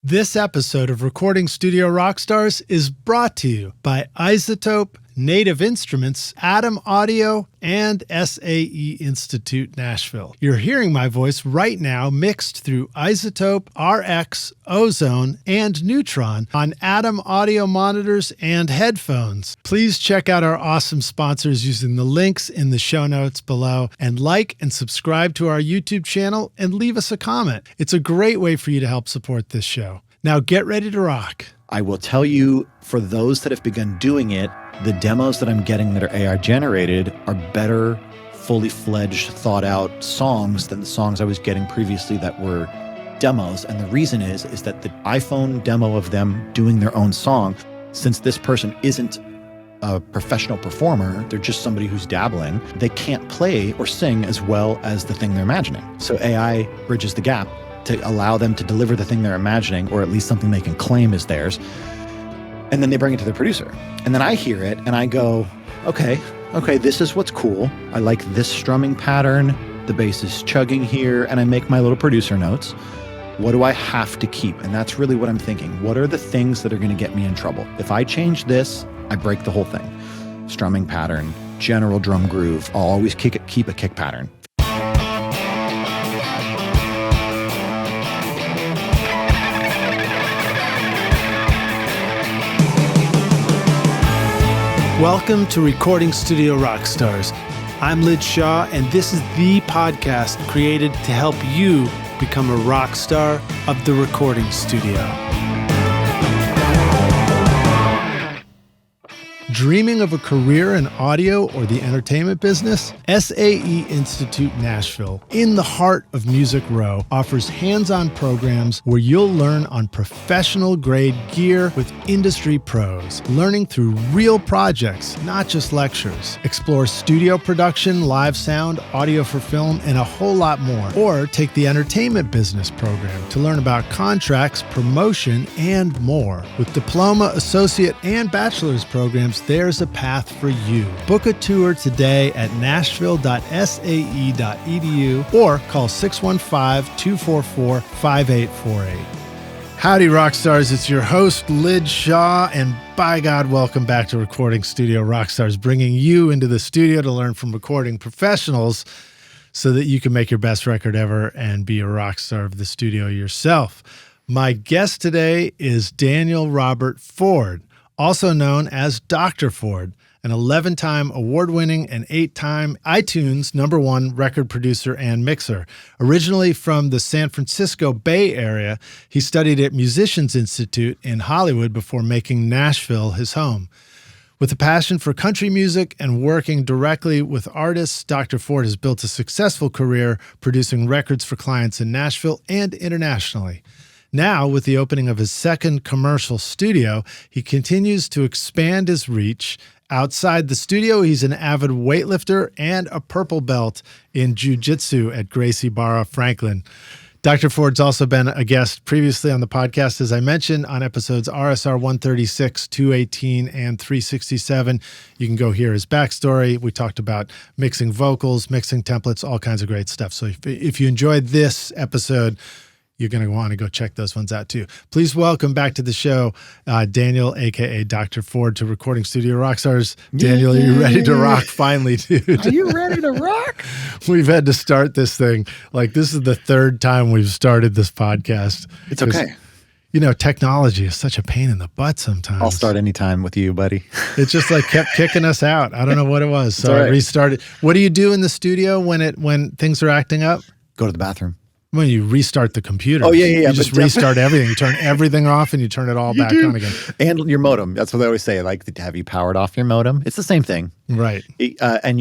This episode of Recording Studio Rockstars is brought to you by iZotope, Native Instruments, Atom Audio, and SAE Institute Nashville. You're hearing my voice right now mixed through iZotope, RX, Ozone, and Neutron on Atom Audio monitors and headphones. Please check out our awesome sponsors using the links in the show notes below, and like and subscribe to our YouTube channel and leave us a comment. It's a great way for you to help support this show. Now get ready to rock. I will tell you, for those that have begun doing it, the demos that I'm getting that are AI generated are better, fully fledged, thought out songs than the songs I was getting previously that were demos. And the reason is that the iPhone demo of them doing their own song, since this person isn't a professional performer, they're just somebody who's dabbling, they can't play or sing as well as the thing they're imagining. So AI bridges the gap to allow them to deliver the thing they're imagining, or at least something they can claim is theirs. And then they bring it to the producer. And then I hear it and I go, okay, this is what's cool. I like this strumming pattern. The bass is chugging here. And I make my little producer notes. What do I have to keep? And that's really what I'm thinking. What are the things that are going to get me in trouble? If I change this, I break the whole thing. Strumming pattern, general drum groove. I'll always keep a kick pattern. Welcome to Recording Studio Rockstars. I'm Lid Shaw, and this is the podcast created to help you become a rock star of the recording studio. Dreaming of a career in audio or the entertainment business? SAE Institute Nashville, in the heart of Music Row, offers hands-on programs where you'll learn on professional-grade gear with industry pros, learning through real projects, not just lectures. Explore studio production, live sound, audio for film, and a whole lot more. Or take the entertainment business program to learn about contracts, promotion, and more. With diploma, associate, and bachelor's programs, there's a path for you. Book a tour today at nashville.sae.edu or call 615-244-5848. Howdy, Rockstars. It's your host, Lid Shaw, and by God, welcome back to Recording Studio Rockstars, bringing you into the studio to learn from recording professionals so that you can make your best record ever and be a rock star of the studio yourself. My guest today is Daniel Robert Ford, also known as Dr. Ford, an 11-time award-winning and 8-time iTunes #1 record producer and mixer. Originally from the San Francisco Bay Area, he studied at Musicians Institute in Hollywood before making Nashville his home. With a passion for country music and working directly with artists, Dr. Ford has built a successful career producing records for clients in Nashville and internationally. Now, with the opening of his second commercial studio, he continues to expand his reach. Outside the studio, he's an avid weightlifter and a purple belt in Jiu-Jitsu at Gracie Barra Franklin. Dr. Ford's also been a guest previously on the podcast, as I mentioned, on episodes RSR136, 218, and 367. You can go hear his backstory. We talked about mixing vocals, mixing templates, all kinds of great stuff. So if you enjoyed this episode, you're going to want to go check those ones out too. Please welcome back to the show, Daniel, a.k.a. Dr. Ford, to Recording Studio Rockstars. Daniel, are you ready to rock finally, dude? Are you ready to rock? We've had to start this thing. Like, this is the third time we've started this podcast. It's okay. You know, technology is such a pain in the butt sometimes. I'll start anytime with you, buddy. It just like kept kicking us out. I don't know what it was. So I restarted. What do you do in the studio when things are acting up? Go to the bathroom. When you restart the computer. Oh, yeah. You just restart everything. You turn everything off and you turn it all back on again. And your modem. That's what they always say. Like, have you powered off your modem? It's the same thing. Right. And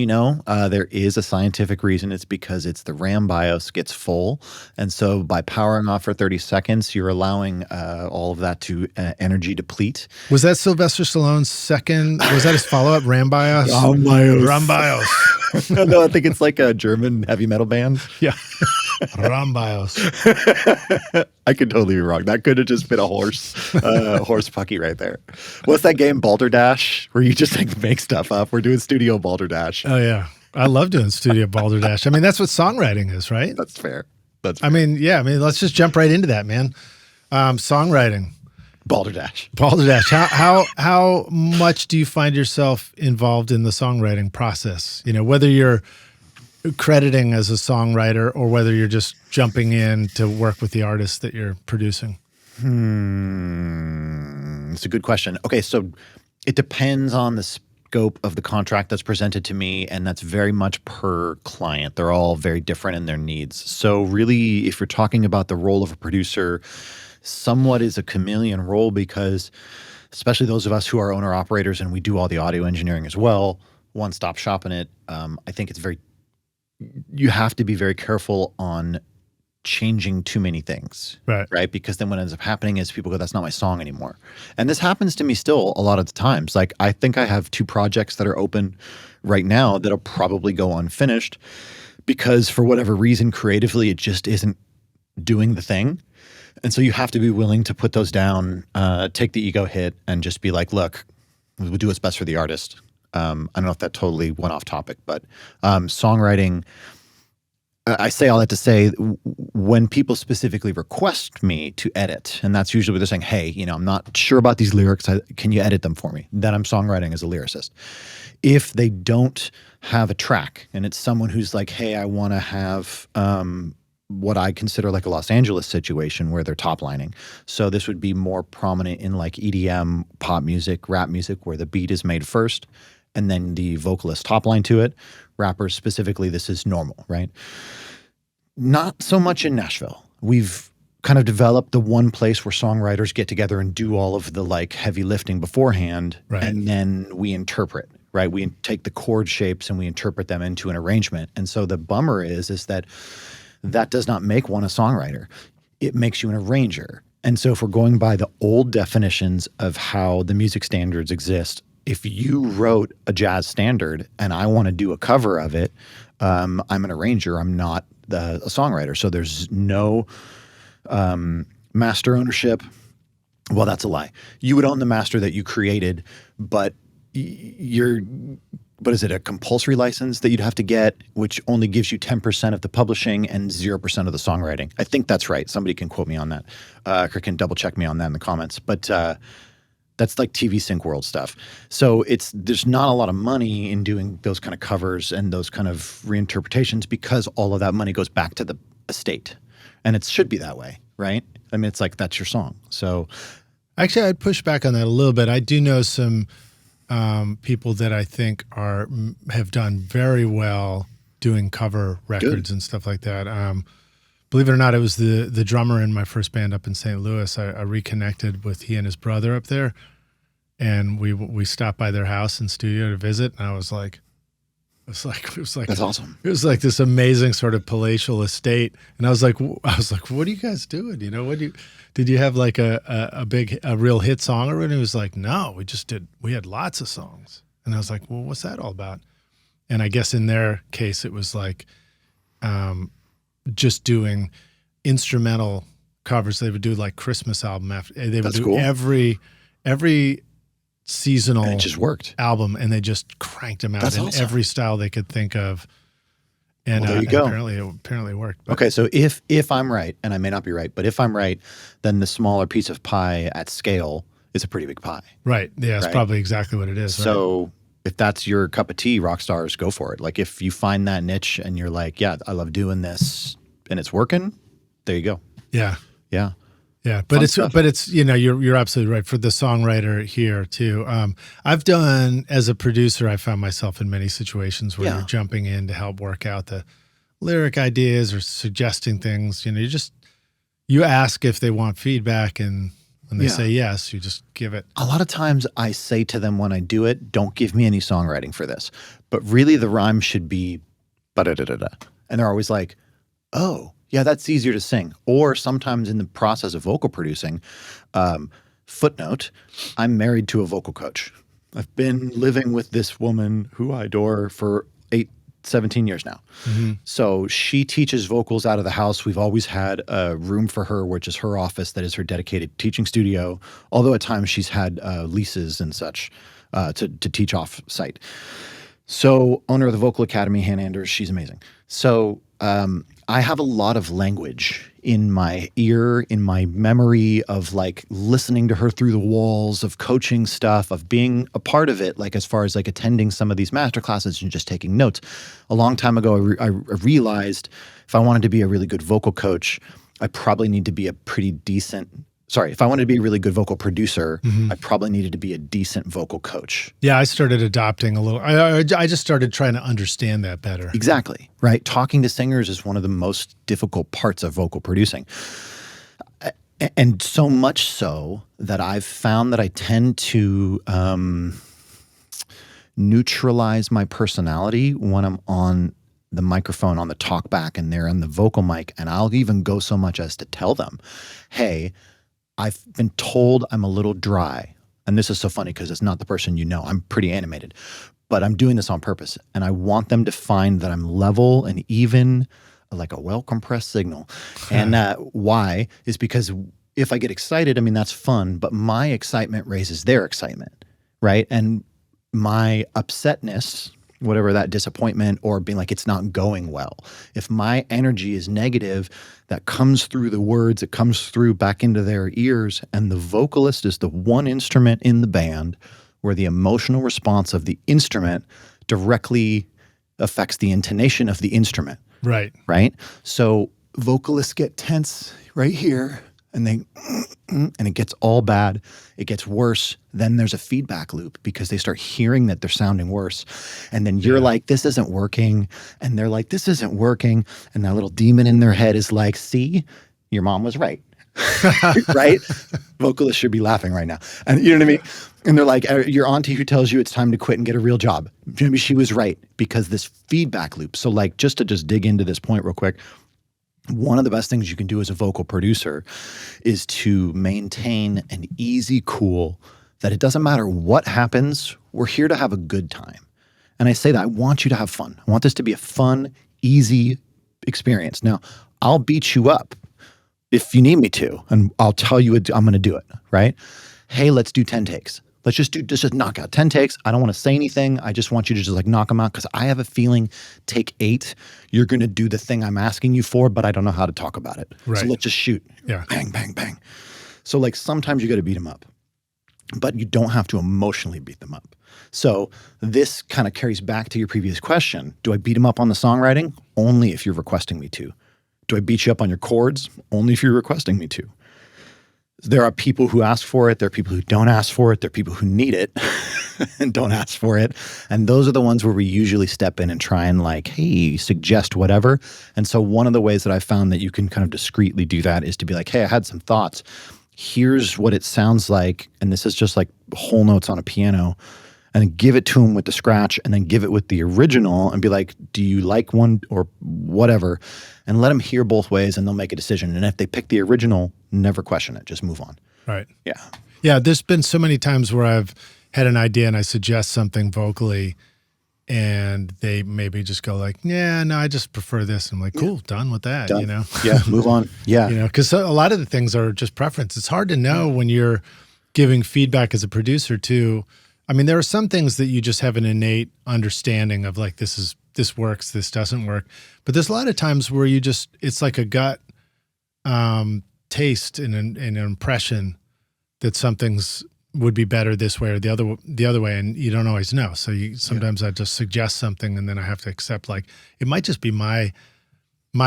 there is a scientific reason. It's because the RAM BIOS gets full. And so by powering off for 30 seconds, you're allowing all of that to energy deplete. Was that Sylvester Stallone's second? Was that his follow-up, RAM BIOS? RAM BIOS. No, I think it's like a German heavy metal band. Yeah. RAM BIOS. I could totally be wrong. That could have just been a horse pucky right there. What's that game, Balderdash, where you just like make stuff up? We're doing studio Balderdash. Oh, yeah. I love doing studio Balderdash. I mean, that's what songwriting is, right? That's fair. I mean, let's just jump right into that, man. Songwriting. Balderdash. Balderdash. How much do you find yourself involved in the songwriting process? You know, whether you're crediting as a songwriter or whether you're just jumping in to work with the artists that you're producing. It's a good question. Okay, so it depends on the scope of the contract that's presented to me, and that's very much per client. They're all very different in their needs. So really, if you're talking about the role of a producer, somewhat is a chameleon role, because especially those of us who are owner operators and we do all the audio engineering as well, one-stop shop in it, I think you have to be very careful on changing too many things, right? Because then what ends up happening is people go, that's not my song anymore. And this happens to me still a lot of the times. Like, I think I have 2 projects that are open right now that'll probably go unfinished because for whatever reason, creatively, it just isn't doing the thing. And so you have to be willing to put those down, take the ego hit, and just be like, look, we'll do what's best for the artist. I don't know if that totally went off topic, but songwriting, I say all that to say, when people specifically request me to edit, and that's usually what they're saying, hey, you know, I'm not sure about these lyrics, can you edit them for me? Then I'm songwriting as a lyricist. If they don't have a track and it's someone who's like, hey, I want to have what I consider like a Los Angeles situation where they're top lining. So this would be more prominent in like EDM, pop music, rap music, where the beat is made first and then the vocalist top line to it. Rappers specifically, this is normal, right? Not so much in Nashville. We've kind of developed the one place where songwriters get together and do all of the like heavy lifting beforehand, and then we interpret, right? We take the chord shapes and we interpret them into an arrangement. And so the bummer is that does not make one a songwriter. It makes you an arranger. And so if we're going by the old definitions of how the music standards exist, if you wrote a jazz standard and I want to do a cover of it, I'm an arranger. I'm not a songwriter. So there's no master ownership. Well, that's a lie. You would own the master that you created, but but is it a compulsory license that you'd have to get, which only gives you 10% of the publishing and 0% of the songwriting? I think that's right. Somebody can quote me on that, or can double check me on that in the comments. But that's like TV Sync World stuff. So there's not a lot of money in doing those kind of covers and those kind of reinterpretations because all of that money goes back to the estate. And it should be that way, right? I mean, it's like, that's your song. So actually, I'd push back on that a little bit. I do know some people that I think have done very well doing cover records and stuff like that. Believe it or not, it was the drummer in my first band up in St. Louis. I reconnected with he and his brother up there, and we stopped by their house and studio to visit. And I was like, it was like that's awesome. It was like this amazing sort of palatial estate, and I was like, what are you guys doing? You know, did you have like a real hit song or? And he was like, no, we had lots of songs. And I was like, well, what's that all about? And I guess in their case, it was like just doing instrumental covers. They would do like Christmas album after they would do cool. every seasonal and it just worked. Album, and they just cranked them out in awesome. Every style they could think of. And, well, there you go. Apparently it worked. But. Okay, so if I'm right, and I may not be right, but if I'm right, then the smaller piece of pie at scale is a pretty big pie. Right. Yeah, that's probably exactly what it is. So right? If that's your cup of tea, rock stars, go for it. Like if you find that niche and you're like, yeah, I love doing this and it's working, there you go. Yeah. Yeah. Yeah, but it's you know, you're absolutely right for the songwriter here too. I've done as a producer, I found myself in many situations where you're jumping in to help work out the lyric ideas or suggesting things. You know, you ask if they want feedback, and when they say yes, you just give it. A lot of times I say to them when I do it, don't give me any songwriting for this, but really the rhyme should be ba-da-da-da-da. And they're always like, oh, yeah, that's easier to sing. Or sometimes in the process of vocal producing, footnote, I'm married to a vocal coach. I've been living with this woman who I adore for 17 years now. Mm-hmm. So she teaches vocals out of the house. We've always had a room for her, which is her office, that is her dedicated teaching studio. Although at times she's had leases and such to teach off site. So owner of the Vocal Academy, Hannah Anders, she's amazing. So I have a lot of language in my ear, in my memory of like listening to her through the walls, of coaching stuff, of being a part of it, like as far as like attending some of these master classes and just taking notes. A long time ago, I realized if I wanted to be a really good vocal coach, I probably need to be a pretty decent if I wanted to be a really good vocal producer, I probably needed to be a decent vocal coach. Yeah, I started adopting a little. I just started trying to understand that better. Exactly, right? Talking to singers is one of the most difficult parts of vocal producing. And so much so that I've found that I tend to neutralize my personality when I'm on the microphone, on the talk back, and they're on the vocal mic. And I'll even go so much as to tell them, hey, I've been told I'm a little dry. And this is so funny because it's not the person you know. I'm pretty animated, but I'm doing this on purpose. And I want them to find that I'm level and even, like a well-compressed signal. And why is because if I get excited, I mean, that's fun, but my excitement raises their excitement, right? And my upsetness, whatever that disappointment or being like, it's not going well. If my energy is negative, that comes through the words, it comes through back into their ears. And the vocalist is the one instrument in the band where the emotional response of the instrument directly affects the intonation of the instrument. Right. Right. So vocalists get tense right here. And it gets all bad. It gets worse. Then there's a feedback loop because they start hearing that they're sounding worse. And then you're like, this isn't working. And they're like, this isn't working. And that little demon in their head is like, see, your mom was right. Right? Vocalists should be laughing right now. And you know what I mean? And they're like, your auntie who tells you it's time to quit and get a real job. Maybe she was right because this feedback loop. So like, just to dig into this point real quick, one of the best things you can do as a vocal producer is to maintain an easy cool that it doesn't matter what happens, we're here to have a good time. And I say that I want you to have fun. I want this to be a fun, easy experience. Now, I'll beat you up if you need me to, and I'll tell you I'm going to do it, right? Hey, let's do 10 takes. Let's just knock out 10 takes. I don't want to say anything. I just want you to just like knock them out because I have a feeling take 8, you're going to do the thing I'm asking you for, but I don't know how to talk about it. Right. So let's just shoot. Yeah. Bang, bang, bang. So like sometimes you got to beat them up, but you don't have to emotionally beat them up. So this kind of carries back to your previous question. Do I beat them up on the songwriting? Only if you're requesting me to. Do I beat you up on your chords? Only if you're requesting me to. There are people who ask for it. There are people who don't ask for it. There are people who need it and don't ask for it. And those are the ones where we usually step in and try and like, hey, suggest whatever. And so one of the ways that I found that you can kind of discreetly do that is to be like, hey, I had some thoughts. Here's what it sounds like. And this is just like whole notes on a piano. And then give it to them with the scratch and then give it with the original and be like, do you like one or whatever? And let them hear both ways and they'll make a decision. And if they pick the original, never question it. Just move on. Right. Yeah. Yeah. There's been so many times where I've had an idea and I suggest something vocally and they maybe just go like, yeah, no, I just prefer this. I'm like, cool, done with that, Done. you know? Yeah, move on. Yeah. You know, because a lot of the things are just preference. It's hard to know when you're giving feedback as a producer too. I mean, there are some things that you just have an innate understanding of like, this works, this doesn't work. But there's a lot of times where it's like a gut taste and an impression that something's would be better this way or the other way. And you don't always know. So sometimes I just suggest something and then I have to accept like, it might just be my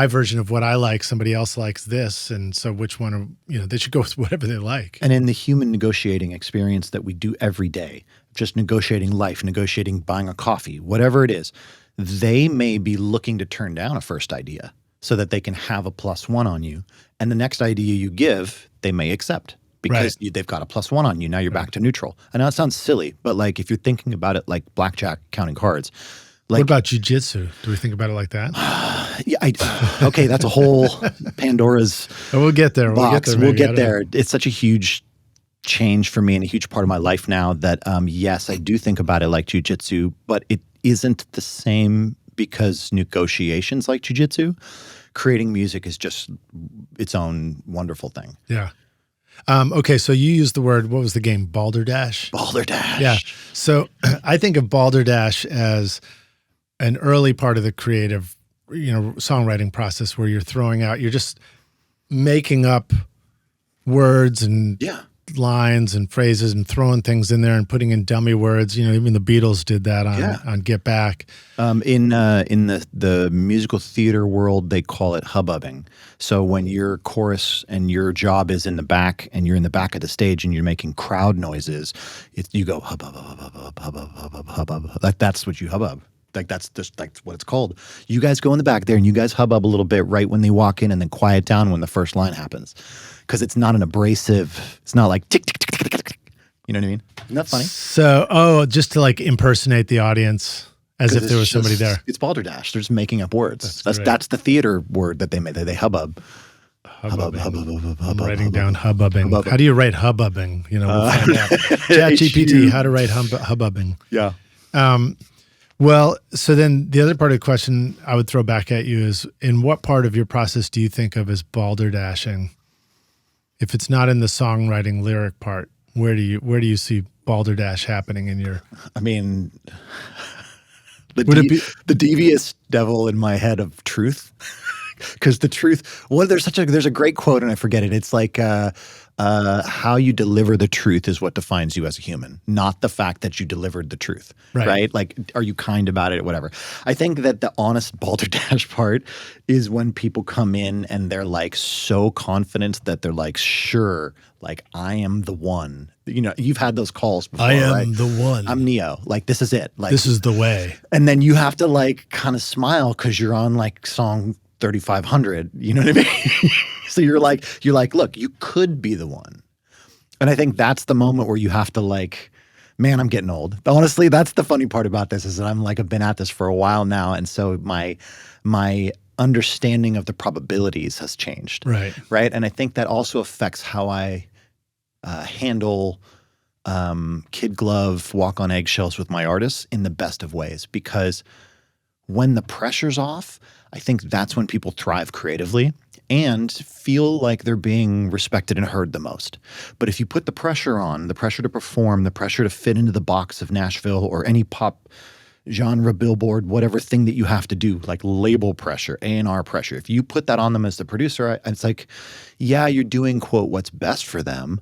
version of what I like. Somebody else likes this. And so which one, they should go with whatever they like. And in the human negotiating experience that we do every day, just negotiating life, negotiating buying a coffee, whatever it is, they may be looking to turn down a first idea so that they can have a +1 on you. And the next idea you give, they may accept because they've got a +1 on you. Now you're back to neutral. I know it sounds silly, but like if you're thinking about it like blackjack counting cards. Like, what about Jiu-Jitsu? Do we think about it like that? Yeah, okay, that's a whole Pandora's we'll get there. box. We'll get there. It's such a huge change for me and a huge part of my life now that, yes, I do think about it like Jiu-Jitsu, but it isn't the same because negotiations like Jiu-Jitsu, creating music is just its own wonderful thing. Yeah. Okay, so you used the word, what was the game? Balderdash? Balderdash. Yeah. So I think of Balderdash as an early part of the creative songwriting process where you're throwing out, you're just making up words and lines and phrases and throwing things in there and putting in dummy words. Even the Beatles did that on Get Back. In the musical theater world, they call it hubbubbing. So when you're chorus and your job is in the back and you're in the back of the stage and you're making crowd noises, you go hubbub, hubbub, hubbub, hubbub, hubbub, hubbub. That's what you hubbub. That's just what it's called. You guys go in the back there and you guys hubbub a little bit right when they walk in and then quiet down when the first line happens. Because it's not an abrasive, it's not like tick, tick, tick, tick, tick, tick. You know what I mean? Isn't that funny? So, just to like impersonate the audience as if there was somebody there. It's balderdash. They're just making up words. That's the theater word that they made. They hubbub. Hubbub, hubbub. I'm writing down hubbubbing. How do you write hubbubbing? We'll find out. ChatGPT, how to write hubbubbing. Yeah. Well, so then the other part of the question I would throw back at you is, in what part of your process do you think of as balderdashing? If it's not in the songwriting lyric part, where do you see balderdash happening in your? I mean, the devious devil in my head of truth, because the truth. Well, there's a great quote and I forget it. It's like how you deliver the truth is what defines you as a human, not the fact that you delivered the truth, right? Like, are you kind about it, whatever. I think that the honest balderdash part is when people come in and they're like so confident that they're like, sure, like I am the one. You've had those calls before, I am right? the one. I'm Neo. Like, this is it. Like, this is the way. And then you have to like kind of smile because you're on like song 3,500. You know what I mean? So you're like, look, you could be the one. And I think that's the moment where you have to like, man, I'm getting old. Honestly, that's the funny part about this is that I'm like, I've been at this for a while now. And so my understanding of the probabilities has changed. Right. And I think that also affects how I handle kid glove, walk on eggshells with my artists in the best of ways. Because when the pressure's off, I think that's when people thrive creatively and feel like they're being respected and heard the most. But if you put the pressure on, the pressure to perform, the pressure to fit into the box of Nashville or any pop genre, billboard, whatever thing that you have to do, like label pressure, A&R pressure, if you put that on them as the producer, it's like, yeah, you're doing, quote, what's best for them.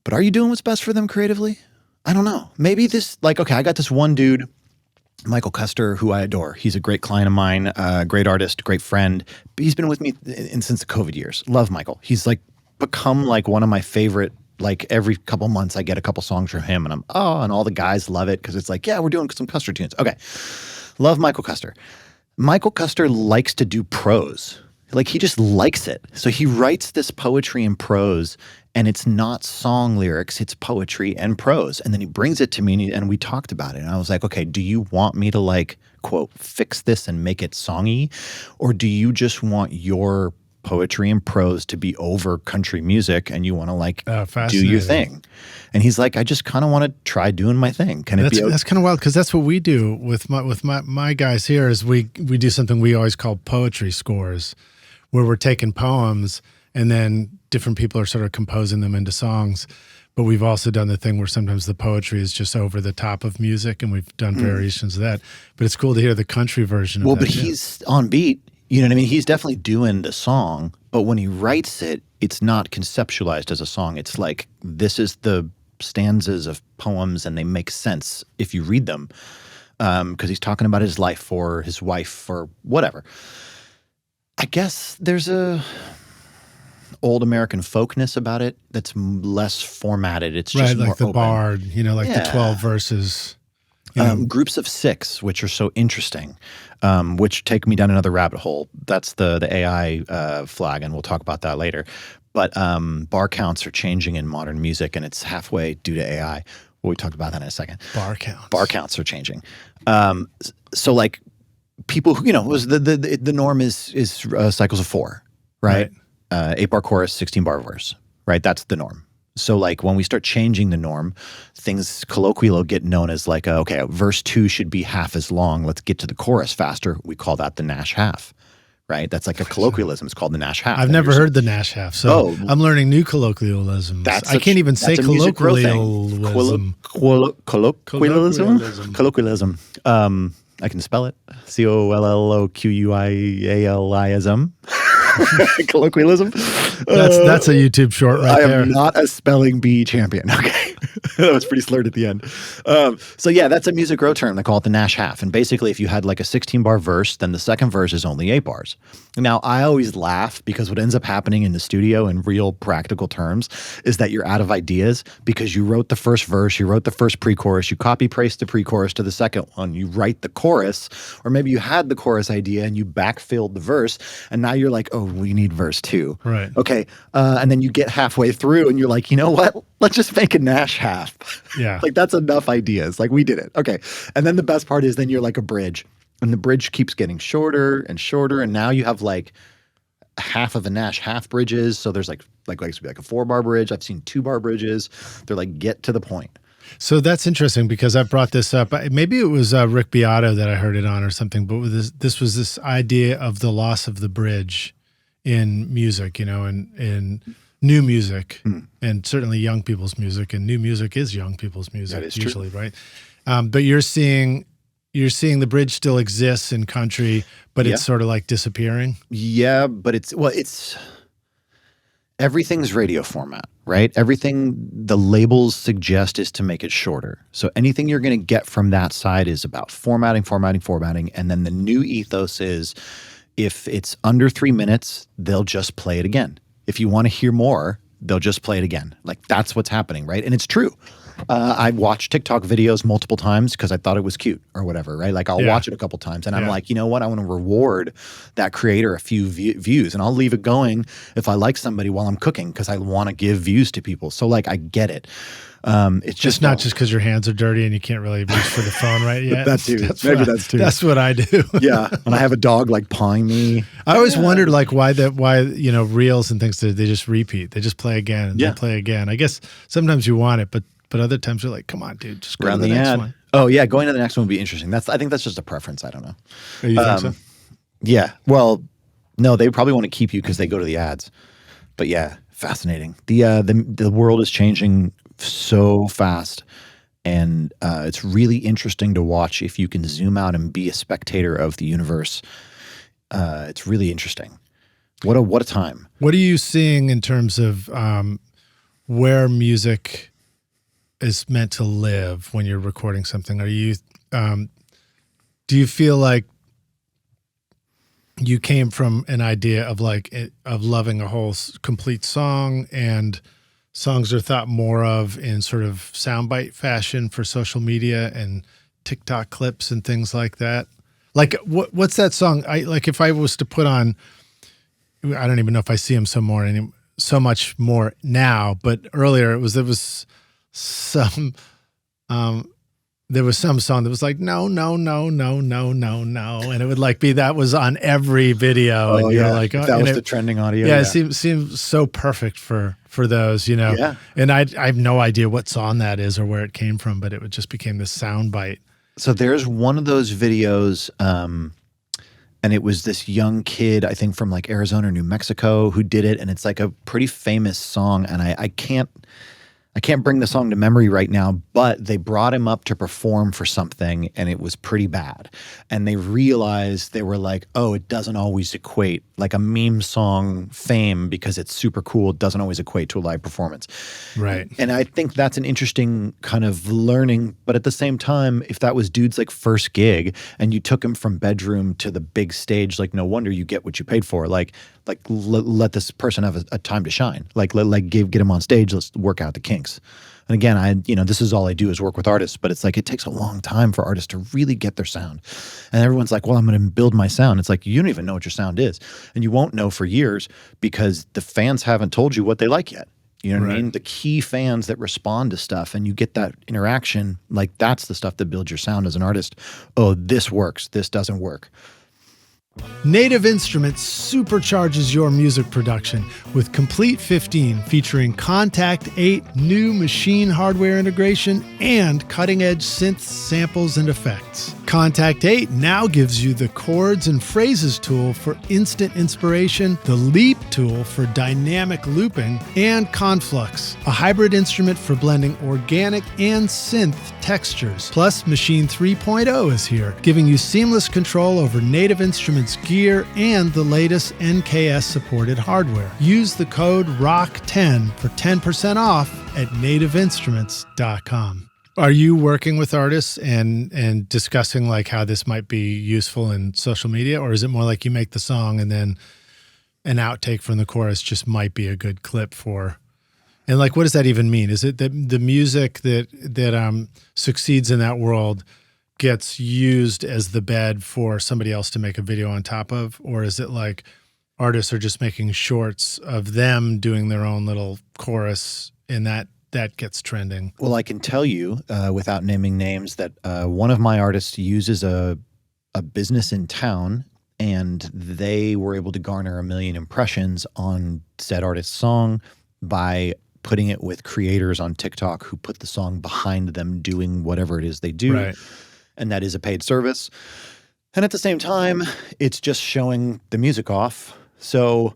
But are you doing what's best for them creatively? I don't know. Maybe this, like, okay, I got this one dude, Michael Custer, who I adore. He's a great client of mine, great artist, great friend. He's been with me since the COVID years. Love Michael. He's like become like one of my favorite, like every couple months I get a couple songs from him and and all the guys love it because it's like, yeah, we're doing some Custer tunes. Okay. Love Michael Custer. Michael Custer likes to do prose. Like he just likes it. So he writes this poetry in prose and it's not song lyrics, it's poetry and prose. And then he brings it to me and we talked about it. And I was like, okay, do you want me to like, quote, fix this and make it songy? Or do you just want your poetry and prose to be over country music and you want to like do your thing? And he's like, I just kind of want to try doing my thing. Can it be okay? That's kind of wild because that's what we do with my guys here is we do something we always call poetry scores, where we're taking poems and then different people are sort of composing them into songs. But we've also done the thing where sometimes the poetry is just over the top of music and we've done variations of that. But it's cool to hear the country version of that. Well, but he's on beat. You know what I mean? He's definitely doing the song, but when he writes it, it's not conceptualized as a song. It's like, this is the stanzas of poems and they make sense if you read them. Because he's talking about his life or his wife or whatever. I guess there's a old American folkness about it that's less formatted. It's just like more the open. bard, the 12 verses. Groups of 6, which are so interesting, which take me down another rabbit hole. That's the AI flag, and we'll talk about that later. But bar counts are changing in modern music, and it's halfway due to AI. Well, we talked about that in a second. Bar counts are changing. So like people who, was the norm is cycles of 4, right? 8-bar chorus, 16-bar verse, right? That's the norm. So like when we start changing the norm, things colloquially get known as like, okay, verse 2 should be half as long. Let's get to the chorus faster. We call that the Nash half, right? That's like a colloquialism. It's called the Nash half. I've never heard the Nash half, so I'm learning new colloquialisms. I can't even say colloquialism. Colloquialism. I can spell it. Collokwialism. Colloquialism. That's a YouTube short right there. I am not a spelling bee champion. Okay. That was pretty slurred at the end. So yeah, that's a Music Row term. They call it the Nash half. And basically, if you had like a 16-bar verse, then the second verse is only 8 bars. Now, I always laugh because what ends up happening in the studio in real practical terms is that you're out of ideas because you wrote the first verse, you wrote the first pre-chorus, you copy-paste the pre-chorus to the second one, you write the chorus, or maybe you had the chorus idea and you backfilled the verse, and now you're like, oh, we need verse 2. Right. Okay. And then you get halfway through and you're like, you know what? Let's just make a Nash half. Yeah. Like that's enough ideas. Like we did it. Okay. And then the best part is then you're like a bridge. And the bridge keeps getting shorter and shorter. And now you have like half of a Nash half bridges. So there's like a 4-bar bridge. I've seen 2-bar bridges. They're like, get to the point. So that's interesting because I brought this up. Maybe it was Rick Beato that I heard it on or something, but this was this idea of the loss of the bridge in music, you know, in new music and certainly young people's music, and new music is young people's music usually, right? But you're seeing the bridge still exists in country, but it's sort of like disappearing. Yeah, but it's everything's radio format, right? Everything the labels suggest is to make it shorter. So anything you're going to get from that side is about formatting. And then the new ethos is if it's under 3 minutes, they'll just play it again. If you want to hear more, they'll just play it again. Like that's what's happening, right? And it's true. I watched TikTok videos multiple times because I thought it was cute or whatever, right? Like I'll watch it a couple times and I'm like, you know what? I want to reward that creator a few views, and I'll leave it going if I like somebody while I'm cooking because I want to give views to people. So like I get it. It's just not just because your hands are dirty and you can't really reach for the phone right yet. That's too. That's what I do. Yeah, and I have a dog like pawing me. I always wondered like why you know reels and things they just repeat. They just play again and they play again. I guess sometimes you want it, but other times you're like, come on, dude, just go to the next one. Oh yeah, going to the next one would be interesting. I think that's just a preference. I don't know. Oh, you think so? Yeah. Well, no, they probably want to keep you because they go to the ads. But yeah, fascinating. The world is changing so fast, and it's really interesting to watch if you can zoom out and be a spectator of the universe. It's really interesting. What a time. What are you seeing in terms of where music is meant to live when you're recording something? Are you do you feel like you came from an idea of of loving a whole complete song, and songs are thought more of in sort of soundbite fashion for social media and TikTok clips and things like that? Like what's that song? If I was to put on, I don't even know if I see him so much more now, but earlier there was some song that was like no, and it would like be that was on every video. And you're like, oh, that was the trending audio. Yeah, it seems so perfect for those, you know. Yeah. And I have no idea what song that is or where it came from, but it just became this sound bite. So there's one of those videos, and it was this young kid, I think from like Arizona or New Mexico, who did it, and it's like a pretty famous song, and I can't bring the song to memory right now, but they brought him up to perform for something and it was pretty bad. And they realized, they were like, oh, it doesn't always equate, like a meme song fame because it's super cool, it doesn't always equate to a live performance. Right. And I think that's an interesting kind of learning. But at the same time, if that was dude's like first gig and you took him from bedroom to the big stage, like no wonder you get what you paid for. Like let this person have a time to shine. Get him on stage. Let's work out the kinks. And again, this is all I do is work with artists, but it's like it takes a long time for artists to really get their sound. And everyone's like, well, I'm going to build my sound. It's like, you don't even know what your sound is. And you won't know for years because the fans haven't told you what they like yet. You know what I mean? The key fans that respond to stuff and you get that interaction, like that's the stuff that builds your sound as an artist. Oh, this works. This doesn't work. Native Instruments supercharges your music production with Complete 15 featuring Contact 8 new machine hardware integration and cutting-edge synths, samples, and effects. Contact 8 now gives you the chords and phrases tool for instant inspiration, the Leap tool for dynamic looping, and Conflux, a hybrid instrument for blending organic and synth textures. Plus, Machine 3.0 is here, giving you seamless control over Native Instruments gear and the latest NKS-supported hardware. Use the code ROCK10 for 10% off at nativeinstruments.com. Are you working with artists and discussing like how this might be useful in social media, or is it more like you make the song and then an outtake from the chorus just might be a good clip for? And like, what does that even mean? Is it that the music that succeeds in that world gets used as the bed for somebody else to make a video on top of, or is it like artists are just making shorts of them doing their own little chorus and that gets trending? Well, I can tell you, without naming names, that one of my artists uses a business in town, and they were able to garner 1 million impressions on said artist's song by putting it with creators on TikTok who put the song behind them doing whatever it is they do. Right. And that is a paid service. And at the same time, it's just showing the music off. So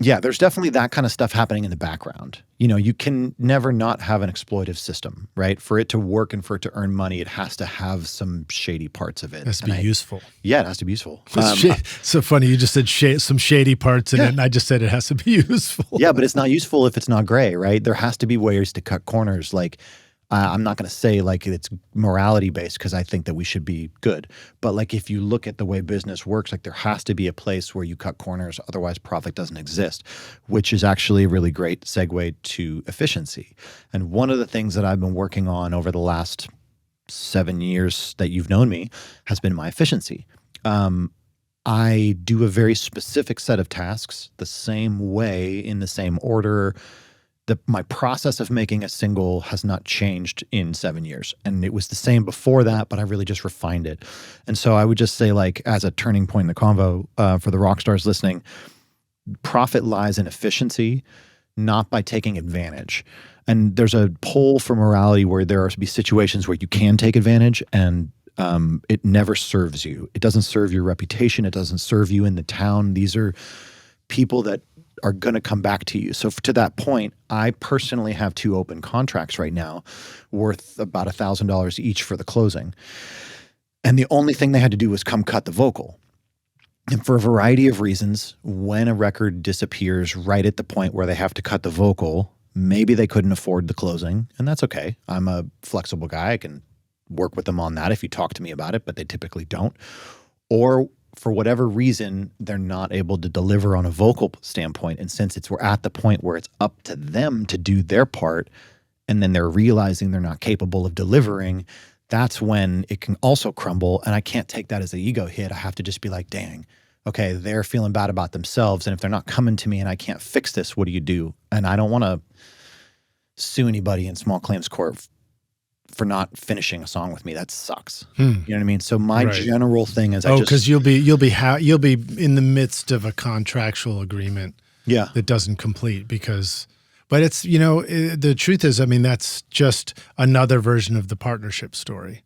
yeah, there's definitely that kind of stuff happening in the background. You know, you can never not have an exploitive system, right? For it to work and for it to earn money, it has to have some shady parts of it. It has to be useful. Yeah, it has to be useful. So funny. You just said some shady parts in it, and I just said it has to be useful. Yeah, but it's not useful if it's not gray, right? There has to be ways to cut corners. Like, I'm not going to say like it's morality based because I think that we should be good. But like if you look at the way business works, like there has to be a place where you cut corners. Otherwise, profit doesn't exist, which is actually a really great segue to efficiency. And one of the things that I've been working on over the last 7 years that you've known me has been my efficiency. I do a very specific set of tasks the same way in the same order. My process of making a single has not changed in 7 years. And it was the same before that, but I really just refined it. And so I would just say, like, as a turning point in the convo for the rock stars listening, profit lies in efficiency, not by taking advantage. And there's a poll for morality where there are to be situations where you can take advantage, and it never serves you. It doesn't serve your reputation. It doesn't serve you in the town. These are people that are going to come back to you. So to that point, I personally have 2 open contracts right now worth about $1,000 each for the closing. And the only thing they had to do was come cut the vocal. And for a variety of reasons, when a record disappears right at the point where they have to cut the vocal, maybe they couldn't afford the closing, and that's okay. I'm a flexible guy. I can work with them on that if you talk to me about it, but they typically don't. Or for whatever reason, they're not able to deliver on a vocal standpoint. And since we're at the point where it's up to them to do their part, and then they're realizing they're not capable of delivering, that's when it can also crumble. And I can't take that as an ego hit. I have to just be like, dang, okay, they're feeling bad about themselves. And if they're not coming to me and I can't fix this, what do you do? And I don't want to sue anybody in small claims court for not finishing a song with me. That sucks. You know what I mean? So my general thing is because you'll be in the midst of a contractual agreement that doesn't complete but it's, you know, the truth is, I mean, that's just another version of the partnership story.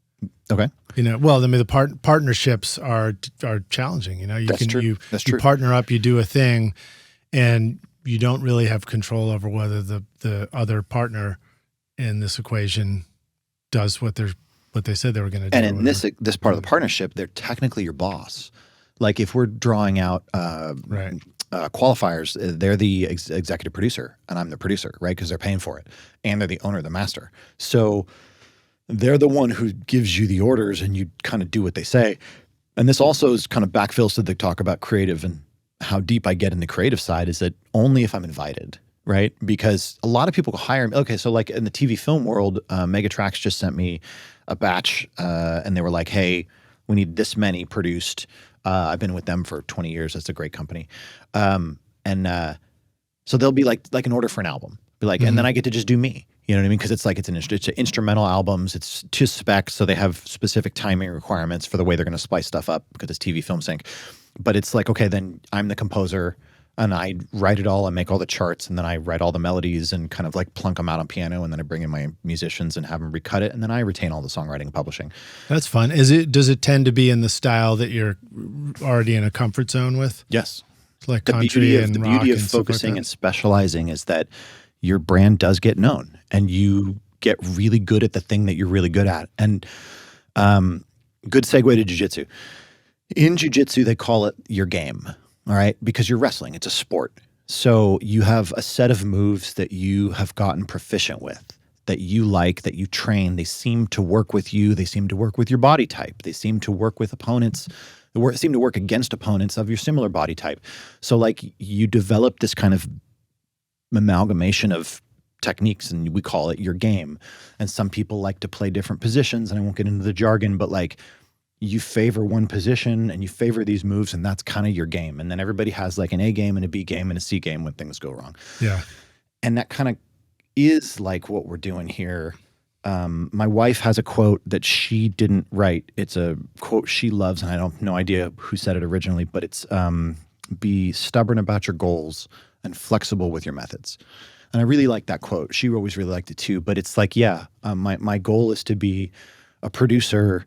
Okay. You know, well, I mean, the partnerships are challenging. You know, That's true. You partner up, you do a thing, and you don't really have control over whether the other partner in this equation does what they said they were going to do. And in this part of the partnership, they're technically your boss. Like if we're drawing out qualifiers, they're the executive producer and I'm the producer, right? Because they're paying for it, and they're the owner, the master. So they're the one who gives you the orders, and you kind of do what they say. And this also is kind of backfills to the talk about creative and how deep I get in the creative side, is that only if I'm invited. Right? Because a lot of people hire me. Okay, so like in the TV film world, Megatrax just sent me a batch and they were like, hey, we need this many produced. I've been with them for 20 years. That's a great company. So they'll be like an order for an album. Be like, and then I get to just do me. You know what I mean? Because it's like it's instrumental albums. It's to spec, so they have specific timing requirements for the way they're going to splice stuff up because it's TV film sync. But it's like, okay, then I'm the composer. And I write it all, I make all the charts, and then I write all the melodies and kind of like plunk them out on piano, and then I bring in my musicians and have them recut it, and then I retain all the songwriting and publishing. That's fun. Does it tend to be in the style that you're already in a comfort zone with? Yes. It's like country and rock. The beauty of focusing and specializing is that your brand does get known, and you get really good at the thing that you're really good at. And good segue to jiu-jitsu. In jiu-jitsu, they call it your game, all right? Because you're wrestling. It's a sport. So you have a set of moves that you have gotten proficient with, that you like, that you train. They seem to work with you. They seem to work with your body type. They seem to work with opponents. They seem to work against opponents of your similar body type. So like you develop this kind of amalgamation of techniques, and we call it your game. And some people like to play different positions, and I won't get into the jargon, but like you favor one position and you favor these moves, and that's kind of your game. And then everybody has like an A game and a B game and a C game when things go wrong. Yeah. And that kind of is like what we're doing here. My wife has a quote that she didn't write. It's a quote she loves, and I don't no idea who said it originally, but it's be stubborn about your goals and flexible with your methods. And I really like that quote. She always really liked it too. But it's like, yeah, my goal is to be a producer.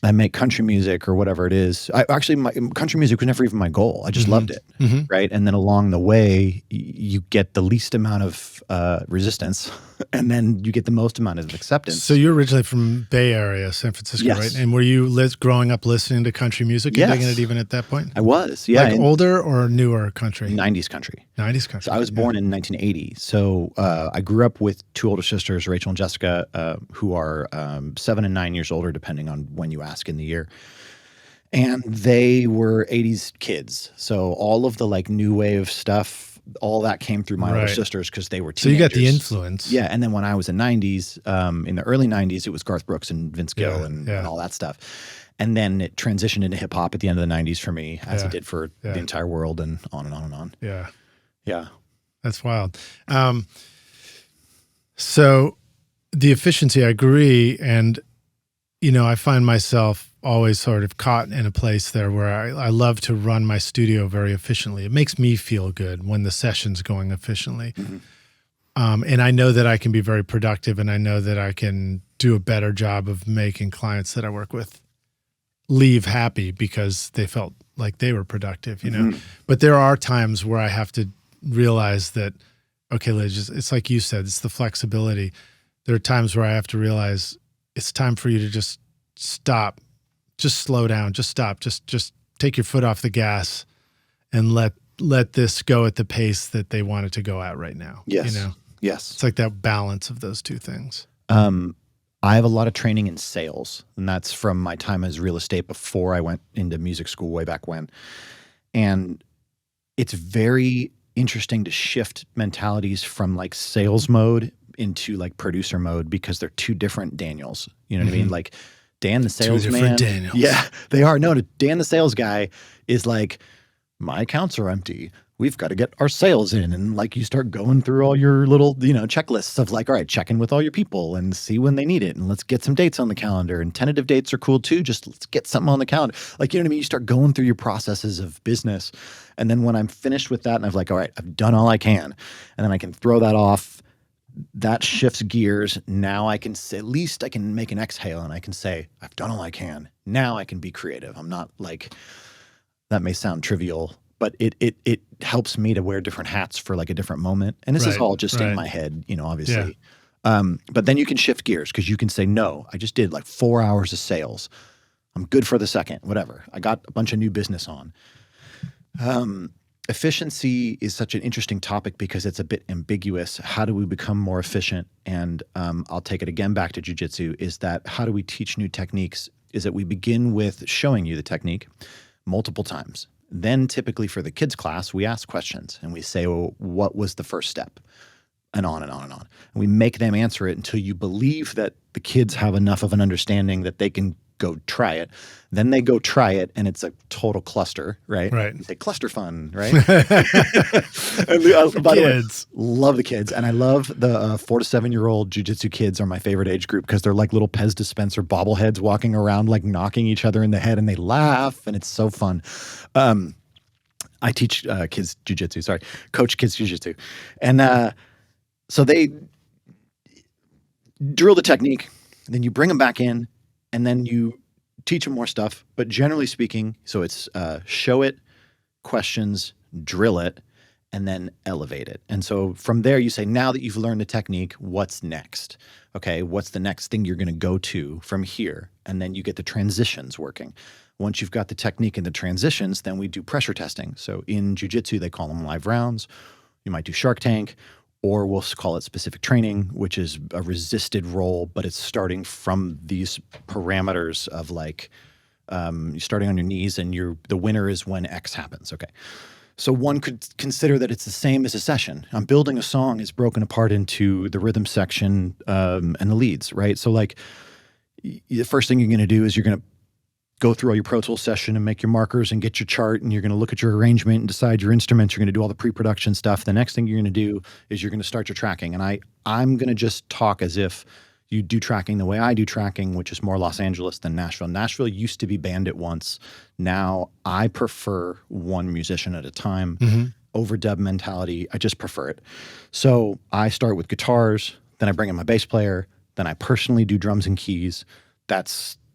I make country music or whatever it is. My country music was never even my goal. I just loved it, right? And then along the way, you get the least amount of resistance, and then you get the most amount of acceptance. So you're originally from Bay Area, San Francisco, yes. right? And were you growing up listening to country music and digging it even at that point? I was, yeah. Like older or newer country? 90s country. 90s country. So I was born in 1980. So I grew up with two older sisters, Rachel and Jessica, who are 7 and 9 years older, depending on when you ask in the year. And they were 80s kids. So all of the like new wave stuff, all that came through my older sisters because they were teenagers. So you got the influence. Yeah. And then when I was in 90s, in the early 90s, it was Garth Brooks and Vince Gill and all that stuff. And then it transitioned into hip hop at the end of the 90s for me, as it did for the entire world, and on and on and on. Yeah. Yeah. That's wild. So the efficiency, I agree. And, you know, I find myself always sort of caught in a place there where I love to run my studio very efficiently. It makes me feel good when the session's going efficiently. And I know that I can be very productive, and I know that I can do a better job of making clients that I work with leave happy because they felt like they were productive, you know? But there are times where I have to realize that, okay, Liz, it's like you said, it's the flexibility. There are times where I have to realize it's time for you to just stop, just slow down, just stop, just take your foot off the gas and let this go at the pace that they want it to go at right now. Yes. You know? Yes. It's like that balance of those two things. I have a lot of training in sales, and that's from my time as real estate before I went into music school way back when. And it's very interesting to shift mentalities from like sales mode into like producer mode, because they're two different Daniels. You know what I mean? Like Dan the salesman. Two different Daniels. Yeah, they are. No, Dan the sales guy is like, my accounts are empty. We've got to get our sales in. And like you start going through all your little, you know, checklists of like, all right, check in with all your people and see when they need it. And let's get some dates on the calendar. And tentative dates are cool too. Just let's get something on the calendar. Like, you know what I mean? You start going through your processes of business. And then when I'm finished with that and I'm like, all right, I've done all I can. And then I can throw that off. That shifts gears. Now I can say, at least I can make an exhale and I can say, I've done all I can. Now I can be creative. I'm not like, that may sound trivial, but it helps me to wear different hats for like a different moment. And this is all just in my head, you know, obviously. Yeah. But then you can shift gears because you can say, no, I just did like 4 hours of sales. I'm good for the second, whatever. I got a bunch of new business on. Efficiency is such an interesting topic because it's a bit ambiguous. How do we become more efficient? And I'll take it again back to jiu-jitsu, is that how do we teach new techniques? Is that we begin with showing you the technique multiple times. Then typically for the kids class, we ask questions and we say, well, what was the first step? And on and on and on. And we make them answer it until you believe that the kids have enough of an understanding that they can go try it. Then they go try it and it's a total cluster, right? Right. You say cluster fun, right? And by the way, love the kids. And I love the 4 to 7 year old jiu-jitsu kids are my favorite age group because they're like little Pez dispenser bobbleheads walking around like knocking each other in the head, and they laugh and it's so fun. I teach kids jiu-jitsu, coach kids jiu-jitsu. And so they drill the technique, and then you bring them back in, and then you teach them more stuff. But generally speaking, so it's show it, questions, drill it, and then elevate it. And so from there, you say, now that you've learned the technique, what's next? Okay, what's the next thing you're going to go to from here? And then you get the transitions working. Once you've got the technique and the transitions, then we do pressure testing. So in Jiu-Jitsu, they call them live rounds. You might do Shark Tank, or we'll call it specific training, which is a resisted roll, but it's starting from these parameters of like, you're starting on your knees and the winner is when X happens. Okay. So one could consider that it's the same as a session. I'm building a song is broken apart into the rhythm section and the leads, right? So like the first thing you're going to do is you're going to go through all your Pro Tools session and make your markers and get your chart, and you're going to look at your arrangement and decide your instruments. You're going to do all the pre-production stuff. The next thing you're going to do is you're going to start your tracking. And I'm going to just talk as if you do tracking the way I do tracking, which is more Los Angeles than Nashville. Nashville used to be Bandit once. Now I prefer one musician at a time. Overdub mentality. I just prefer it. So I start with guitars, then I bring in my bass player, then I personally do drums and keys.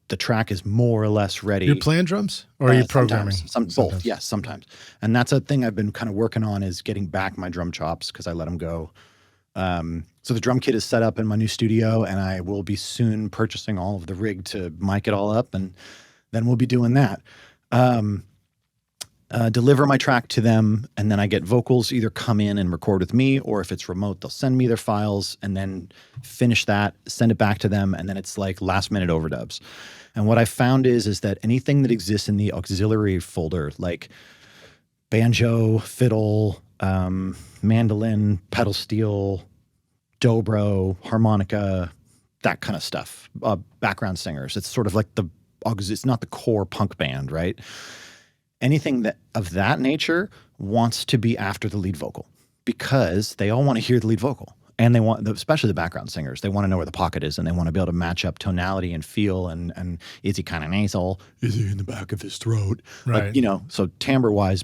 The track is more or less ready. You're playing drums, or are you programming? Sometimes. Both, yes, sometimes. And that's a thing I've been kind of working on, is getting back my drum chops because I let them go. So the drum kit is set up in my new studio, and I will be soon purchasing all of the rig to mic it all up, and then we'll be doing that. Deliver my track to them, and then I get vocals either come in and record with me, or if it's remote, they'll send me their files, and then finish that, send it back to them, and then it's like last minute overdubs. And what I found is that anything that exists in the auxiliary folder, like banjo, fiddle, mandolin, pedal steel, dobro, harmonica, that kind of stuff, background singers, it's sort of like it's not the core punk band, right? Anything of that nature wants to be after the lead vocal, because they all want to hear the lead vocal, and they want, especially the background singers, they want to know where the pocket is, and they want to be able to match up tonality and feel, and is he kind of nasal? Is he in the back of his throat? Right. Like, so timbre wise,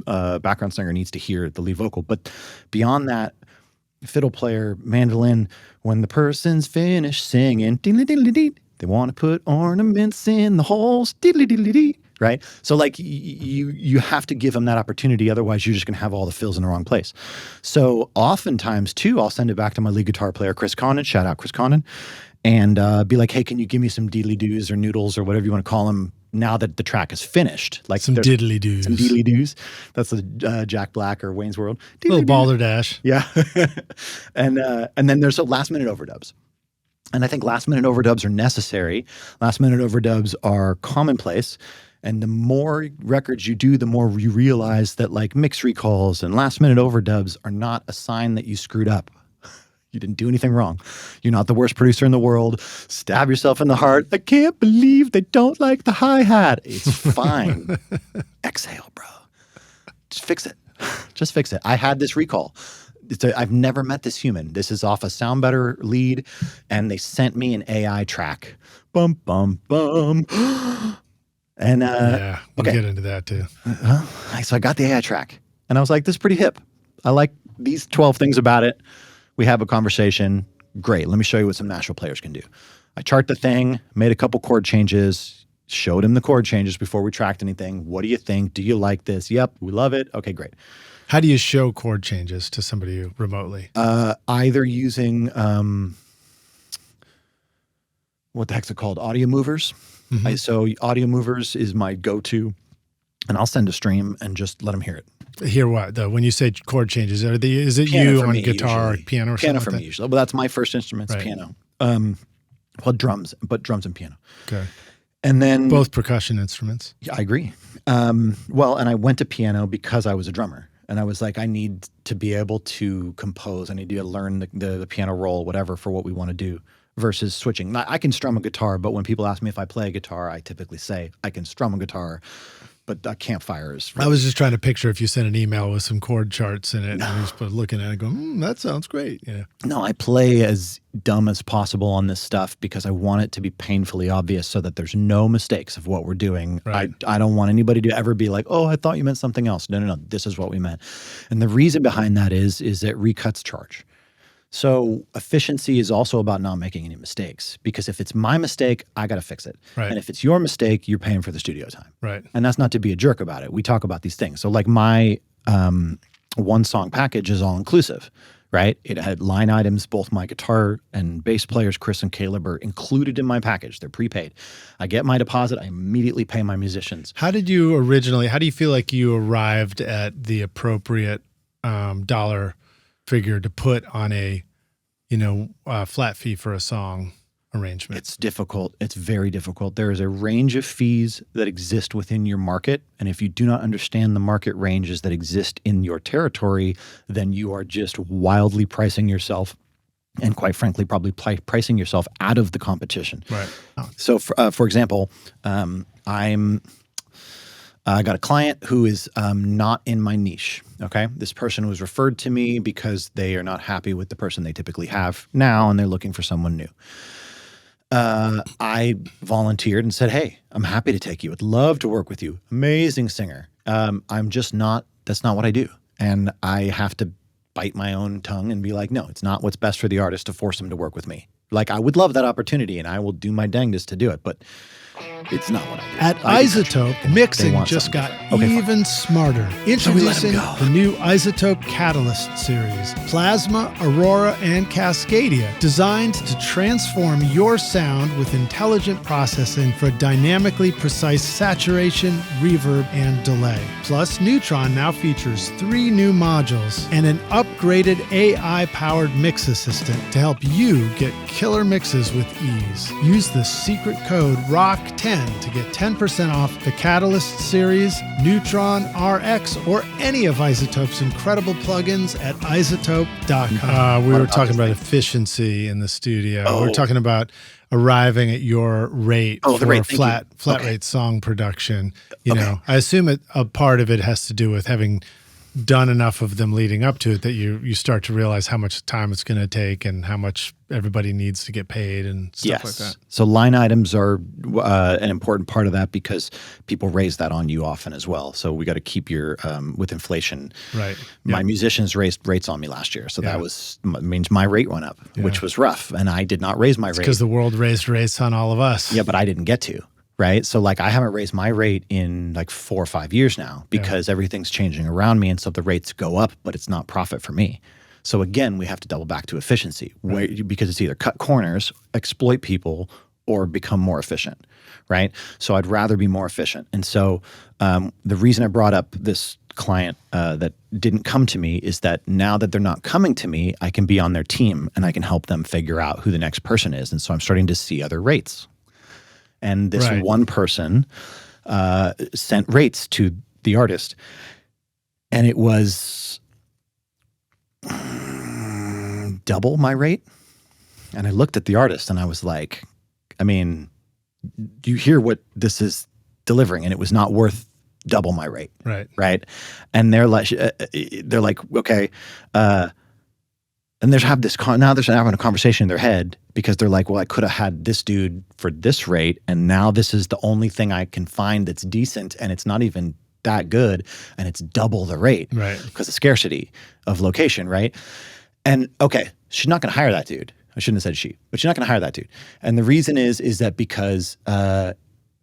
background singer needs to hear the lead vocal. But beyond that, fiddle player, mandolin, when the person's finished singing, they want to put ornaments in the holes, right? So like you have to give them that opportunity. Otherwise, you're just going to have all the fills in the wrong place. So oftentimes too, I'll send it back to my lead guitar player, Chris Condon, shout out Chris Condon, and be like, hey, can you give me some deedly-doos or noodles or whatever you want to call them now that the track is finished? Like some diddly-doos. Some diddly-doos. That's the Jack Black or Wayne's World. Little balderdash. Yeah. And then there's last-minute overdubs. And I think last-minute overdubs are necessary. Last-minute overdubs are commonplace. And the more records you do, the more you realize that like mix recalls and last-minute overdubs are not a sign that you screwed up. You didn't do anything wrong. You're not the worst producer in the world. Stab yourself in the heart. I can't believe they don't like the hi-hat. It's fine. Exhale, bro. Just fix it. Just fix it. I had this recall. I've never met this human. This is off a Sound Better lead, and they sent me an AI track. Bum, bum, bum. And yeah, we'll get into that too. So I got the AI track, and I was like, this is pretty hip. I like these 12 things about it. We have a conversation. Great. Let me show you what some Nashville players can do. I chart the thing, made a couple chord changes, showed him the chord changes before we tracked anything. What do you think? Do you like this? Yep, we love it. Okay, great. How do you show chord changes to somebody remotely? Either using, what the heck's it called? Audio movers. Mm-hmm. So audio movers is my go-to, and I'll send a stream and just let them hear it. Hear what though? When you say chord changes, is it piano you on guitar, usually. Or piano, or piano something for like me usually? Well, that's my first instrument, right. Piano. Well, drums and piano. Okay. And then both percussion instruments. Yeah, I agree. Well, and I went to piano because I was a drummer, and I was like, I need to be able to compose. I need to learn the piano roll, whatever, for what we want to do. Versus switching. I can strum a guitar, but when people ask me if I play a guitar, I typically say I can strum a guitar, but a campfire is really— I was just trying to picture if you sent an email with some chord charts in it, and you just looking at it and go, that sounds great. Yeah. No, I play as dumb as possible on this stuff because I want it to be painfully obvious so that there's no mistakes of what we're doing. Right. I don't want anybody to ever be like, oh, I thought you meant something else. No. This is what we meant. And the reason behind that is that recuts charge. So efficiency is also about not making any mistakes, because if it's my mistake, I got to fix it. Right. And if it's your mistake, you're paying for the studio time. Right. And that's not to be a jerk about it. We talk about these things. So like my one song package is all inclusive, right? It had line items. Both my guitar and bass players, Chris and Caleb, are included in my package. They're prepaid. I get my deposit. I immediately pay my musicians. How do you feel like you arrived at the appropriate dollar figure to put on a flat fee for a song arrangement? It's difficult. It's very difficult. There is a range of fees that exist within your market. And if you do not understand the market ranges that exist in your territory, then you are just wildly pricing yourself and, quite frankly, probably pricing yourself out of the competition. Right. So, for example, I got a client who is not in my niche, okay? This person was referred to me because they are not happy with the person they typically have now, and they're looking for someone new. I volunteered and said, hey, I'm happy to take you. I'd love to work with you. Amazing singer. I'm just not, that's not what I do. And I have to bite my own tongue and be like, no, it's not what's best for the artist to force them to work with me. Like, I would love that opportunity and I will do my dangest to do it, but it's not what I do. At Isotope, mixing just got even smarter. Introducing the new Isotope Catalyst series, Plasma, Aurora, and Cascadia, designed to transform your sound with intelligent processing for dynamically precise saturation, reverb, and delay. Plus, Neutron now features 3 new modules and an upgraded AI-powered mix assistant to help you get killer mixes with ease. Use the secret code ROCK10 to get 10% off the Catalyst series, Neutron, RX, or any of Isotope's incredible plugins at isotope.com. We were talking about efficiency in the studio. We were talking about arriving at your rate for flat rate song production. You know, I assume a part of it has to do with having done enough of them leading up to it that you start to realize how much time it's going to take and how much everybody needs to get paid and stuff like that. So line items are an important part of that because people raise that on you often as well. So we got to keep your with inflation. Right. My musicians raised rates on me last year, so that means my rate went up, which was rough, and I did not raise my rate because the world raised rates on all of us. Yeah, but I didn't get to. Right. So like I haven't raised my rate in like 4 or 5 years now because everything's changing around me. And so the rates go up, but it's not profit for me. So again, we have to double back to efficiency because it's either cut corners, exploit people, or become more efficient. Right. So I'd rather be more efficient. And so the reason I brought up this client that didn't come to me is that now that they're not coming to me, I can be on their team and I can help them figure out who the next person is. And so I'm starting to see other rates. And this one person sent rates to the artist, and it was double my rate. And I looked at the artist, and I was like, I mean, you hear what this is delivering, and it was not worth double my rate. Right. And they're like, okay. And they're having a conversation in their head because they're like, well, I could have had this dude for this rate, and now this is the only thing I can find that's decent, and it's not even that good, and it's double the rate, right? Because of scarcity of location, right? And okay, she's not going to hire that dude. I shouldn't have said she, but she's not going to hire that dude. And the reason is that because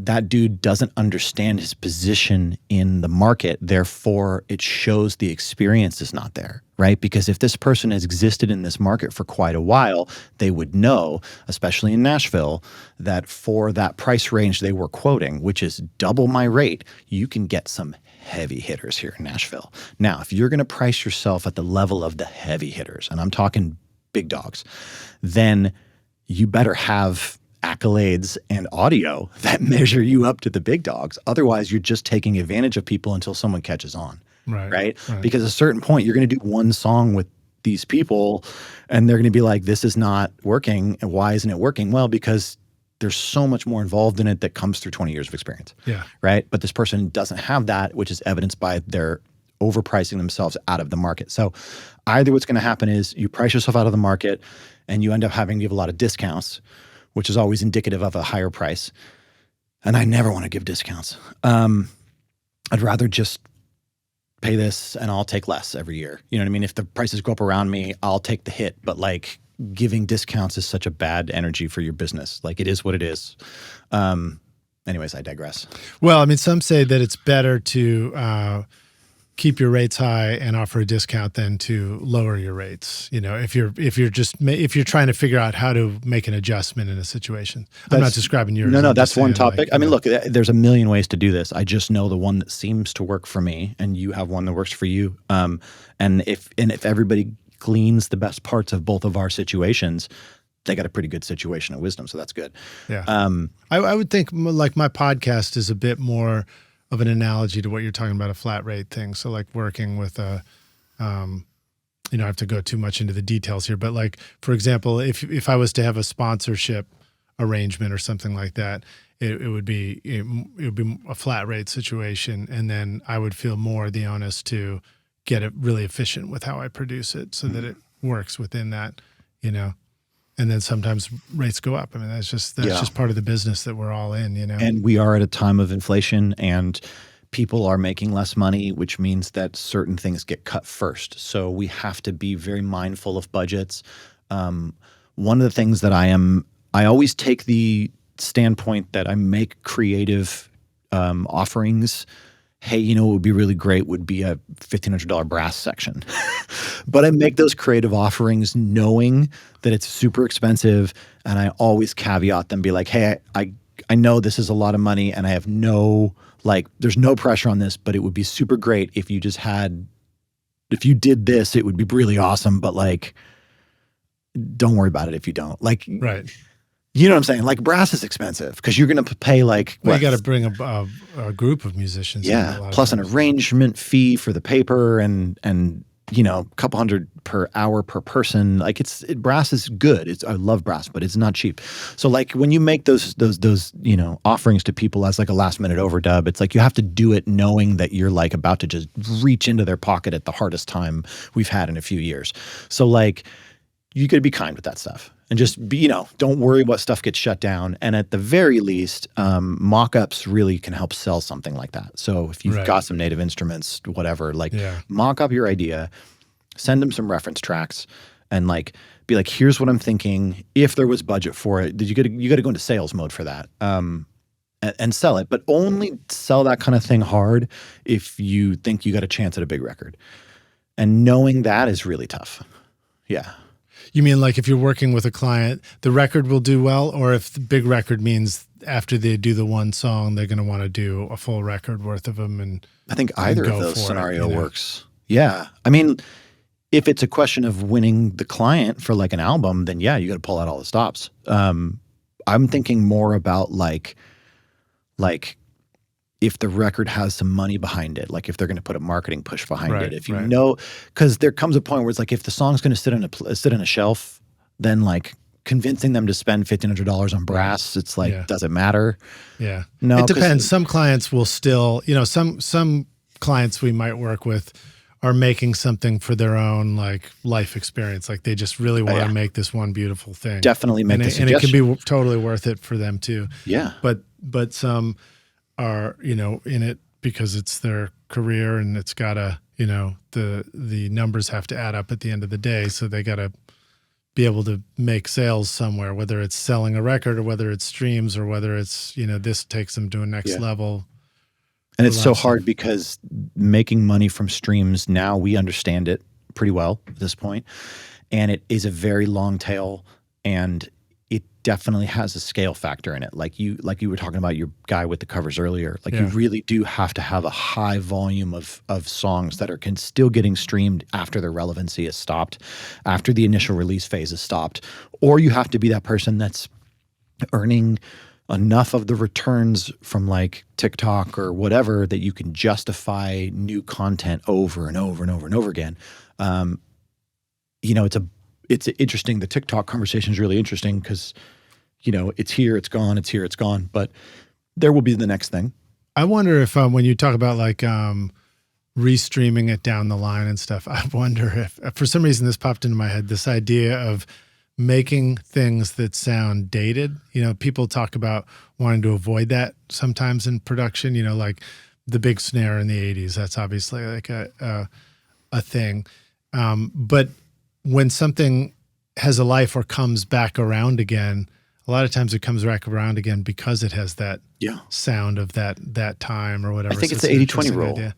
that dude doesn't understand his position in the market. Therefore, it shows the experience is not there, right? Because if this person has existed in this market for quite a while, they would know, especially in Nashville, that for that price range they were quoting, which is double my rate, you can get some heavy hitters here in Nashville. Now, if you're going to price yourself at the level of the heavy hitters, and I'm talking big dogs, then you better have accolades and audio that measure you up to the big dogs. Otherwise, you're just taking advantage of people until someone catches on, right? Because at a certain point, you're going to do one song with these people and they're going to be like, this is not working. And why isn't it working? Well, because there's so much more involved in it that comes through 20 years of experience, right? But this person doesn't have that, which is evidenced by their overpricing themselves out of the market. So either what's going to happen is you price yourself out of the market and you end up having to give a lot of discounts, which is always indicative of a higher price. And I never want to give discounts. I'd rather just pay this and I'll take less every year. You know what I mean? If the prices go up around me, I'll take the hit. But like giving discounts is such a bad energy for your business. Like it is what it is. Anyways, I digress. Well, I mean, some say that it's better to keep your rates high and offer a discount than to lower your rates. If you're trying to figure out how to make an adjustment in a situation. I'm not describing yours. No, that's one topic. I mean, look, there's a million ways to do this. I just know the one that seems to work for me, and you have one that works for you. And if everybody gleans the best parts of both of our situations, they got a pretty good situation of wisdom. So that's good. Yeah. I would think like my podcast is a bit more of an analogy to what you're talking about, a flat rate thing. So like working with I have to go too much into the details here, but like, for example, if I was to have a sponsorship arrangement or something like that, it would be a flat rate situation. And then I would feel more the onus to get it really efficient with how I produce it so that it works within that, and then sometimes rates go up. I mean, that's just part of the business that we're all in, And we are at a time of inflation, and people are making less money, which means that certain things get cut first. So we have to be very mindful of budgets. One of the things that I always take the standpoint that I make creative offerings. Hey, what would be really great would be a $1,500 brass section. But I make those creative offerings knowing that it's super expensive, and I always caveat them, be like, hey, I know this is a lot of money, and I have there's no pressure on this, but it would be super great if you did this, it would be really awesome, but like, don't worry about it if you don't. Like, right. You know what I'm saying? Like, brass is expensive because you're going to pay like. Well, you got to bring a group of musicians. Yeah, plus an arrangement fee for the paper and a couple $100 per hour per person. Like brass is good. I love brass, but it's not cheap. So like when you make those offerings to people as like a last minute overdub, it's like you have to do it knowing that you're like about to just reach into their pocket at the hardest time we've had in a few years. So like you got to be kind with that stuff. And just be, don't worry what stuff gets shut down. And at the very least, mock-ups really can help sell something like that. So if you've got some native instruments, whatever, mock up your idea, send them some reference tracks, and like be like, here's what I'm thinking. If there was budget for it, you got to go into sales mode for that and sell it. But only sell that kind of thing hard if you think you got a chance at a big record. And knowing that is really tough. Yeah. You mean like if you're working with a client, the record will do well, or if the big record means after they do the one song, they're going to want to do a full record worth of them? And I think either of those scenario works. Yeah. I mean, if it's a question of winning the client for like an album, then yeah, you got to pull out all the stops. I'm thinking more about like if the record has some money behind it, like if they're going to put a marketing push behind it, if you know, because there comes a point where it's like if the song's going to sit on a shelf, then like convincing them to spend $1,500 on brass, it's like, does it matter? Yeah, no, it depends. Some clients will still, some clients we might work with are making something for their own like life experience. Like they just really want to make this one beautiful thing. Definitely make the suggestion. And it can be totally worth it for them too. Yeah, but some are in it because it's their career and it's gotta the numbers have to add up at the end of the day, so they gotta be able to make sales somewhere, whether it's selling a record or whether it's streams or whether it's this takes them to a next level. And it's so hard because making money from streams now, we understand it pretty well at this point, and it is a very long tail, and it definitely has a scale factor in it. Like you were talking about your guy with the covers earlier. Like you really do have to have a high volume of songs that are still getting streamed after their relevancy is stopped, after the initial release phase is stopped, or you have to be that person that's earning enough of the returns from like TikTok or whatever that you can justify new content over and over and over and over again. It's interesting. The TikTok conversation is really interesting because, it's here, it's gone, it's here, it's gone, but there will be the next thing. I wonder if when you talk about like restreaming it down the line and stuff, I wonder if for some reason this popped into my head, this idea of making things that sound dated. People talk about wanting to avoid that sometimes in production, like the big snare in the 80s. That's obviously like a thing. But when something has a life or comes back around again, a lot of times it comes back around again because it has that sound of that time or whatever. I think it's the 80-20 rule. Idea.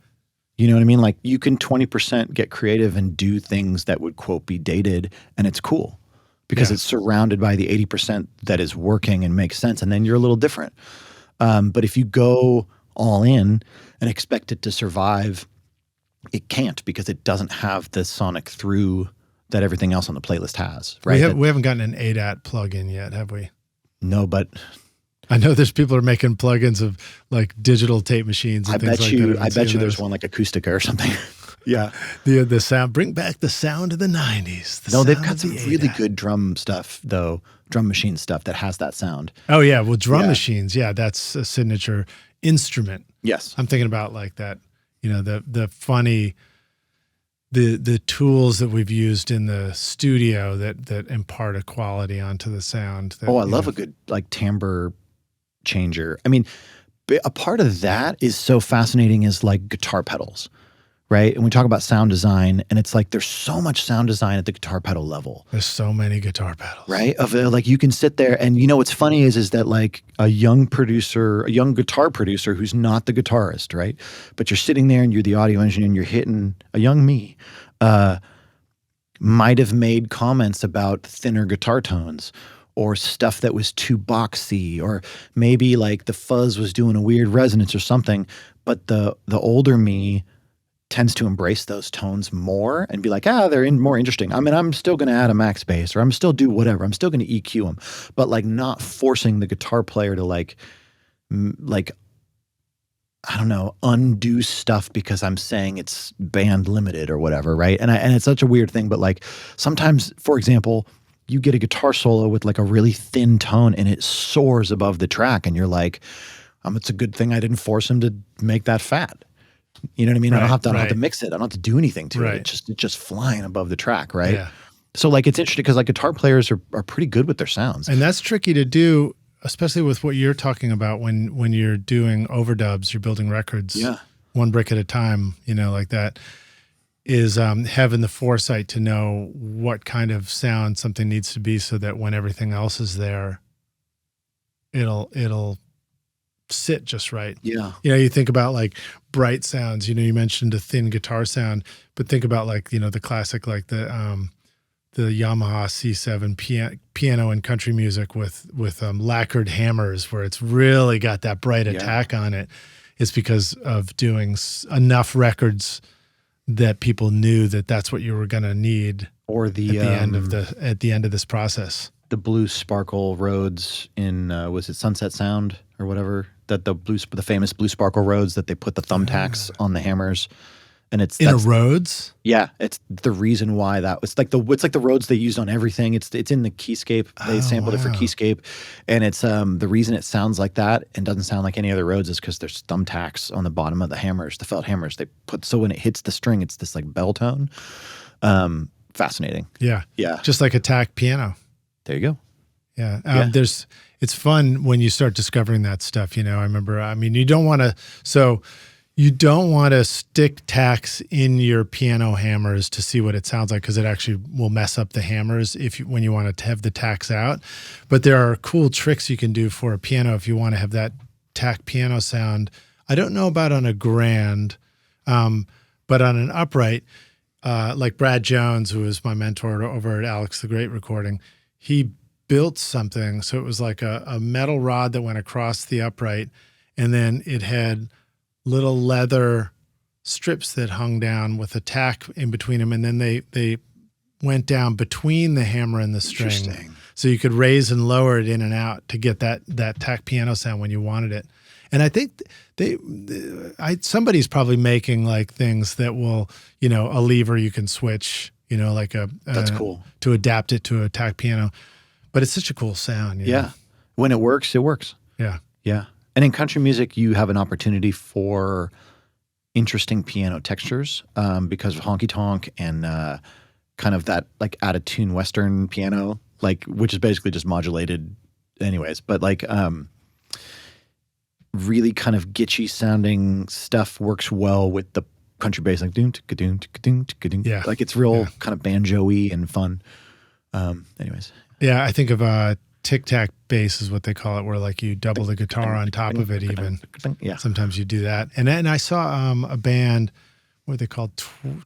You know what I mean? Like you can 20% get creative and do things that would quote be dated, and it's cool because it's surrounded by the 80% that is working and makes sense. And then you're a little different. But if you go all in and expect it to survive, it can't, because it doesn't have the sonic through that everything else on the playlist has. Right? We haven't gotten an ADAT plugin yet, have we? No, but I know there's people are making plugins of like digital tape machines and things like that. I bet you there's one like Acoustics or something. Yeah. The sound, bring back the sound of the 90s. No, they've got some really good drum stuff though, drum machine stuff that has that sound. Oh yeah, well drum machines, that's a signature instrument. Yes. I'm thinking about like that, the funny the tools that we've used in the studio that impart a quality onto the sound. I love a good like timbre changer. I mean, a part of that is so fascinating is like guitar pedals, right? And we talk about sound design, and it's like there's so much sound design at the guitar pedal level. There's so many guitar pedals, right? Of like you can sit there, and what's funny is that like a young guitar producer who's not the guitarist, right? But you're sitting there and you're the audio engineer and you're hitting a young me. Might have made comments about thinner guitar tones or stuff that was too boxy, or maybe like the fuzz was doing a weird resonance or something. But the older me tends to embrace those tones more and be like, they're more interesting. I mean, I'm still going to add a max bass, or I'm still do whatever. I'm still going to EQ them, but like not forcing the guitar player to like, I don't know, undo stuff because I'm saying it's band limited or whatever, right? And it's such a weird thing, but like sometimes, for example, you get a guitar solo with like a really thin tone and it soars above the track, and you're like, it's a good thing I didn't force him to make that fat. You know what I mean? Right, I don't have to mix it. I don't have to do anything to it. It's just flying above the track, right? Yeah. So like it's interesting because like guitar players are pretty good with their sounds. And that's tricky to do, especially with what you're talking about when you're doing overdubs, you're building records one brick at a time, like that, is having the foresight to know what kind of sound something needs to be so that when everything else is there, it'll sit just right. Yeah. You think about like bright sounds, you mentioned a thin guitar sound, but think about like, the classic, like the Yamaha C7 piano in country music with lacquered hammers where it's really got that bright attack on it. It's because of doing enough records that people knew that that's what you were going to need, or at the end of this process. The blue sparkle Rhodes in was it Sunset Sound or whatever, that the famous blue sparkle Rhodes that they put the thumbtacks on the hammers. And it's in a Rhodes. Yeah, it's the reason why it's like the Rhodes they used on everything. It's in the Keyscape. They sampled it for Keyscape, and it's the reason it sounds like that and doesn't sound like any other Rhodes is because there's thumbtacks on the bottom of the hammers, the felt hammers. They put so when it hits the string, it's this like bell tone. Fascinating. Yeah, just like Attack piano. There you go. Yeah, it's fun when you start discovering that stuff. I remember. You don't want to You don't want to stick tacks in your piano hammers to see what it sounds like, because it actually will mess up the hammers when you want to have the tacks out. But there are cool tricks you can do for a piano if you want to have that tack piano sound. I don't know about on a grand, but on an upright, like Brad Jones, who was my mentor over at Alex the Great Recording, he built something. So it was like a metal rod that went across the upright, and then it had little leather strips that hung down with a tack in between them, and then they went down between the hammer and the string, so you could raise and lower it in and out to get that tack piano sound when you wanted it. And I think somebody's probably making like things that will, a lever you can switch, like that's cool to adapt it to a tack piano. But it's such a cool sound. Yeah, when it works, it works. Yeah. And in country music, you have an opportunity for interesting piano textures because of honky tonk and kind of that like out of tune Western piano, like which is basically just modulated, anyways. But like really kind of gitchy sounding stuff works well with the country bass, like doom doom doom doom. Yeah, like it's real kind of banjo-y and fun. Anyways, I think of tic tac bass is what they call it, where like you double the guitar on top of it even. Yeah. Sometimes you do that. And I saw a band what are they called?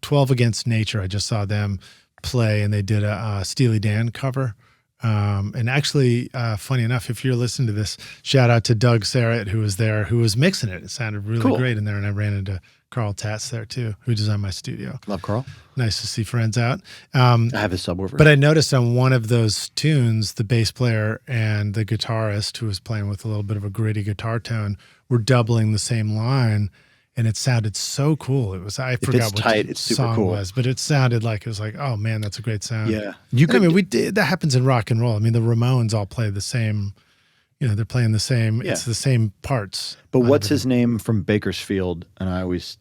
12 Against Nature. I just saw them play, and they did a Steely Dan cover. And actually, funny enough, if you're listening to this, shout out to Doug Sarrett, who was there, who was mixing it. It sounded really great in there. And I ran into Carl Tatz there too, who designed my studio. Love Carl. Nice to see friends out. I have his subwoofer. But I noticed on one of those tunes, the bass player and the guitarist, who was playing with a little bit of a gritty guitar tone, were doubling the same line. And it sounded so cool. It was, I forgot what the song was, but it sounded like, it was like, oh man, that's a great sound. Yeah. That happens in rock and roll. I mean, the Ramones all play the same, they're playing the same, it's the same parts. But what's his name from Bakersfield? And I always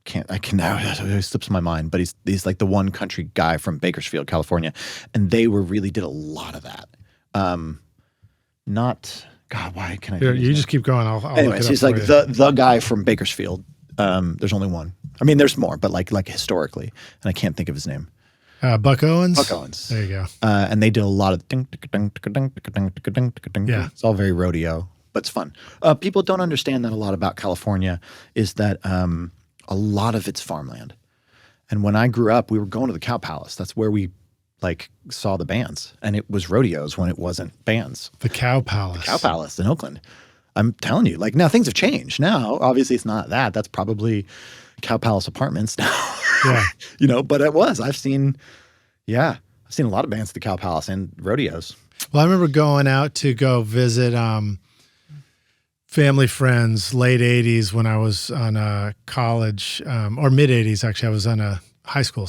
it slips my mind, but he's like the one country guy from Bakersfield, California. And they really did a lot of that. God, why can I? You just keep going. I'll anyways, he's like the guy from Bakersfield. There's only one. I mean, there's more, but like historically, and I can't think of his name. Buck Owens. Buck Owens. There you go. And they did a lot of ding, ding, ding, ding, ding, ding. Yeah. It's all very rodeo, but it's fun. People don't understand that a lot about California is that a lot of it's farmland. And when I grew up, we were going to the Cow Palace. That's where we saw the bands, and it was rodeos when it wasn't bands. The Cow Palace. The Cow Palace in Oakland. I'm telling you, now things have changed. Now, obviously, it's not that. That's probably Cow Palace Apartments now. Yeah. But it was. I've seen a lot of bands at the Cow Palace and rodeos. Well, I remember going out to go visit family friends late 80s when I was on a college, or mid 80s, actually. I was on a high school,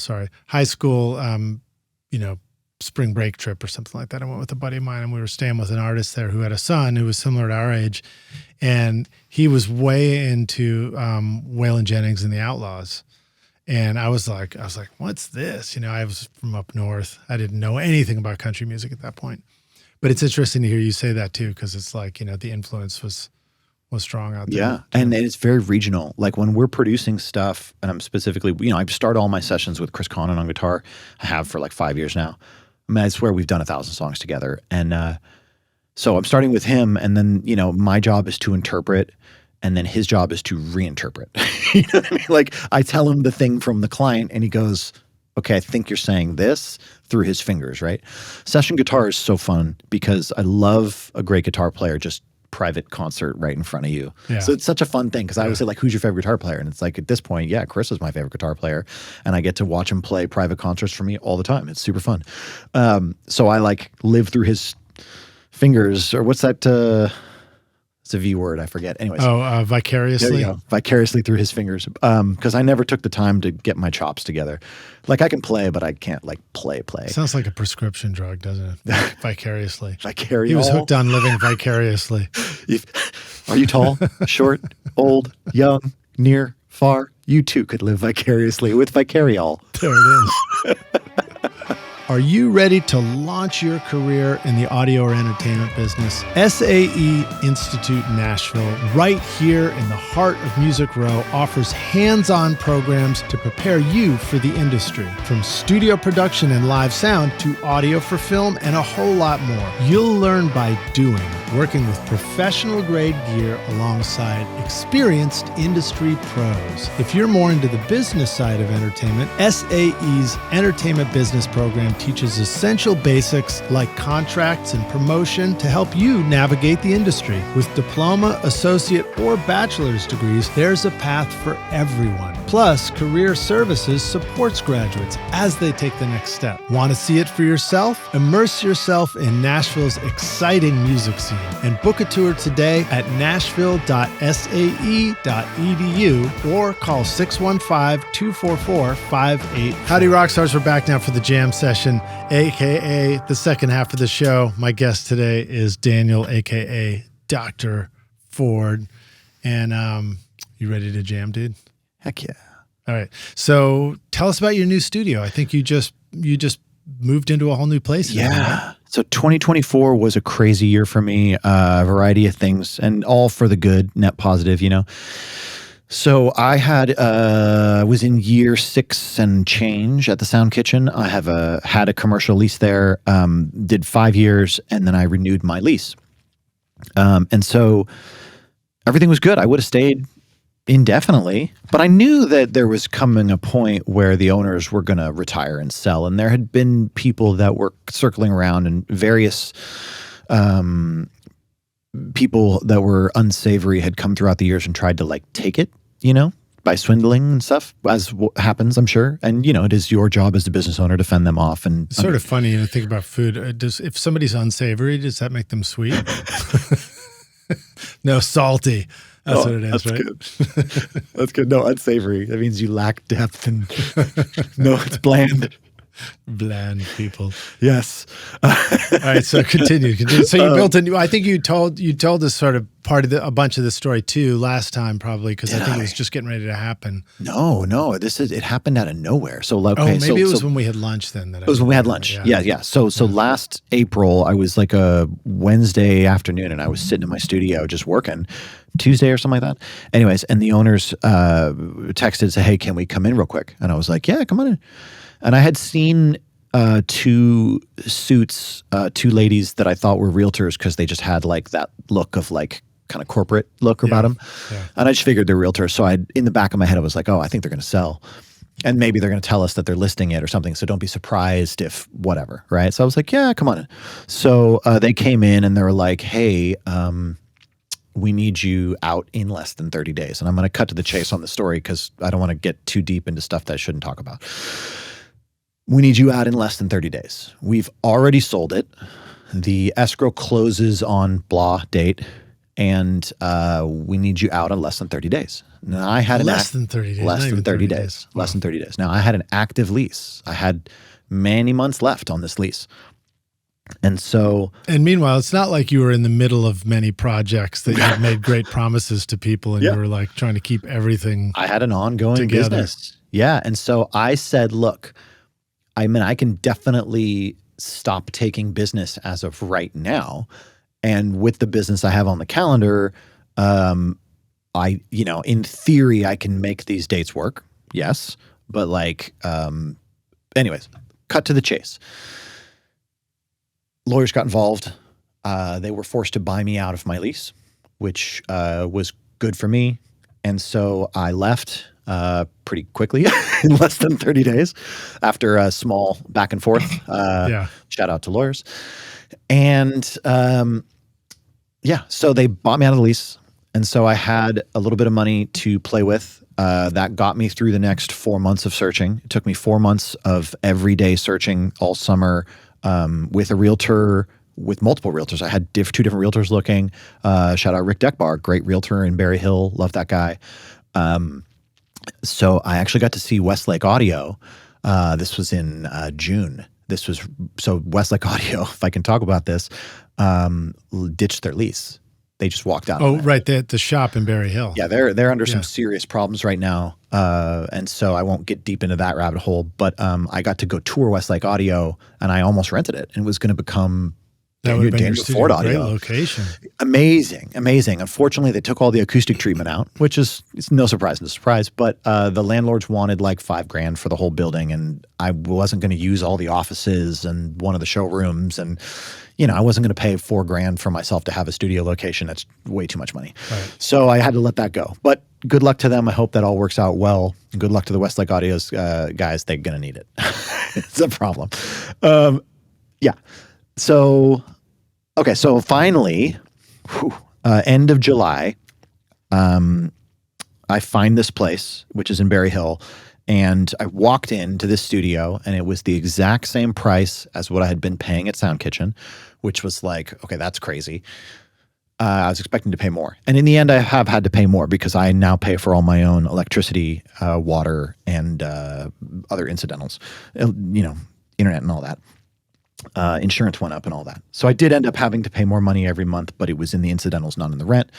spring break trip or something like that. I went with a buddy of mine, and we were staying with an artist there who had a son who was similar to our age. And he was way into Waylon Jennings and the Outlaws. And I was like, what's this? I was from up north. I didn't know anything about country music at that point. But it's interesting to hear you say that too, because it's like, the influence was strong out there. Yeah. And it's very regional. Like when we're producing stuff, and I'm specifically, I start all my sessions with Chris Connon on guitar. I have for 5 years now. I mean, I swear we've done 1,000 songs together. And so I'm starting with him, and then, my job is to interpret, and then his job is to reinterpret. You know what I mean? I tell him the thing from the client, and he goes, okay, I think you're saying this, through his fingers, right? Session guitar is so fun because I love a great guitar player just private concert right in front of you. Yeah. So it's such a fun thing because I always say, who's your favorite guitar player? And it's at this point, Chris is my favorite guitar player, and I get to watch him play private concerts for me all the time. It's super fun. So I live through his fingers, or what's that? It's a V word, I forget. Anyways. Vicariously. There you go. Vicariously through his fingers. Because I never took the time to get my chops together. I can play, but I can't play. Sounds like a prescription drug, doesn't it? Vicariously. Vicarious. He was hooked on living vicariously. Are you tall, short, old, young, near, far? You too could live vicariously with Vicariol. There it is. Are you ready to launch your career in the audio or entertainment business? SAE Institute Nashville, right here in the heart of Music Row, offers hands-on programs to prepare you for the industry. From studio production and live sound to audio for film and a whole lot more. You'll learn by doing, working with professional-grade gear alongside experienced industry pros. If you're more into the business side of entertainment, SAE's Entertainment Business Program teaches essential basics like contracts and promotion to help you navigate the industry. With diploma, associate, or bachelor's degrees, there's a path for everyone. Plus, Career Services supports graduates as they take the next step. Want to see it for yourself? Immerse yourself in Nashville's exciting music scene and book a tour today at nashville.sae.edu or call 615-244-58. Howdy Rockstars, we're back now for the jam session, aka the second half of the show. My guest today is Daniel, aka Dr. Ford. And you ready to jam, dude? Heck yeah. All right. So tell us about your new studio. I think you just moved into a whole new place. Yeah. So 2024 was a crazy year for me. A variety of things, and all for the good, net positive, So I was in year 6 and change at the Sound Kitchen. I had a commercial lease there, did 5 years, and then I renewed my lease. And so everything was good. I would have stayed indefinitely. But I knew that there was coming a point where the owners were going to retire and sell. And there had been people that were circling around, and various people that were unsavory had come throughout the years and tried to like take it, by swindling and stuff, as happens, I'm sure. And, it is your job as the business owner to fend them off. And it's sort of funny to think about food. If somebody's unsavory, does that make them sweet? No, salty. That's what it is, that's right? Good. That's good. No, unsavory. That means you lack depth and no, it's bland. Bland people. Yes. All right. So continue. So you built a new. I think you told us sort of part of a bunch of the story too last time, probably, because I think it was just getting ready to happen. No. It happened out of nowhere. So maybe it was when we had lunch then. It was when we had lunch. Yeah. So last April, I was like a Wednesday afternoon, and I was sitting in my studio just working. Tuesday or something like that. Anyways, and the owners texted and said, "Hey, can we come in real quick?" And I was like, "Yeah, come on in." And I had seen two ladies that I thought were realtors because they just had like that look of like kind of corporate look about them. Yeah. And I just figured they're realtors. So in the back of my head, I was like, oh, I think they're going to sell. And maybe they're going to tell us that they're listing it or something. So don't be surprised if whatever, right? So I was like, yeah, come on in. So they came in and they were like, hey, we need you out in less than 30 days. And I'm going to cut to the chase on the story because I don't want to get too deep into stuff that I shouldn't talk about. We need you out in less than 30 days. We've already sold it. The escrow closes on blah date, and we need you out in less than 30 days. Now, I had less than 30 days. Less than 30 days. Wow. Less than 30 days. Now, I had an active lease. I had many months left on this lease. And meanwhile, it's not like you were in the middle of many projects that you made great promises to people and you were like trying to keep everything I had an ongoing business. Yeah. And so I said, look, I can definitely stop taking business as of right now. And with the business I have on the calendar, in theory, I can make these dates work. Yes. But anyways, cut to the chase. Lawyers got involved. They were forced to buy me out of my lease, which was good for me. And so I left pretty quickly in less than 30 days after a small back and forth. Shout out to lawyers. And so they bought me out of the lease. And so I had a little bit of money to play with. That got me through the next 4 months of searching. It took me 4 months of everyday searching all summer. With a realtor, with multiple realtors. I had 2 different realtors looking. Shout out Rick Deckbar, great realtor in Berry Hill. Love that guy. So I actually got to see Westlake Audio. This was in June. Westlake Audio, if I can talk about this, ditched their lease. They just walked out. Oh, right. The shop in Berry Hill. Yeah, they're under some serious problems right now. And so I won't get deep into that rabbit hole, but I got to go tour Westlake Audio and I almost rented it. And it was going to become Daniel Ford Audio. Great location. Amazing. Unfortunately, they took all the acoustic treatment out, which is no surprise. But the landlords wanted like $5,000 for the whole building. And I wasn't going to use all the offices and one of the showrooms. And I wasn't going to pay $4,000 for myself to have a studio location. That's way too much money. Right. So I had to let that go. But good luck to them. I hope that all works out well. Good luck to the Westlake Audio's guys. They're going to need it. It's a problem. So finally, end of July, I find this place, which is in Berry Hill. And I walked into this studio and it was the exact same price as what I had been paying at Sound Kitchen, which was like, okay, that's crazy. I was expecting to pay more. And in the end, I have had to pay more because I now pay for all my own electricity, water, and other incidentals, internet and all that. Insurance went up and all that. So I did end up having to pay more money every month, but it was in the incidentals, not in the rent.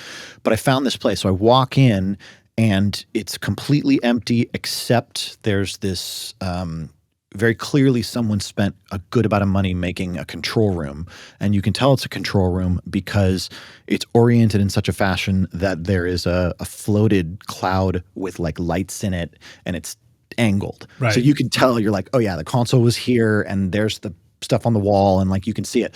But I found this place. So I walk in and it's completely empty except there's this very clearly someone spent a good amount of money making a control room. And you can tell it's a control room because it's oriented in such a fashion that there is a floated cloud with like lights in it and it's angled. Right. So you can tell, you're like, oh yeah, the console was here and there's the stuff on the wall and like you can see it.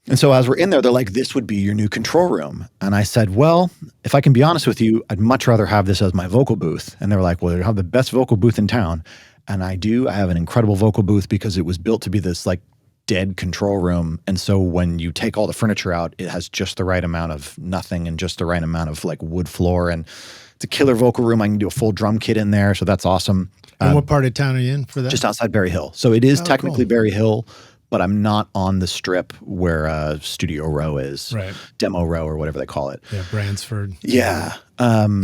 And so as we're in there, they're like, this would be your new control room. And I said, well, if I can be honest with you, I'd much rather have this as my vocal booth. And they were like, well, you have the best vocal booth in town. And I do. I have an incredible vocal booth because it was built to be this like dead control room. And so when you take all the furniture out, it has just the right amount of nothing and just the right amount of like wood floor. And it's a killer vocal room. I can do a full drum kit in there. So that's awesome. And what part of town are you in for that? Just outside Berry Hill. So it is technically cool. Berry Hill, but I'm not on the strip where Studio Row is. Right. Demo Row or whatever they call it. Yeah, Bransford. Yeah.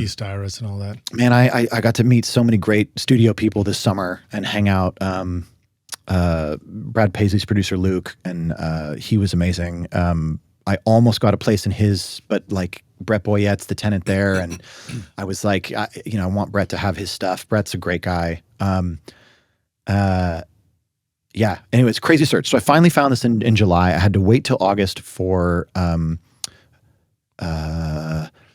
East Iris and all that. Man, I got to meet so many great studio people this summer and hang out. Brad Paisley's producer, Luke, and he was amazing. I almost got a place in his, but like Brett Boyette's the tenant there. And I was like, I want Brett to have his stuff. Brett's a great guy. Yeah. Anyway, it's a crazy search. So I finally found this in July. I had to wait till August for.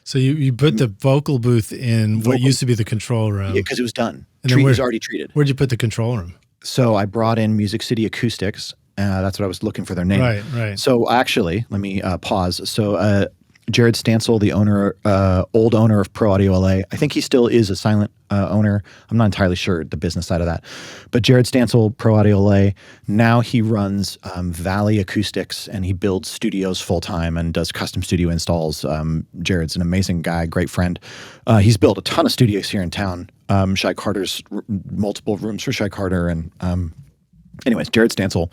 So you put the vocal booth in what used to be the control room. Yeah, because it was done. And it was already treated. Where'd you put the control room? So I brought in Music City Acoustics. That's what I was looking for their name. Right. So actually, let me pause. So Jared Stansel, the owner, old owner of Pro Audio LA. I think he still is a silent owner. I'm not entirely sure the business side of that. But Jared Stansel, Pro Audio LA, now he runs Valley Acoustics, and he builds studios full-time and does custom studio installs. Jared's an amazing guy, great friend. He's built a ton of studios here in town. Shy Carter's multiple rooms for Shy Carter. And anyways, Jared Stansel.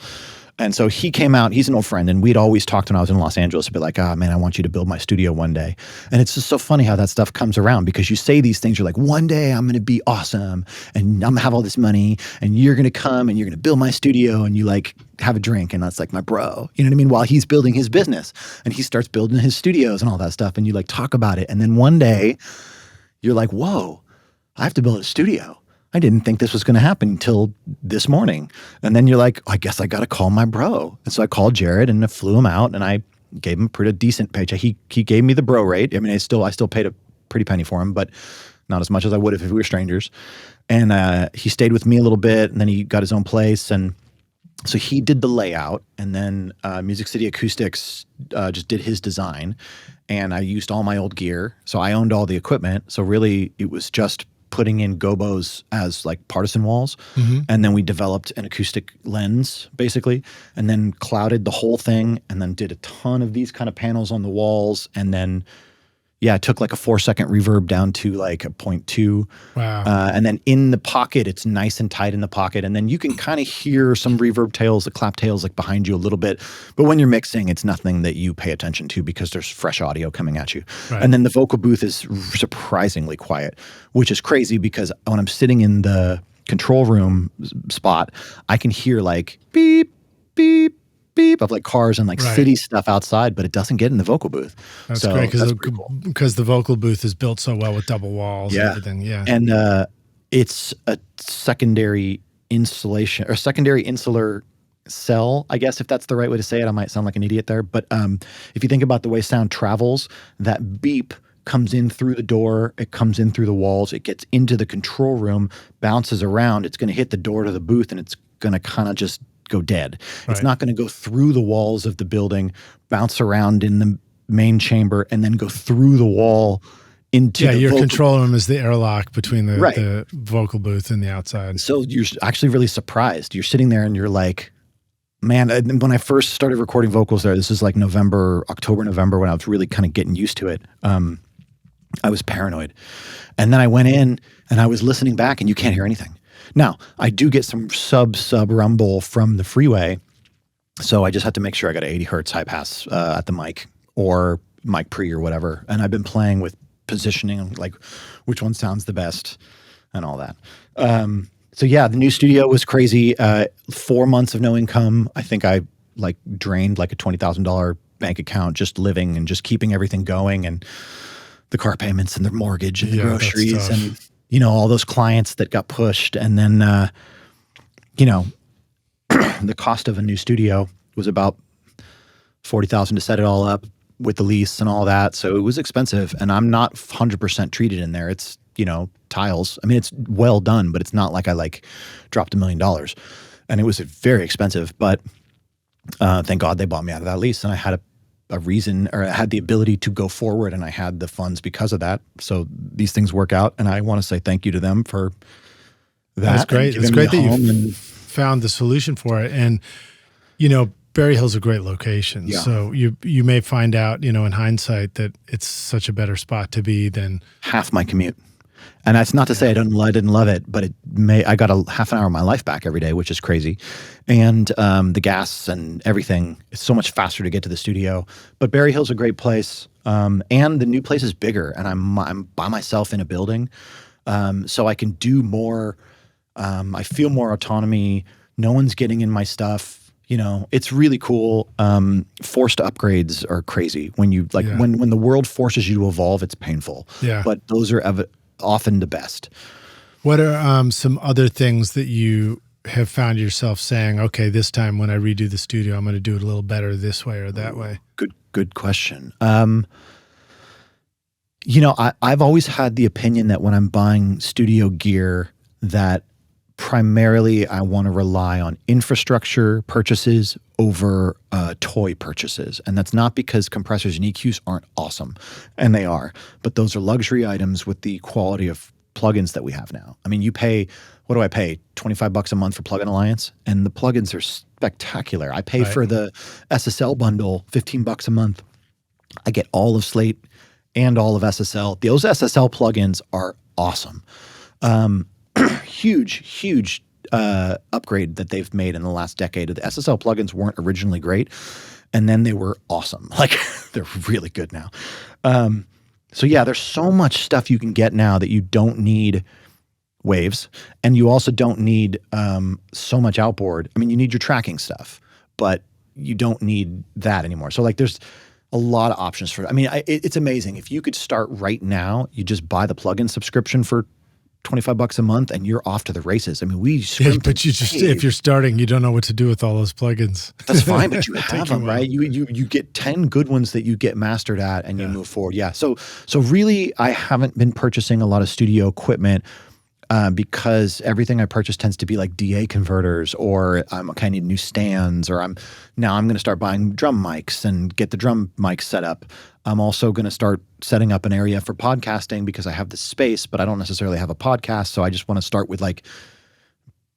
And so he came out, he's an old friend, and we'd always talked when I was in Los Angeles a bit like, man, I want you to build my studio one day. And it's just so funny how that stuff comes around, because you say these things, you're like, one day I'm going to be awesome and I'm going to have all this money and you're going to come and you're going to build my studio, and you like have a drink, and that's like my bro, you know what I mean? While he's building his business and he starts building his studios and all that stuff, and you like talk about it. And then one day you're like, whoa, I have to build a studio. I didn't think this was going to happen until this morning. And then you're like, I guess I got to call my bro. And so I called Jared and I flew him out, and I gave him a pretty decent paycheck. He gave me the bro rate. I mean, I still paid a pretty penny for him, but not as much as I would if we were strangers. And he stayed with me a little bit, and then he got his own place. And so he did the layout, and then Music City Acoustics just did his design, and I used all my old gear. So I owned all the equipment. So really it was just putting in gobos as like partisan walls. Mm-hmm. And then we developed an acoustic lens basically, and then clouded the whole thing, and then did a ton of these kind of panels on the walls. And then, yeah, it took like a 4-second reverb down to like a 0.2. Wow. And then in the pocket, it's nice and tight in the pocket. And then you can kind of hear some reverb tails, the clap tails like behind you a little bit. But when you're mixing, it's nothing that you pay attention to because there's fresh audio coming at you. Right. And then the vocal booth is surprisingly quiet, which is crazy because when I'm sitting in the control room spot, I can hear like beep, beep, beep of like cars and like city stuff outside, but it doesn't get in the vocal booth. That's great because the vocal booth is built so well with double walls and everything. Yeah. And it's a secondary insulation or secondary insular cell, I guess, if that's the right way to say it. I might sound like an idiot there, but if you think about the way sound travels, that beep comes in through the door, it comes in through the walls, it gets into the control room, bounces around, it's going to hit the door to the booth, and it's going to kind of just go dead. Right. It's not going to go through the walls of the building, bounce around in the main chamber, and then go through the wall into the your control room is the airlock between the vocal booth and the outside. So you're actually really surprised. You're sitting there and you're like, man, when I first started recording vocals there, this is like October, November, when I was really kind of getting used to it. I was paranoid. And then I went in and I was listening back, and you can't hear anything. Now, I do get some sub rumble from the freeway, so I just have to make sure I got an 80 hertz high pass at the mic or mic pre or whatever. And I've been playing with positioning, like which one sounds the best and all that. So yeah, the new studio was crazy. 4 months of no income. I think I like drained like a $20,000 bank account just living and just keeping everything going, and the car payments and the mortgage and the groceries and all those clients that got pushed. And then, the cost of a new studio was about $40,000 to set it all up with the lease and all that. So it was expensive, and I'm not 100% treated in there. It's, tiles. I mean, it's well done, but it's not like I like dropped $1 million, and it was very expensive. But Thank God they bought me out of that lease, and I had a reason, or I had the ability to go forward, and I had the funds because of that. So these things work out, and I want to say thank you to them for that. That's great. It's great that you found the solution for it. And, Berry Hill's a great location. Yeah. So you may find out, in hindsight, that it's such a better spot to be than half my commute. And that's not to say I didn't love it, but I got a half an hour of my life back every day, which is crazy. And the gas and everything, it's so much faster to get to the studio. But Berry Hill's a great place. And the new place is bigger, and I'm by myself in a building. So I can do more. I feel more autonomy. No one's getting in my stuff. It's really cool. Forced upgrades are crazy. When you when the world forces you to evolve, it's painful. Yeah. But those are often the best. What are some other things that you have found yourself saying, okay, this time when I redo the studio, I'm going to do it a little better this way or that way? Good question. I've always had the opinion that when I'm buying studio gear, that primarily I want to rely on infrastructure purchases over toy purchases. And that's not because compressors and EQs aren't awesome, and they are, but those are luxury items with the quality of plugins that we have now. I mean, what do I pay? $25 a month for Plugin Alliance, and the plugins are spectacular. I pay for the SSL bundle, $15 a month. I get all of Slate and all of SSL. Those SSL plugins are awesome. Huge upgrade that they've made in the last decade. The SSL plugins weren't originally great, and then they were awesome. They're really good now. So yeah, there's so much stuff you can get now that you don't need waves, and you also don't need so much outboard. I mean, you need your tracking stuff, but you don't need that anymore. So there's a lot of options for it. I mean, it's amazing. If you could start right now, you just buy the plugin subscription for $25 a month, and you're off to the races. I mean, but if you're starting, you don't know what to do with all those plugins. That's fine, but you have them, right? You get 10 good ones that you get mastered at, and you move forward. Yeah. So really, I haven't been purchasing a lot of studio equipment because everything I purchase tends to be like DA converters, or I need new stands, or I'm going to start buying drum mics and get the drum mics set up. I'm also going to start setting up an area for podcasting because I have this space, but I don't necessarily have a podcast. So I just want to start with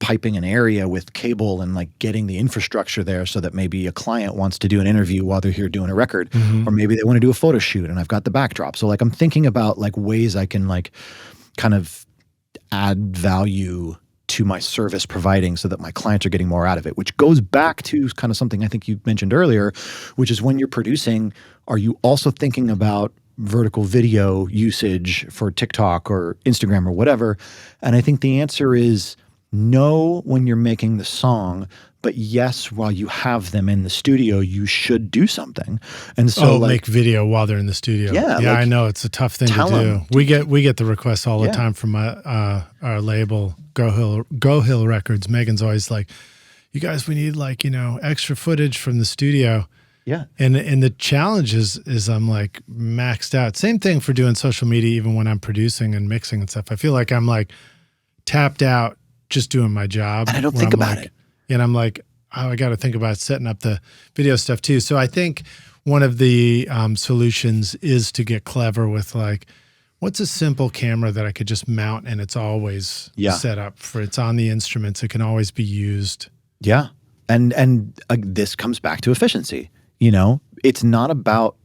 piping an area with cable and getting the infrastructure there so that maybe a client wants to do an interview while they're here doing a record, or maybe they want to do a photo shoot and I've got the backdrop. So I'm thinking about ways I can kind of add value to my service providing so that my clients are getting more out of it, which goes back to kind of something I think you mentioned earlier, which is when you're producing, are you also thinking about vertical video usage for TikTok or Instagram or whatever? And I think the answer is no when you're making the song, but yes, while you have them in the studio, you should do something. And so make video while they're in the studio. Yeah, I know it's a tough thing to do. We get the requests all the time from our label, Go Hill Records. Megan's always like, you guys, we need extra footage from the studio. Yeah. And the challenge is I'm maxed out. Same thing for doing social media, even when I'm producing and mixing and stuff. I feel like I'm tapped out just doing my job. And I don't think about it. And I'm I got to think about setting up the video stuff too. So I think one of the solutions is to get clever with what's a simple camera that I could just mount and it's always set up for, it's on the instruments. It can always be used. Yeah. And this comes back to efficiency. It's not about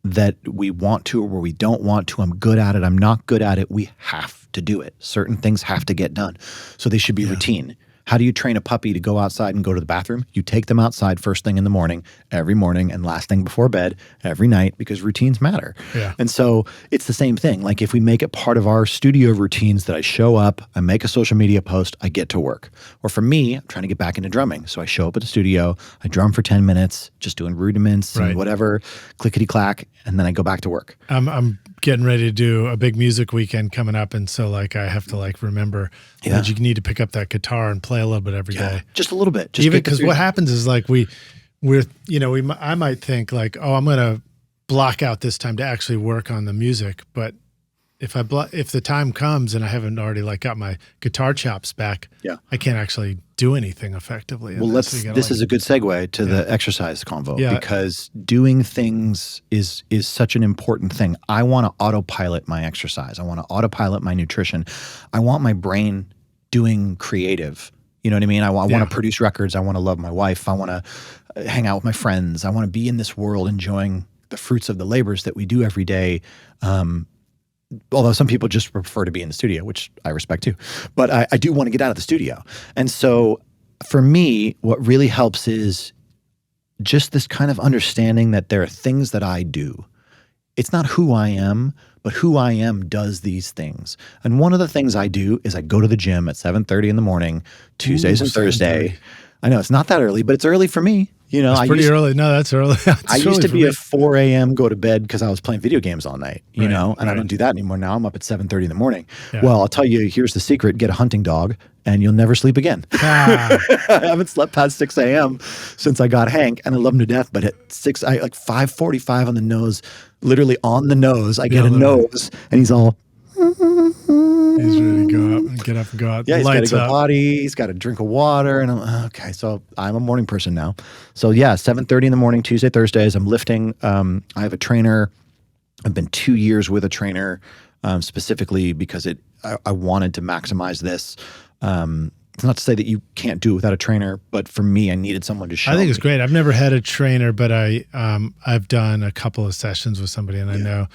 that we want to or we don't want to. I'm good at it. I'm not good at it. We have to do it. Certain things have to get done. So they should be routine. How do you train a puppy to go outside and go to the bathroom? You take them outside first thing in the morning, every morning, and last thing before bed, every night, because routines matter. Yeah. And so it's the same thing. If we make it part of our studio routines that I show up, I make a social media post, I get to work. Or for me, I'm trying to get back into drumming. So I show up at the studio, I drum for 10 minutes, just doing rudiments and whatever, clickety-clack, and then I go back to work. I'm getting ready to do a big music weekend coming up, and so I have to remember that you need to pick up that guitar and play a little bit every day. Just a little bit. Just even because what happens is I might think I'm going to block out this time to actually work on the music, but if the time comes and I haven't already like got my guitar chops back, I can't actually do anything effectively. Well, this is a good segue to the exercise convo because doing things is such an important thing. I want to autopilot my exercise. I want to autopilot my nutrition. I want my brain doing creative. You know what I mean? I want to produce records. I want to love my wife. I want to hang out with my friends. I want to be in this world enjoying the fruits of the labors that we do every day. Although some people just prefer to be in the studio, which I respect too. But I do want to get out of the studio. And so for me, what really helps is just this kind of understanding that there are things that I do. It's not who I am, but who I am does these things. And one of the things I do is I go to the gym at 7:30 in the morning, Tuesdays and Thursday. I know it's not that early, but it's early for me. You know, it's pretty early. No, that's early. I used to be at 4 a.m. go to bed because I was playing video games all night, you know, and I don't do that anymore. Now I'm up at 7:30 in the morning. Yeah. Well, I'll tell you, here's the secret. Get a hunting dog and you'll never sleep again. I haven't slept past 6 a.m. since I got Hank, and I love him to death. But at 5:45 on the nose, literally on the nose, I get a nose and he's all... He's ready to get up and go out. Yeah, he's got to go potty. He's got to drink of water. And I'm okay. So I'm a morning person now. So yeah, 7:30 in the morning, Tuesday, Thursdays. I'm lifting. I have a trainer. I've been 2 years with a trainer, specifically because I wanted to maximize this. It's not to say that you can't do it without a trainer, but for me, I needed someone to show me. I think it's great. I've never had a trainer, but I've done a couple of sessions with somebody, and I know.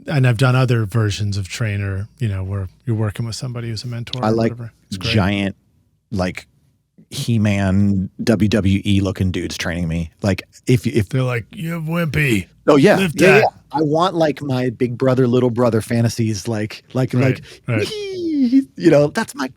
And I've done other versions of trainer, you know, where you're working with somebody who's a mentor. I like giant, like He-Man, WWE looking dudes training me. Like if they're like, you're wimpy. Oh yeah, lift that. Yeah. I want like my big brother, little brother fantasies. Like, you know, that's my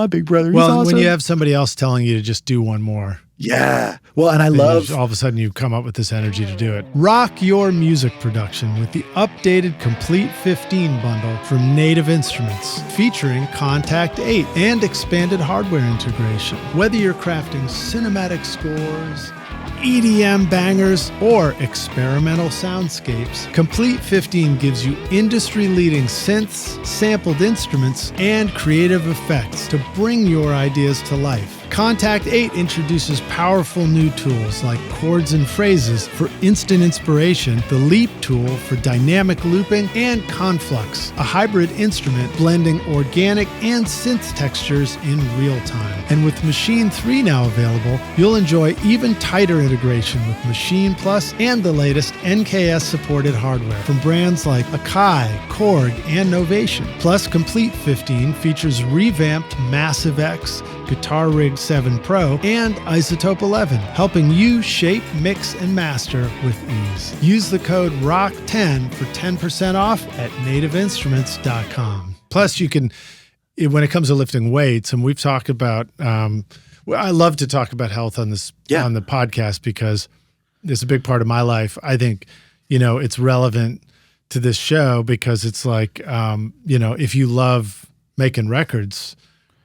big brother. Well, He's awesome. When you have somebody else telling you to just do one more. Yeah. Well, and I love... all of a sudden you come up with this energy to do it. Rock your music production with the updated Complete 15 bundle from Native Instruments, featuring Contact 8 and expanded hardware integration. Whether you're crafting cinematic scores, EDM bangers, or experimental soundscapes, Complete 15 gives you industry-leading synths, sampled instruments, and creative effects to bring your ideas to life. Contact 8 introduces powerful new tools like chords and phrases for instant inspiration, the Leap tool for dynamic looping, and Conflux, a hybrid instrument blending organic and synth textures in real time. And with Machine 3 now available, you'll enjoy even tighter integration with Machine Plus and the latest NKS-supported hardware from brands like Akai, Korg, and Novation. Plus, Complete 15 features revamped Massive X, Guitar Rig 7 Pro, and Isotope 11, helping you shape, mix, and master with ease. Use the code ROCK10 for 10% off at nativeinstruments.com. Plus, you can, when it comes to lifting weights, and we've talked about, I love to talk about health on this on the podcast because it's a big part of my life. I think, you know, it's relevant to this show because it's like, you know, if you love making records,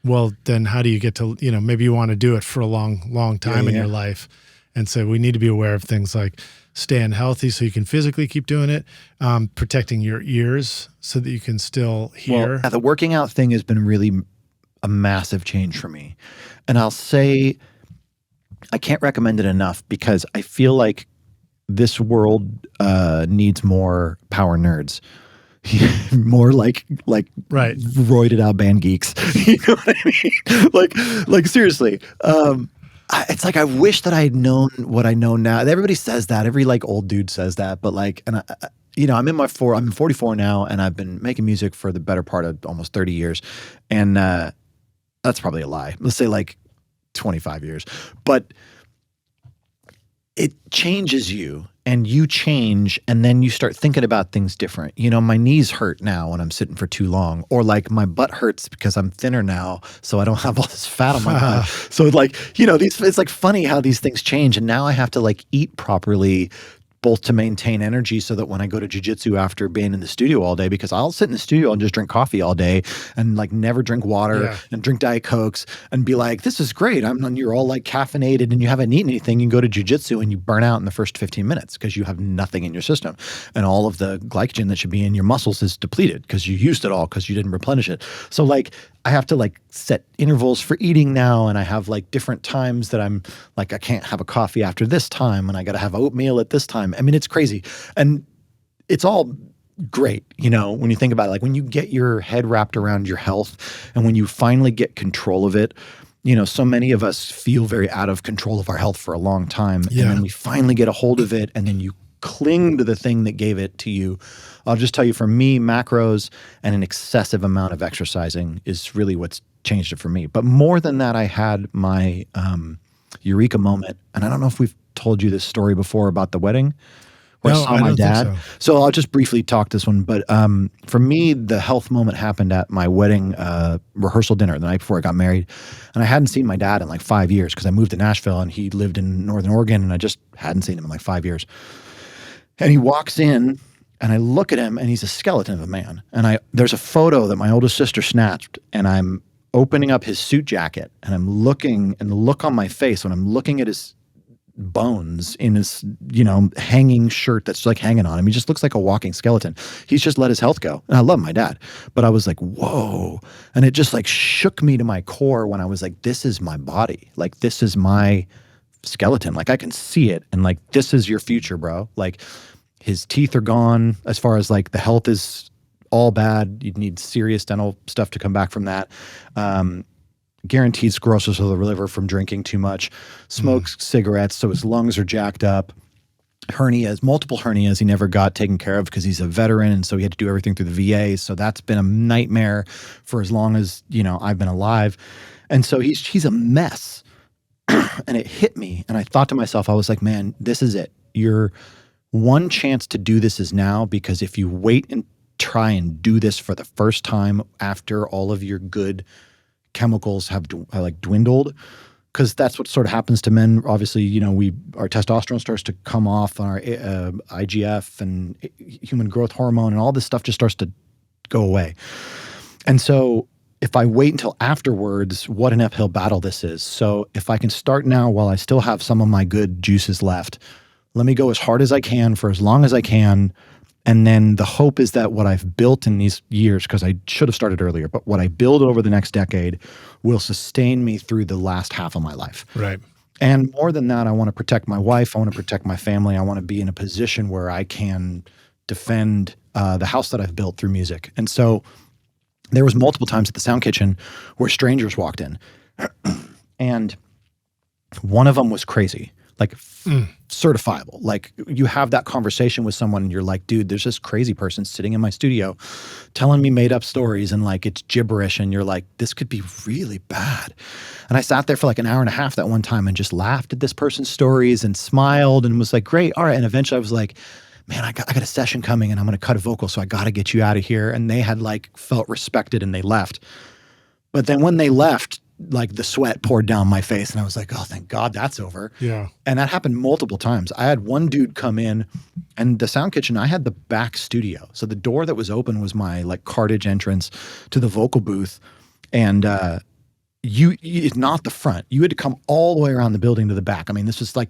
well, then how do you get to, you know, maybe you want to do it for a long time in your life. And so we need to be aware of things like staying healthy so you can physically keep doing it, protecting your ears so that you can still hear. Well, the working out thing has been really a massive change for me. And I'll say I can't recommend it enough because I feel like this world needs more power nerds. More like roided out band geeks. You know what I mean? Like seriously. It's like I wish that I had known what I know now. Everybody says that. Every like old dude says that. But like, and you know, I'm 44 now, and I've been making music for the better part of almost 30 years, and that's probably a lie. Let's say like 25 years, but it changes you. And you change, and then you start thinking about things different. You know, my knees hurt now when I'm sitting for too long, or like my butt hurts because I'm thinner now, so I don't have all this fat on my butt. So like, you know, it's like funny how these things change, and now I have to like eat properly both to maintain energy so that when I go to jiu-jitsu after being in the studio all day, because I'll sit in the studio and just drink coffee all day and like never drink water and drink Diet Cokes and be like, this is great. You're all like caffeinated and you haven't eaten anything. You can go to jiu-jitsu and you burn out in the first 15 minutes because you have nothing in your system. And all of the glycogen that should be in your muscles is depleted because you used it all because you didn't replenish it. So like I have to like set intervals for eating now, and I have like different times that I'm like, I can't have a coffee after this time and I got to have oatmeal at this time. I mean, it's crazy. And it's all great, you know, when you think about it, like when you get your head wrapped around your health and when you finally get control of it, you know, so many of us feel very out of control of our health for a long time. And then we finally get a hold of it and then you cling to the thing that gave it to you. I'll just tell you, for me, macros and an excessive amount of exercising is really what's changed it for me. But more than that, I had my eureka moment. And I don't know if we've told you this story before about the wedding where I saw my dad. So I'll just briefly talk this one. But for me, the health moment happened at my wedding rehearsal dinner the night before I got married. And I hadn't seen my dad in like 5 years because I moved to Nashville and he lived in Northern Oregon and I just hadn't seen him in like 5 years. And he walks in and I look at him and he's a skeleton of a man. And there's a photo that my oldest sister snapped and I'm opening up his suit jacket and I'm looking, and the look on my face when I'm looking at his bones in his, you know, hanging shirt that's like hanging on him. He just looks like a walking skeleton. He's just let his health go. And I love my dad, but I was like, whoa. And it just like shook me to my core when I was like, this is my body. Like, this is my skeleton. Like I can see it. And like, this is your future, bro. Like his teeth are gone as far as like the health is all bad. You'd need serious dental stuff to come back from that. Guaranteed sclerosis of the liver from drinking too much, smokes cigarettes, so his lungs are jacked up, hernias, multiple hernias he never got taken care of because he's a veteran, and so he had to do everything through the VA, so that's been a nightmare for as long as, you know, I've been alive. And so he's a mess. And it hit me, and I thought to myself, I was like, man, this is it. Your one chance to do this is now, because if you wait and try and do this for the first time after all of your good chemicals have like dwindled, because that's what sort of happens to men. Obviously, you know, our testosterone starts to come off on our IGF and human growth hormone, and all this stuff just starts to go away. And so if I wait until afterwards, what an uphill battle this is. So if I can start now while I still have some of my good juices left, let me go as hard as I can for as long as I can. And then the hope is that what I've built in these years, because I should have started earlier, but what I build over the next decade will sustain me through the last half of my life. Right. And more than that, I want to protect my wife. I want to protect my family. I want to be in a position where I can defend the house that I've built through music. And so there was multiple times at the Sound Kitchen where strangers walked in. And one of them was crazy. Like certifiable. Like you have that conversation with someone and you're like, dude, there's this crazy person sitting in my studio telling me made up stories and like it's gibberish, and you're like, this could be really bad. And I sat there for like an hour and a half that one time and just laughed at this person's stories and smiled and was like, great, all right. And eventually I was like, man, I got a session coming and I'm going to cut a vocal, so I got to get you out of here. And they had like felt respected and they left. But then when they left, like the sweat poured down my face and I was like, oh, thank God that's over. Yeah. And that happened multiple times. I had one dude come in, and the Sound Kitchen, I had the back studio. So the door that was open was my like cartage entrance to the vocal booth. And it's not the front. You had to come all the way around the building to the back. I mean, this was like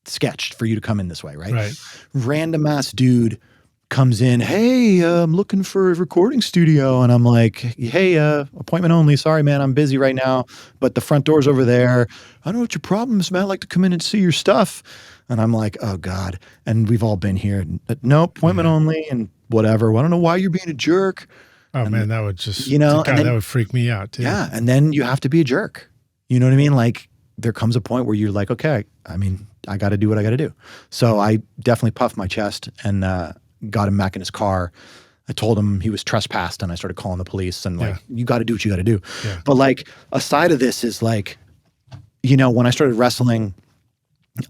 sketched for you to come in this way, right? Right. Random ass dude comes in, hey, I'm looking for a recording studio. And I'm like, hey, appointment only. Sorry, man, I'm busy right now, but the front door's over there. I don't know what your problem is, man. I'd like to come in and see your stuff. And I'm like, oh God. And we've all been here. No, appointment only and whatever. Well, I don't know why you're being a jerk. Oh and, man, that would just, you know, God, then, that would freak me out too. Yeah. And then you have to be a jerk. You know what I mean? Like there comes a point where you're like, okay, I mean, I got to do what I got to do. So I definitely puffed my chest and, got him back in his car. I told him he was trespassed and I started calling the police and like, you got to do what you got to do. Yeah. But like a side of this is like, you know, when I started wrestling,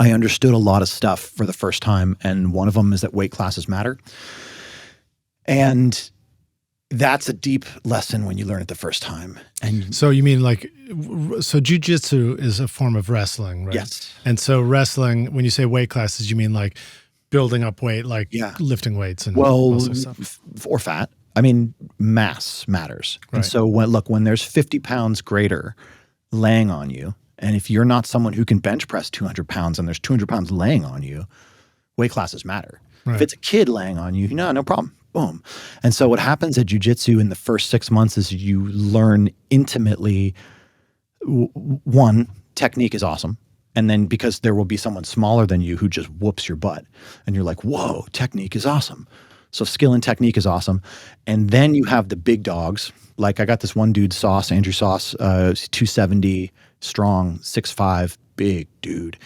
I understood a lot of stuff for the first time. And one of them is that weight classes matter. And that's a deep lesson when you learn it the first time. And so you mean like, so jiu-jitsu is a form of wrestling, right? Yes. And so wrestling, when you say weight classes, you mean like building up weight, like lifting weights and all sorts of stuff. Or fat. I mean, mass matters. Right. And so when there's 50 pounds greater laying on you, and if you're not someone who can bench press 200 pounds and there's 200 pounds laying on you, weight classes matter. Right. If it's a kid laying on you, no problem. Boom. And so what happens at jiu-jitsu in the first 6 months is you learn intimately, one, technique is awesome. And then because there will be someone smaller than you who just whoops your butt. And you're like, whoa, technique is awesome. So skill and technique is awesome. And then you have the big dogs. Like I got this one dude, Andrew Sauce, 270, strong, 6'5", big dude.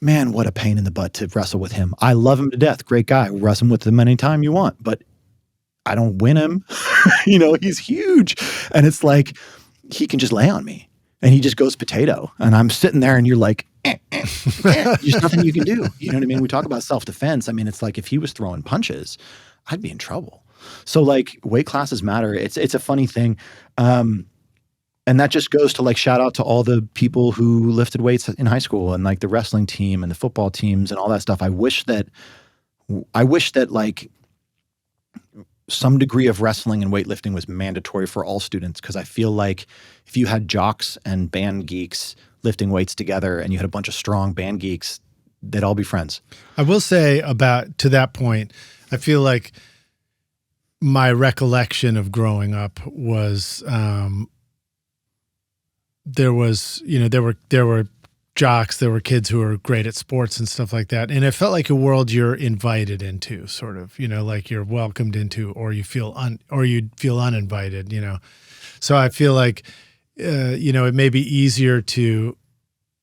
Man, what a pain in the butt to wrestle with him. I love him to death. Great guy. Wrestle with him anytime you want. But I don't win him. He's huge. And it's like he can just lay on me. And he just goes potato. And I'm sitting there and you're like, there's nothing you can do. You know what I mean? We talk about self-defense. I mean, it's like if he was throwing punches, I'd be in trouble. So like weight classes matter. It's a funny thing. And that just goes to like shout out to all the people who lifted weights in high school and like the wrestling team and the football teams and all that stuff. I wish that like some degree of wrestling and weightlifting was mandatory for all students, because I feel like if you had jocks and band geeks lifting weights together and you had a bunch of strong band geeks, they'd all be friends. I will say to that point, I feel like my recollection of growing up was there were jocks, there were kids who were great at sports and stuff like that. And it felt like a world you're invited into, sort of, like you're welcomed into, or you'd feel uninvited, So I feel like, it may be easier to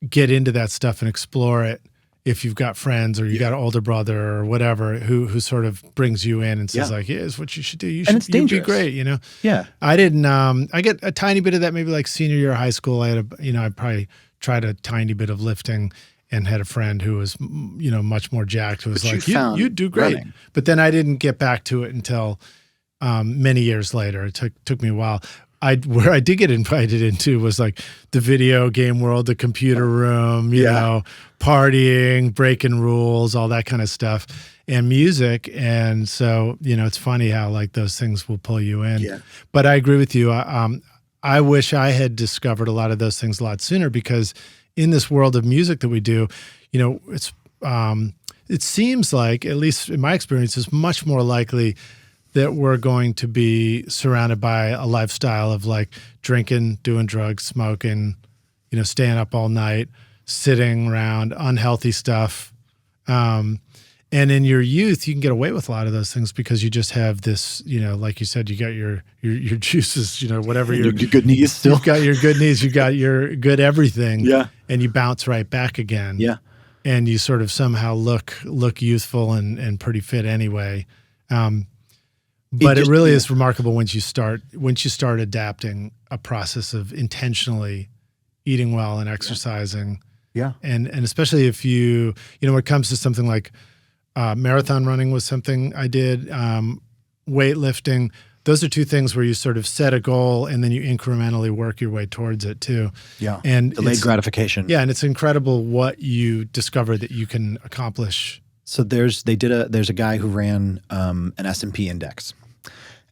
get into that stuff and explore it if you've got friends or you got an older brother or whatever who sort of brings you in and says like, here's what you should do. You'd be great, Yeah. I didn't, I get a tiny bit of that maybe like senior year of high school. I had I probably tried a tiny bit of lifting and had a friend who was, much more jacked, who was like, you'd do great. Running. But then I didn't get back to it until many years later. It took me a while. Where I did get invited into was like the video game world, the computer room, you know, partying, breaking rules, all that kind of stuff, and music. And so, it's funny how like those things will pull you in. Yeah. But I agree with you. I wish I had discovered a lot of those things a lot sooner, because in this world of music that we do, it's it seems like, at least in my experience, it's much more likely that we're going to be surrounded by a lifestyle of like drinking, doing drugs, smoking, staying up all night, sitting around, unhealthy stuff. And in your youth, you can get away with a lot of those things because you just have this, like you said, you got your juices, whatever. Your good knees still. You've got your good knees, you got your good everything. Yeah. And you bounce right back again. Yeah. And you sort of somehow look youthful and pretty fit anyway. But it really is remarkable once you start adapting a process of intentionally eating well and exercising. Yeah. And especially if when it comes to something like marathon running was something I did, weightlifting, those are two things where you sort of set a goal and then you incrementally work your way towards it too. Yeah. And delayed gratification. Yeah. And it's incredible what you discover that you can accomplish. So there's a guy who ran an S&P index,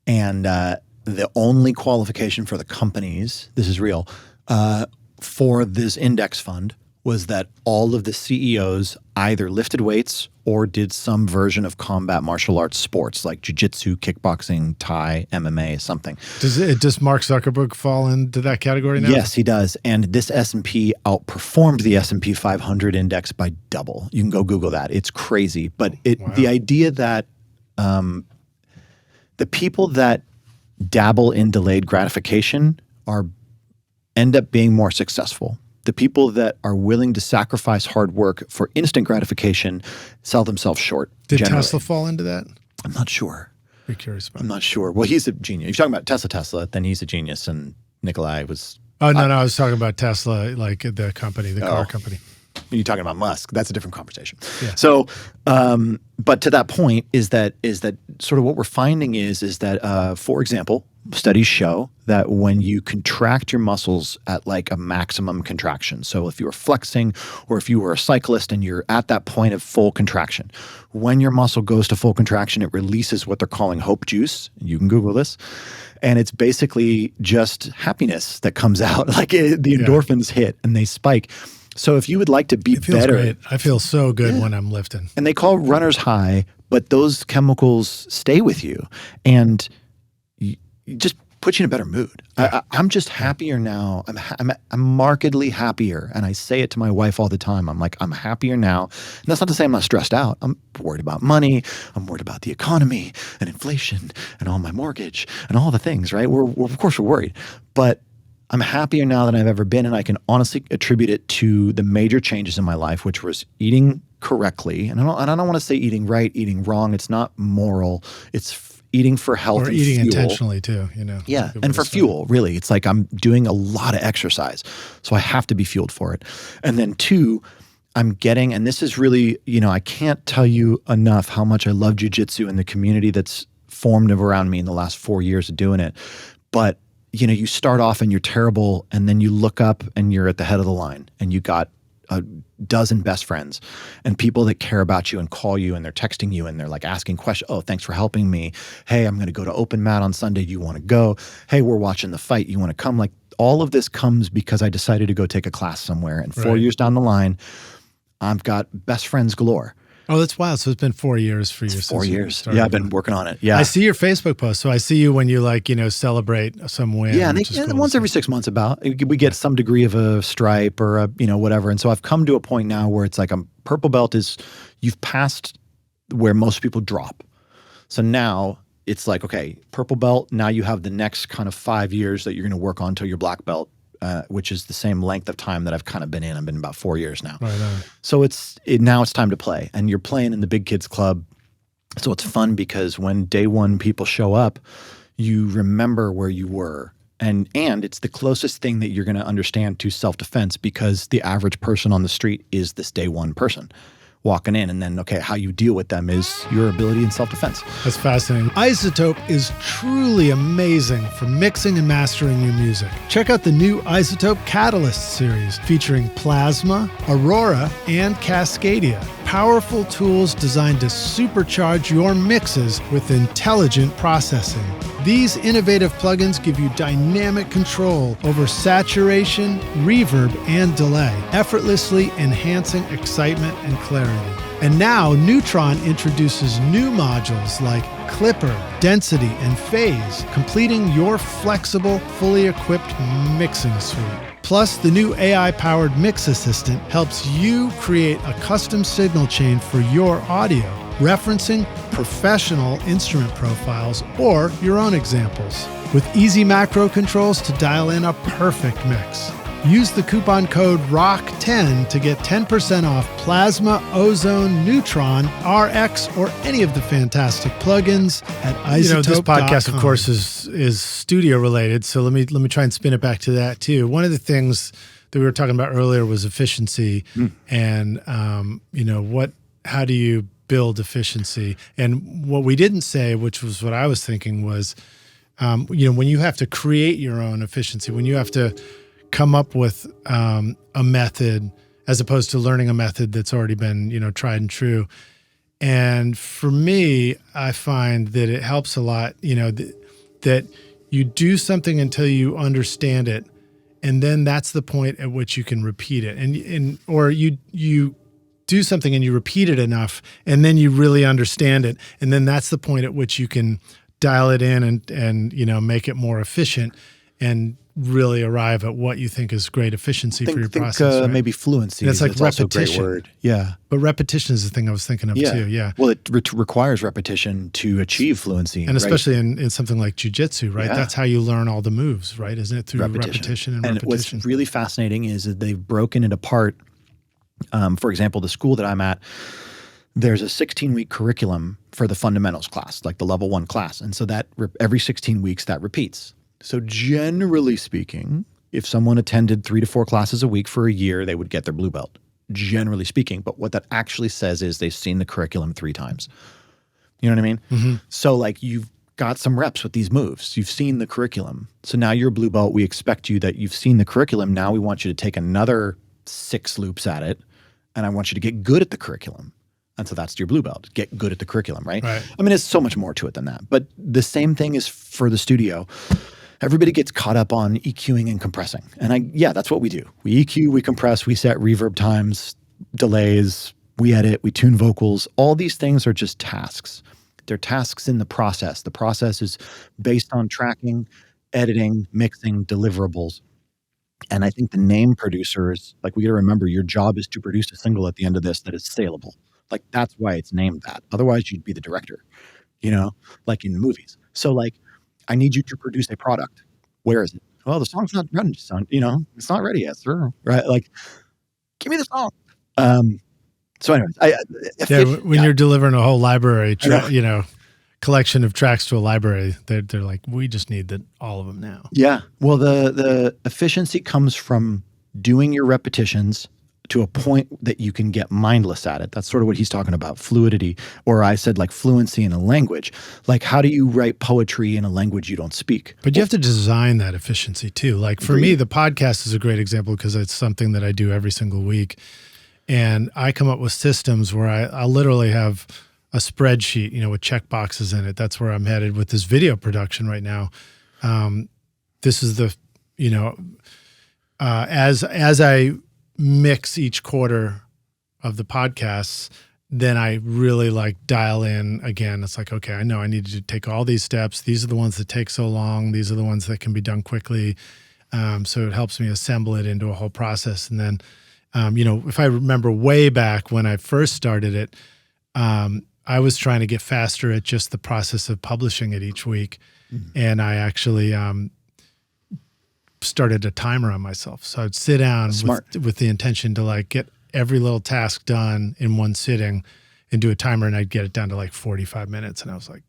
and the only qualification for the companies, this is real, for this index fund was that all of the CEOs either lifted weights or did some version of combat martial arts sports like jiu-jitsu, kickboxing, Thai, MMA, something. Does Mark Zuckerberg fall into that category now? Yes, he does. And this S&P outperformed the S&P 500 index by double. You can go Google that. It's crazy. But the idea that the people that dabble in delayed gratification end up being more successful. The people that are willing to sacrifice hard work for instant gratification sell themselves short. Did Tesla fall into that? I'm not sure. Very curious about I'm not sure. Well, he's a genius. If you're talking about Tesla, then he's a genius, and Nikolai was... Oh, no, I was talking about Tesla, like the company, the car company. You're talking about Musk. That's a different conversation. Yeah. So, but to that point is that sort of what we're finding is that, for example, studies show that when you contract your muscles at like a maximum contraction, so if you were flexing or if you were a cyclist and you're at that point of full contraction, when your muscle goes to full contraction, it releases what they're calling hope juice. You can Google this. And it's basically just happiness that comes out. Like the endorphins hit and they spike. So if you would like to be better. Great. I feel so good when I'm lifting. And they call it runner's high, but those chemicals stay with you and you just put you in a better mood. I'm just happier now. I'm markedly happier. And I say it to my wife all the time. I'm like, I'm happier now. And that's not to say I'm not stressed out. I'm worried about money. I'm worried about the economy and inflation and all my mortgage and all the things, right? Of course we're worried. But I'm happier now than I've ever been. And I can honestly attribute it to the major changes in my life, which was eating correctly. And I don't want to say eating right, eating wrong. It's not moral. It's eating for health or and eating fuel. Intentionally too, Yeah, and for fuel, really. It's like I'm doing a lot of exercise, so I have to be fueled for it. And then 2, I'm getting, and this is really, I can't tell you enough how much I love jiu-jitsu and the community that's formed around me in the last 4 years of doing it. But, you start off and you're terrible, and then you look up and you're at the head of the line, and you got a dozen best friends and people that care about you and call you and they're texting you and they're like asking questions. Oh, thanks for helping me. Hey, I'm going to go to open mat on Sunday. Do you want to go? Hey, we're watching the fight. You want to come? Like all of this comes because I decided to go take a class somewhere. And 4 years down the line, I've got best friends galore. Oh, that's wild. So it's been 4 years for you. 4 years. Yeah, I've been working on it. Yeah. I see your Facebook post. So I see you when you celebrate some win. Yeah, and once every 6 months we get some degree of a stripe or a, whatever. And so I've come to a point now where it's like purple belt you've passed where most people drop. So now it's like, okay, purple belt, now you have the next kind of 5 years that you're going to work on until you're black belt. Which is the same length of time that I've kind of been in. I've been about 4 years now. Right on. So now it's time to play. And you're playing in the big kids club. So it's fun because when day one people show up, you remember where you were. And it's the closest thing that you're going to understand to self-defense because the average person on the street is this day one person walking in. And then, okay, how you deal with them is your ability in self-defense. That's fascinating. iZotope is truly amazing for mixing and mastering your music. Check out the new iZotope Catalyst series featuring Plasma, Aurora, and Cascadia. Powerful tools designed to supercharge your mixes with intelligent processing. These innovative plugins give you dynamic control over saturation, reverb, and delay, effortlessly enhancing excitement and clarity. And now Neutron introduces new modules like Clipper, Density, and Phase, completing your flexible, fully equipped mixing suite. Plus, the new AI-powered Mix Assistant helps you create a custom signal chain for your audio, referencing professional instrument profiles or your own examples, with easy macro controls to dial in a perfect mix. Use the coupon code ROCK10 to get 10% off Plasma, Ozone, Neutron, RX, or any of the fantastic plugins at iZotope.com. This podcast, of course, is studio related, so let me try and spin it back to that too. One of the things that we were talking about earlier was efficiency, and how do you build efficiency? And what we didn't say, which was what I was thinking, was when you have to create your own efficiency, when you have to come up with a method as opposed to learning a method that's already been, tried and true. And for me, I find that it helps a lot, that you do something until you understand it. And then that's the point at which you can repeat it. Or you do something and you repeat it enough, and then you really understand it. And then that's the point at which you can dial it in and make it more efficient and really arrive at what you think is great efficiency for your process. Right? Maybe fluency. And it's like repetition. Also a great word. Yeah. But repetition is the thing I was thinking of too. Yeah. Well, it requires repetition to achieve fluency. And especially in something like jiu-jitsu, right? Yeah. That's how you learn all the moves, right? Isn't it through repetition and repetition? What's really fascinating is that they've broken it apart. For example, the school that I'm at, there's a 16-week curriculum for the fundamentals class, like the level 1 class. And so that every 16 weeks that repeats. So generally speaking, if someone attended 3 to 4 classes a week for a year, they would get their blue belt, generally speaking. But what that actually says is they've seen the curriculum 3 times. You know what I mean? Mm-hmm. So like you've got some reps with these moves. You've seen the curriculum. So now you're a blue belt. We expect you that you've seen the curriculum. Now we want you to take another 6 loops at it. And I want you to get good at the curriculum. And so that's your blue belt. Get good at the curriculum, right? I mean, it's so much more to it than that. But the same thing is for the studio. Everybody gets caught up on EQing and compressing. And that's what we do. We EQ, we compress, we set reverb times, delays, we edit, we tune vocals. All these things are just tasks. They're tasks in the process. The process is based on tracking, editing, mixing, deliverables. And I think the name producers, like, we got to remember your job is to produce a single at the end of this that is saleable. Like, that's why it's named that. Otherwise, you'd be the director, like in movies. So, like, I need you to produce a product. Where is it? Well, the song's not ready, son. It's not ready yet, sir. Right? Like, give me the song. So anyways, when you're delivering a whole library, collection of tracks to a library, they're like, we just need all of them now. Yeah. Well, the efficiency comes from doing your repetitions to a point that you can get mindless at it. That's sort of what he's talking about, fluidity, or I said like fluency in a language. Like, how do you write poetry in a language you don't speak? But you have to design that efficiency too. Like for me, the podcast is a great example because it's something that I do every single week. And I come up with systems where I literally have a spreadsheet, with check boxes in it. That's where I'm headed with this video production right now. This is as I mix each quarter of the podcasts, then I really like dial in again. It's like, okay, I know I need to take all these steps. These are the ones that take so long. These are the ones that can be done quickly. So it helps me assemble it into a whole process. And then, if I remember way back when I first started it, I was trying to get faster at just the process of publishing it each week. Mm-hmm. And I actually started a timer on myself. So I'd sit down with the intention to like get every little task done in one sitting and do a timer, and I'd get it down to like 45 minutes. And I was like,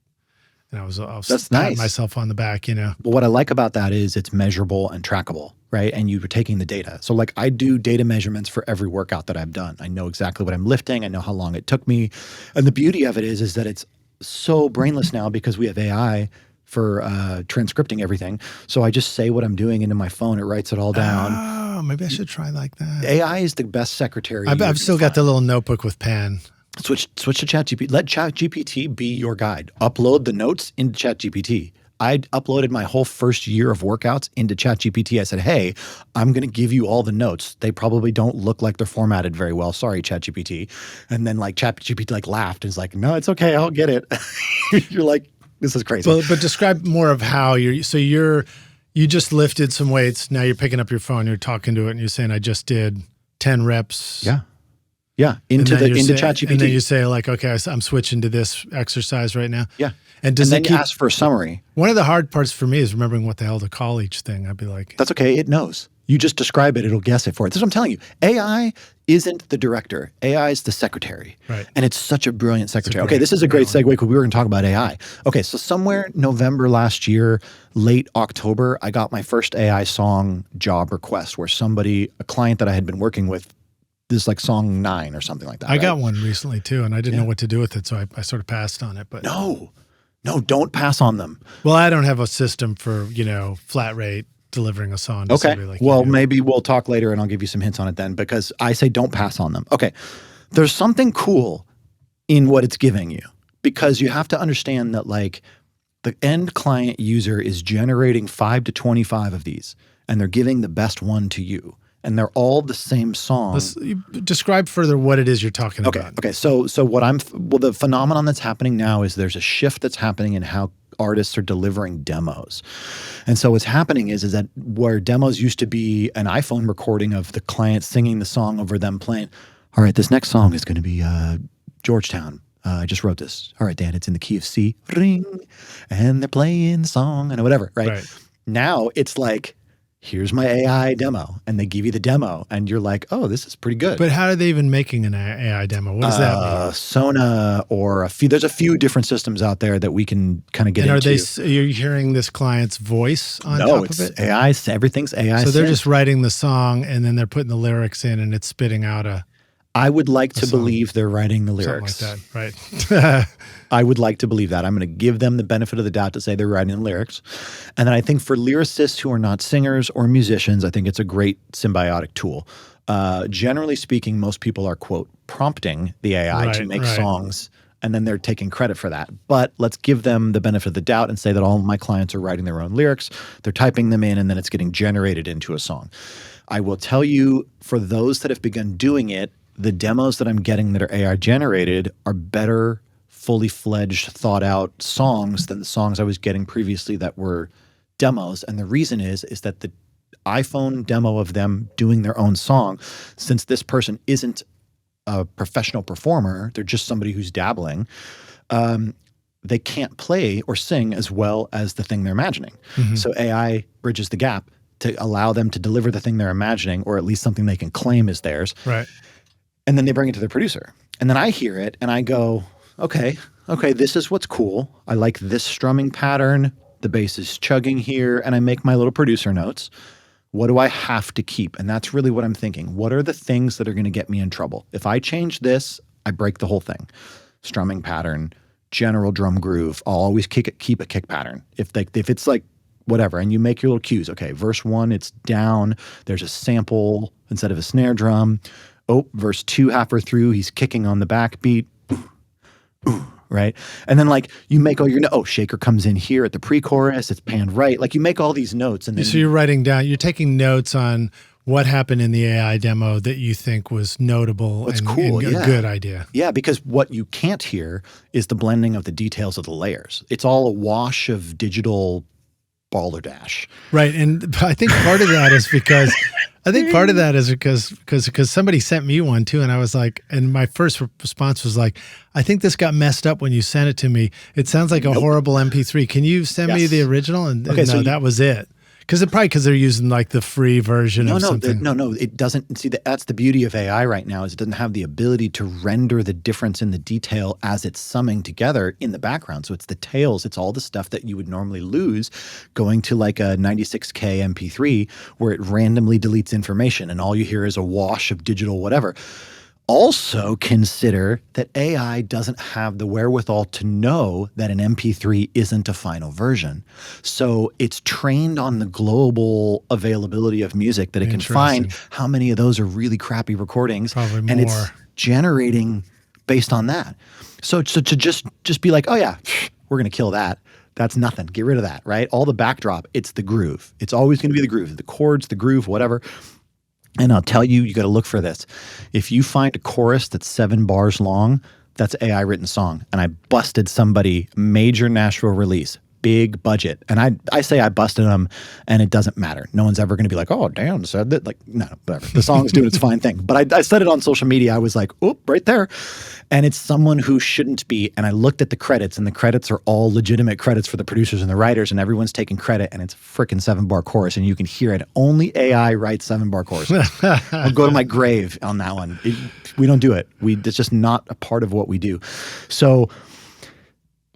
I was that's patting nice. myself on the back, But what I like about that is it's measurable and trackable, right? And you were taking the data. So like I do data measurements for every workout that I've done. I know exactly what I'm lifting. I know how long it took me. And the beauty of it is that it's so brainless now because we have AI for transcripting everything. So I just say what I'm doing into my phone. It writes it all down. Oh, maybe I should try like that. AI is the best secretary. I've still got the little notebook with pen. Switch to ChatGPT. Let ChatGPT be your guide. Upload the notes into ChatGPT. I uploaded my whole first year of workouts into ChatGPT. I said, hey, I'm going to give you all the notes. They probably don't look like they're formatted very well. Sorry, ChatGPT. And then like ChatGPT like laughed and was like, no, it's okay. I'll get it. You're like, this is crazy. Well, but describe more of how you just lifted some weights. Now you're picking up your phone, you're talking to it, and you're saying, I just did 10 reps. Yeah. Yeah. Into ChatGPT. And then you say like, okay, I'm switching to this exercise right now. Yeah. And then you ask for a summary. One of the hard parts for me is remembering what the hell to call each thing. I'd be like, that's okay. It knows. You just describe it. It'll guess it for it. That's what I'm telling you. AI isn't the director. AI is the secretary. Right. And it's such a brilliant secretary. Okay, this is a great segue because we were going to talk about AI. Okay, so somewhere November last year, late October, I got my first AI song job request where a client that I had been working with, this is like song 9 or something like that. I got one recently too, and I didn't know what to do with it, so I sort of passed on it. But No, don't pass on them. Well, I don't have a system for, flat rate delivering a song. Okay. Well, maybe we'll talk later and I'll give you some hints on it then, because I say don't pass on them. Okay. There's something cool in what it's giving you, because you have to understand that like the end client user is generating 5 to 25 of these, and they're giving the best one to you. And they're all the same song. Let's describe further what it is you're talking about. Okay. So the phenomenon that's happening now is there's a shift that's happening in how artists are delivering demos. And so what's happening is that where demos used to be an iPhone recording of the client singing the song over them playing, all right, this next song is going to be Georgetown. I just wrote this. All right, Dan, it's in the key of C. Ring. And they're playing the song and whatever, right? Now it's like, here's my AI demo, and they give you the demo, and you're like, oh, this is pretty good. But how are they even making an AI demo? What does that mean? Sona or there's a few different systems out there that we can kind of get into. And are you hearing this client's voice on top of it? No, it's AI. Everything's AI. So they're just writing the song, and then they're putting the lyrics in, and it's spitting out a... I would like to believe they're writing the lyrics. Something like that, right? I would like to believe that. I'm going to give them the benefit of the doubt to say they're writing the lyrics. And then I think for lyricists who are not singers or musicians, I think it's a great symbiotic tool. Generally speaking, most people are, quote, prompting the AI to make songs, and then they're taking credit for that. But let's give them the benefit of the doubt and say that all of my clients are writing their own lyrics. They're typing them in, and then it's getting generated into a song. I will tell you, for those that have begun doing it, the demos that I'm getting that are AI generated are better, fully fledged, thought out songs than the songs I was getting previously that were demos. And the reason is that the iPhone demo of them doing their own song, since this person isn't a professional performer, they're just somebody who's dabbling, they can't play or sing as well as the thing they're imagining. So AI bridges the gap to allow them to deliver the thing they're imagining, or at least something they can claim is theirs. Right. And then they bring it to the producer. And then I hear it and I go, okay, this is what's cool. I like this strumming pattern. The bass is chugging here. And I make my little producer notes. What do I have to keep? And that's really what I'm thinking. What are the things that are going to get me in trouble? If I change this, I break the whole thing. Strumming pattern, general drum groove. I'll always keep a kick pattern. If it's like whatever, and you make your little cues. Okay, verse 1, it's down. There's a sample instead of a snare drum. Oh, verse 2, halfway through, he's kicking on the backbeat. Right? And then like you make all your shaker comes in here at the pre-chorus, it's panned right. Like you make all these notes, and then so you're taking notes on what happened in the AI demo that you think was notable and a good idea. Yeah, because what you can't hear is the blending of the details of the layers. It's all a wash of digital balderdash. Right. And I think part of that is because because somebody sent me one too, and I was like, and my first response was like, I think this got messed up when you sent it to me. It sounds like a horrible MP3. Can you send me the original? And okay, no, that was it. Because they're using like the free version of something. No, it doesn't. See, that's the beauty of AI right now, is it doesn't have the ability to render the difference in the detail as it's summing together in the background. So it's the tails, it's all the stuff that you would normally lose going to like a 96K MP3 where it randomly deletes information and all you hear is a wash of digital whatever. Also consider that AI doesn't have the wherewithal to know that an MP3 isn't a final version. So it's trained on the global availability of music that it can find how many of those are really crappy recordings. Probably more. And it's generating based on that. So to just be like, oh yeah, we're going to kill that. That's nothing. Get rid of that, right? All the backdrop, it's the groove. It's always going to be the groove, the chords, the groove, whatever. And I'll tell you, you got to look for this. If you find a chorus that's 7 bars long, that's AI written song. And I busted somebody, major Nashville release, big budget. And I say I busted them, and it doesn't matter. No one's ever going to be like, oh, Dan said that. Like, no, whatever. The song's doing its fine thing. But I said it on social media. I was like, oh, right there. And it's someone who shouldn't be. And I looked at the credits, and the credits are all legitimate credits for the producers and the writers, and everyone's taking credit, and it's a freaking 7-bar chorus, and you can hear it. Only AI writes 7-bar choruses. I'll go to my grave on that one. We don't do it. It's just not a part of what we do. So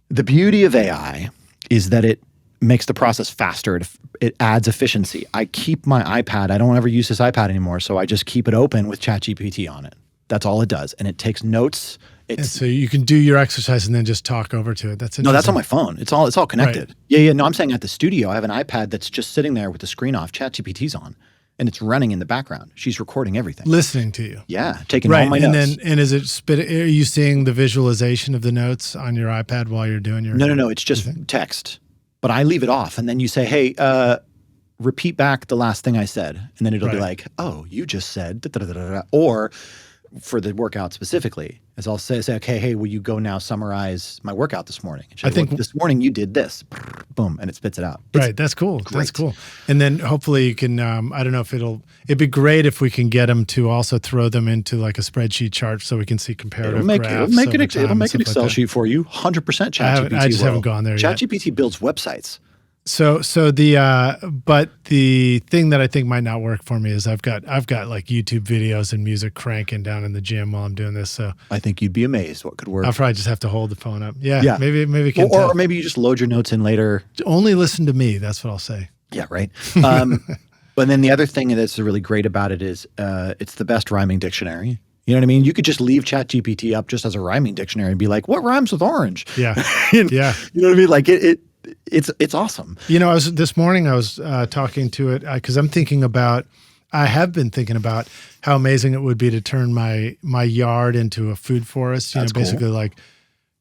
the beauty of AI is that it makes the process faster. It adds efficiency. I keep my iPad. I don't ever use this iPad anymore, so I just keep it open with ChatGPT on it. That's all it does. And it takes notes. And so you can do your exercise and then just talk over to it. That's it. No, that's on my phone. It's all connected. Right. Yeah. No, I'm saying at the studio, I have an iPad that's just sitting there with the screen off. ChatGPT's on, and it's running in the background. She's recording everything. Listening to you. Yeah, taking all my notes. And is it are you seeing the visualization of the notes on your iPad while you're doing your? No. It's just text. But I leave it off, and then you say, hey, repeat back the last thing I said. And then it'll be like, oh, you just said, da, da, da, da, da. Or for the workout specifically, as I'll say, okay, hey, will you go now summarize my workout this morning? I think this morning you did this, boom, and it spits it out. Right, that's cool. Great. That's cool. And then hopefully you can, I don't know if it'd be great if we can get them to also throw them into like a spreadsheet chart so we can see comparative graphs. It'll make an Excel sheet for you, 100% ChatGPT. I just haven't gone there yet. ChatGPT builds websites. So but the thing that I think might not work for me is I've got like YouTube videos and music cranking down in the gym while I'm doing this. So I think you'd be amazed what could work. I'll probably just have to hold the phone up. Yeah. Maybe it can or maybe you just load your notes in later. Only listen to me. That's what I'll say. Yeah, right. But then the other thing that's really great about it is it's the best rhyming dictionary. You know what I mean? You could just leave ChatGPT up just as a rhyming dictionary and be like, what rhymes with orange? Yeah. Yeah. You know what I mean? Like it's awesome. This morning I was talking to it because I have been thinking about how amazing it would be to turn my yard into a food forest. That's cool. Basically like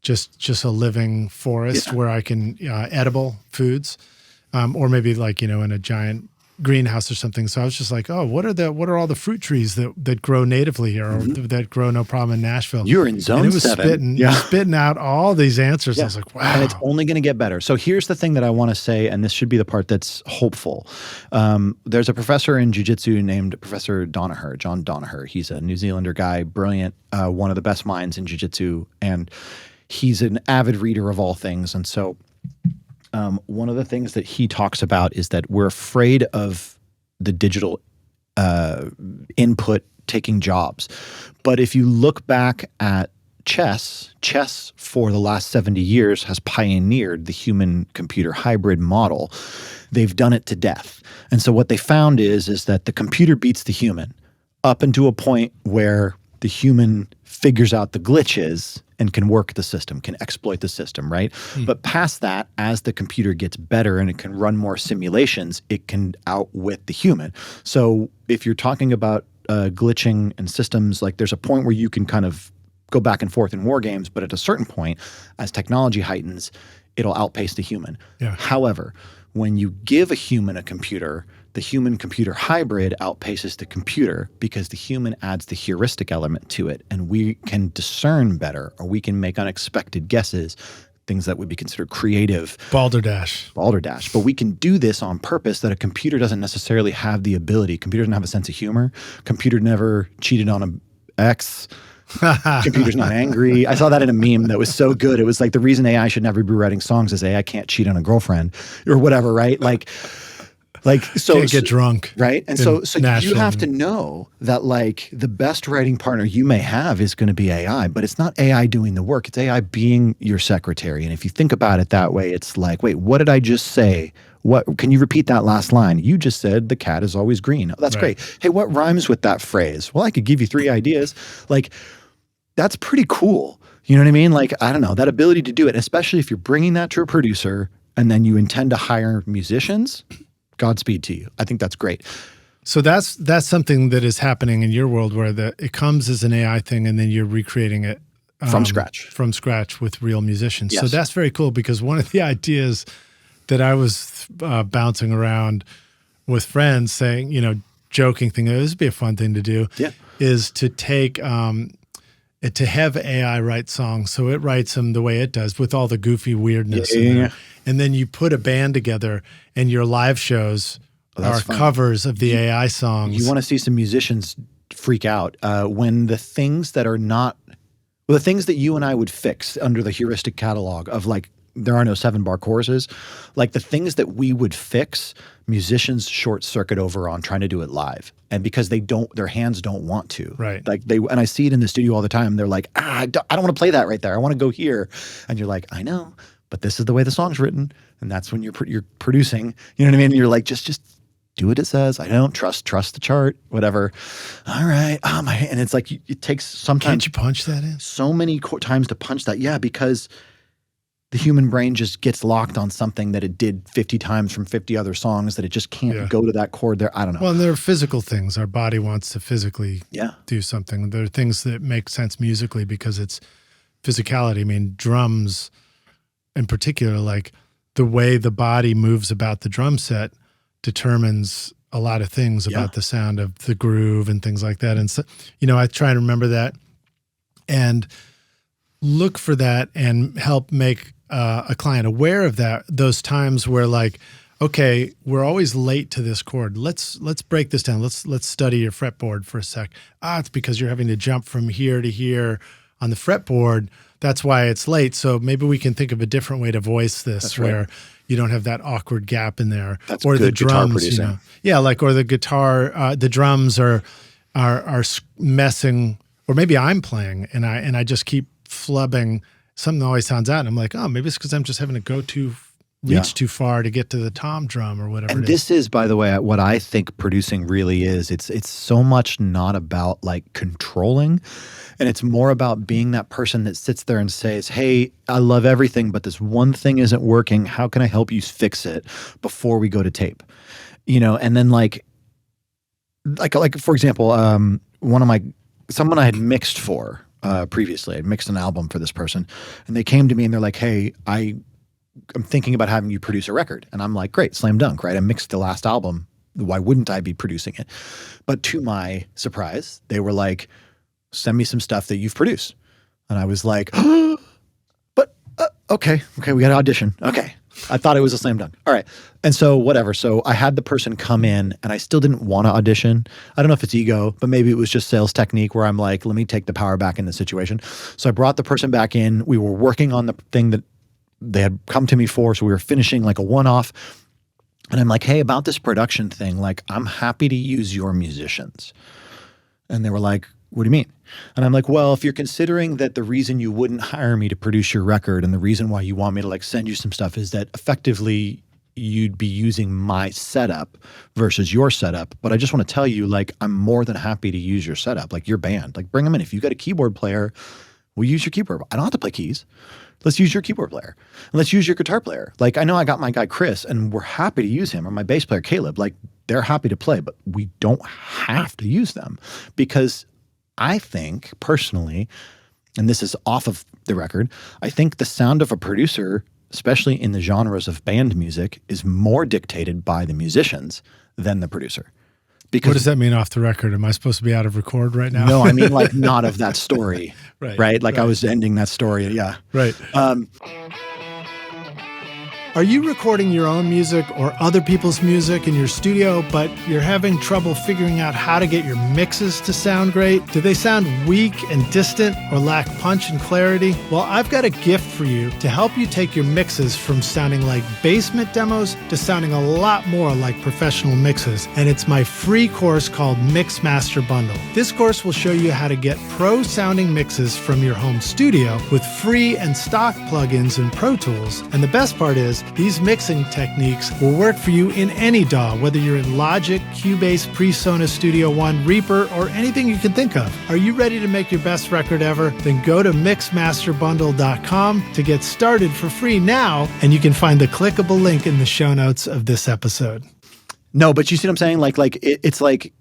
just a living forest where I can edible foods, or maybe like in a giant greenhouse or something. So I was just like, oh, what are all the fruit trees that grow natively here, or that grow no problem in Nashville? You're in zone 7. And it was spitting out all these answers. Yeah. I was like, wow. And it's only going to get better. So here's the thing that I want to say, and this should be the part that's hopeful. There's a professor in Jiu-Jitsu named Professor John Danaher. He's a New Zealander guy, brilliant, one of the best minds in Jiu-Jitsu, and he's an avid reader of all things. And so one of the things that he talks about is that we're afraid of the digital input taking jobs. But if you look back at chess for the last 70 years has pioneered the human-computer hybrid model. They've done it to death. And so what they found is that the computer beats the human up into a point where the human figures out the glitches and can work the system, can exploit the system, right? But past that, as the computer gets better and it can run more simulations, it can outwit the human. So if you're talking about glitching and systems, like there's a point where you can kind of go back and forth in war games, but at a certain point, as technology heightens, it'll outpace the human. Yeah. However, when you give a human a computer, the human-computer hybrid outpaces the computer because the human adds the heuristic element to it, and we can discern better, or we can make unexpected guesses, things that would be considered creative. Balderdash. But we can do this on purpose that a computer doesn't necessarily have the ability. Computer doesn't have a sense of humor. Computer never cheated on an ex. Computer's not angry. I saw that in a meme that was so good. It was like the reason AI should never be writing songs is AI can't cheat on a girlfriend or whatever, right? So can't get drunk, right? And so you have to know that like the best writing partner you may have is going to be AI, but it's not AI doing the work. It's AI being your secretary. And if you think about it that way, it's like, wait, what did I just say? What can you repeat that last line? You just said the cat is always green. Oh, that's right. Great. Hey, what rhymes with that phrase? Well, I could give you 3 ideas. Like, that's pretty cool. You know what I mean? Like, I don't know, that ability to do it, especially if you're bringing that to a producer and then you intend to hire musicians. Godspeed to you. I think that's great. So that's something that is happening in your world where it comes as an AI thing and then you're recreating it from scratch with real musicians. Yes. So that's very cool because one of the ideas that I was bouncing around with friends saying, joking thing, this would be a fun thing to do, is to take to have AI write songs. So it writes them the way it does with all the goofy weirdness in there. And then you put a band together and your live shows are covers of the AI songs. You want to see some musicians freak out when the things that are not, the things that you and I would fix under the heuristic catalog of like, there are no 7-bar choruses, like the things that we would fix, musicians short circuit over on trying to do it live. And because their hands don't want to. Right. Like and I see it in the studio all the time. They're like, I don't want to play that right there. I want to go here. And you're like, I know, but this is the way the song's written. And that's when you're producing, you know what I mean? And you're like, just do what it says. I don't trust the chart, whatever. All right. And it's like, it takes sometimes. Can't you punch that in? So many times to punch that. Yeah. Because the human brain just gets locked on something that it did 50 times from 50 other songs that it just can't go to that chord there. I don't know. Well, and there are physical things. Our body wants to physically do something. There are things that make sense musically because it's physicality. I mean, drums in particular, like the way the body moves about the drum set determines a lot of things about the sound of the groove and things like that. And so, I try to remember that and look for that and help make a client aware of those times where like, okay, we're always late to this chord. Let's break this down. Let's study your fretboard for a sec. It's because you're having to jump from here to here on the fretboard. That's why it's late. So maybe we can think of a different way to voice this where you don't have that awkward gap in there. That's or good the drums, producing. or the guitar, the drums are messing, or maybe I'm playing and I just keep flubbing. Something always sounds out, and I'm like, oh, maybe it's because I'm just having to go too reach too far to get to the tom drum or whatever. And this is, by the way, what I think producing really is. It's so much not about like controlling, and it's more about being that person that sits there and says, hey, I love everything, but this one thing isn't working. How can I help you fix it before we go to tape? You know, and then like for example, someone I had mixed for previously. I'd mixed an album for this person, and they came to me and they're like, hey, I'm thinking about having you produce a record. And I'm like, great, slam dunk, right? I mixed the last album. Why wouldn't I be producing it? But to my surprise, they were like, send me some stuff that you've produced. And I was like, but okay, we got to audition. Okay. I thought it was a slam dunk. All right. And so whatever. So I had the person come in and I still didn't want to audition. I don't know if it's ego, but maybe it was just sales technique where I'm like, let me take the power back in the situation. So I brought the person back in. We were working on the thing that they had come to me for. So we were finishing like a one-off. And I'm like, hey, about this production thing, like I'm happy to use your musicians. And they were like, what do you mean? And I'm like, well, if you're considering that the reason you wouldn't hire me to produce your record and the reason why you want me to like send you some stuff is that effectively you'd be using my setup versus your setup. But I just want to tell you, like, I'm more than happy to use your setup, like your band. Like bring them in. If you got a keyboard player, we'll use your keyboard. I don't have to play keys. Let's use your keyboard player. And let's use your guitar player. Like I know I got my guy Chris and we're happy to use him, or my bass player Caleb. Like they're happy to play, but we don't have to use them because I think personally, and this is off of the record, I think the sound of a producer, especially in the genres of band music, is more dictated by the musicians than the producer. Because what does that mean off the record? Am I supposed to be out of record right now? No, I mean like not of that story. Right. Like I was ending that story. Yeah. Right. Are you recording your own music or other people's music in your studio, but you're having trouble figuring out how to get your mixes to sound great? Do they sound weak and distant or lack punch and clarity? Well, I've got a gift for you to help you take your mixes from sounding like basement demos to sounding a lot more like professional mixes. And it's my free course called Mix Master Bundle. This course will show you how to get pro-sounding mixes from your home studio with free and stock plugins in Pro Tools. And the best part is, these mixing techniques will work for you in any DAW, whether you're in Logic, Cubase, PreSonus Studio One, Reaper, or anything you can think of. Are you ready to make your best record ever? Then go to mixmasterbundle.com to get started for free now, and you can find the clickable link in the show notes of this episode. No, but you see what I'm saying? It's like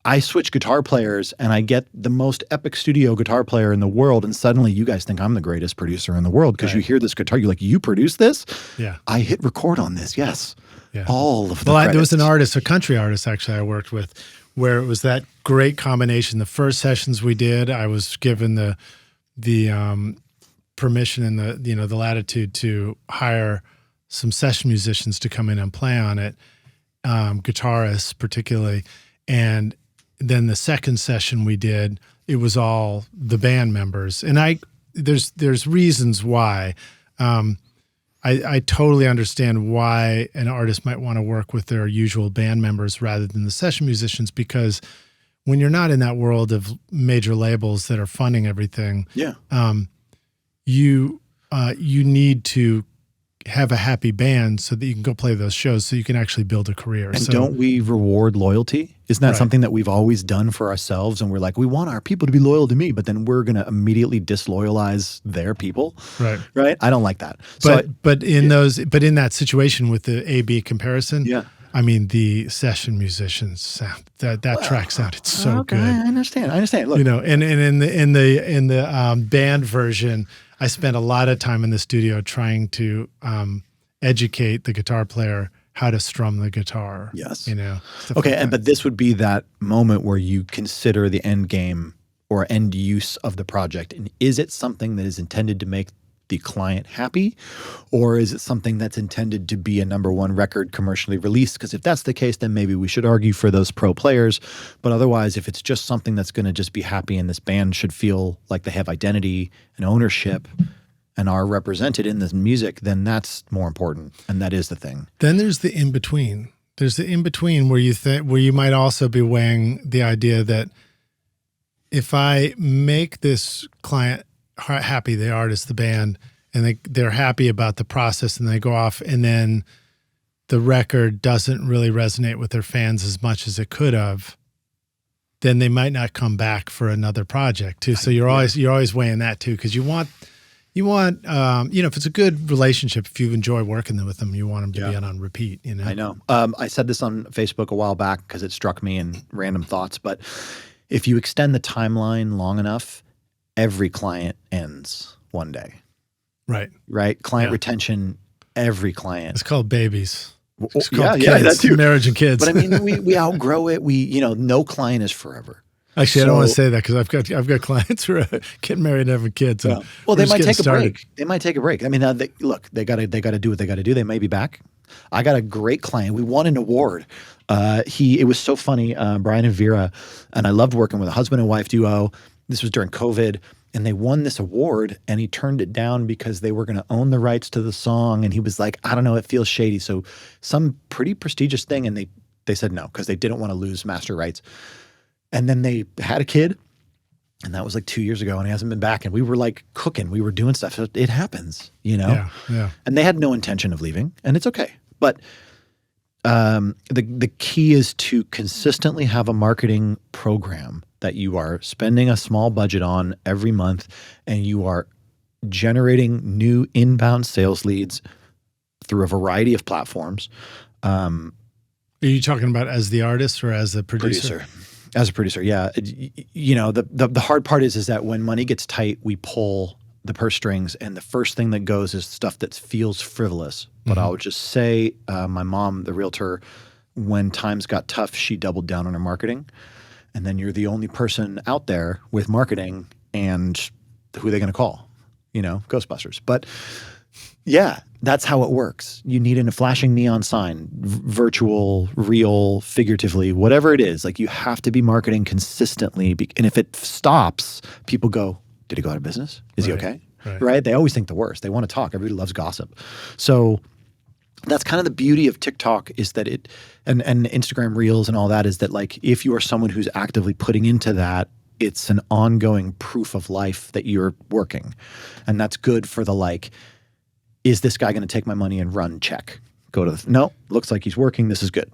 I switch guitar players and I get the most epic studio guitar player in the world, and suddenly you guys think I'm the greatest producer in the world because you hear this guitar, you're like, you produced this? Yeah. I hit record on this, yes. Yeah. All of the Well, there was an artist, a country artist actually I worked with, where it was that great combination. The first sessions we did, I was given the permission and the latitude to hire some session musicians to come in and play on it, guitarists particularly, and then the second session we did, it was all the band members. And there's reasons why. I totally understand why an artist might want to work with their usual band members rather than the session musicians, because when you're not in that world of major labels that are funding everything, you need to have a happy band so that you can go play those shows so you can actually build a career. And don't we reward loyalty? Isn't that Right. something that we've always done for ourselves? And we're like, we want our people to be loyal to me, but then we're going to immediately disloyalize their people. Right? I don't like that. But in that situation with the A/B comparison, I mean, the session musicians sound that track sounded so good. I understand. Look, and in the band version, I spent a lot of time in the studio trying to educate the guitar player how to strum the guitar. Yes. Okay. But this would be that moment where you consider the end game or end use of the project. And is it something that is intended to make the client happy, or is it something that's intended to be a #1 record commercially released? Because if that's the case, then maybe we should argue for those pro players. But otherwise, if it's just something that's going to just be happy and this band should feel like they have identity and ownership and are represented in this music, then that's more important. And that is the thing. Then there's the in-between. There's the in-between where you might also be weighing the idea that if I make this client happy, the artist, the band, and they're happy about the process, and they go off, and then the record doesn't really resonate with their fans as much as it could have, then they might not come back for another project too. So you're always weighing that too, because you want if it's a good relationship, if you enjoy working with them, you want them to be on repeat. I know. I said this on Facebook a while back because it struck me in random thoughts. But if you extend the timeline long enough, every client ends one day. Right. Client retention. Every client. It's called babies. It's called kids, that too. Marriage and kids. But I mean, we outgrow it. No client is forever. Actually, I don't want to say that because I've got clients who are getting married and having kids. And well, they might take a break. They might take a break. I mean, they got to do what they got to do. They may be back. I got a great client. We won an award. It was so funny. Brian and Vera, and I loved working with a husband and wife duo. This was during COVID. And they won this award, and he turned it down because they were going to own the rights to the song. And he was like, I don't know, it feels shady. So some pretty prestigious thing. And they said no, because they didn't want to lose master rights. And then they had a kid, and that was like 2 years ago, and he hasn't been back. And we were like cooking. We were doing stuff. So it happens, Yeah. And they had no intention of leaving, and it's okay. But the key is to consistently have a marketing program that you are spending a small budget on every month, and you are generating new inbound sales leads through a variety of platforms. Are you talking about as the artist or as the producer? As a producer, yeah. The hard part is that when money gets tight, we pull the purse strings, and the first thing that goes is stuff that feels frivolous. But I'll just say, my mom, the realtor, when times got tough, she doubled down on her marketing. And then you're the only person out there with marketing, and who are they going to call? Ghostbusters. But yeah, that's how it works. You need a flashing neon sign, virtual, real, figuratively, whatever it is. Like, you have to be marketing consistently. And if it stops, people go, did he go out of business? Is he okay? Right? They always think the worst. They want to talk. Everybody loves gossip. So that's kind of the beauty of TikTok, is that and Instagram Reels and all that, is that, like, if you are someone who's actively putting into that, it's an ongoing proof of life that you're working. And that's good for is this guy going to take my money and run? Check. No, looks like he's working. This is good.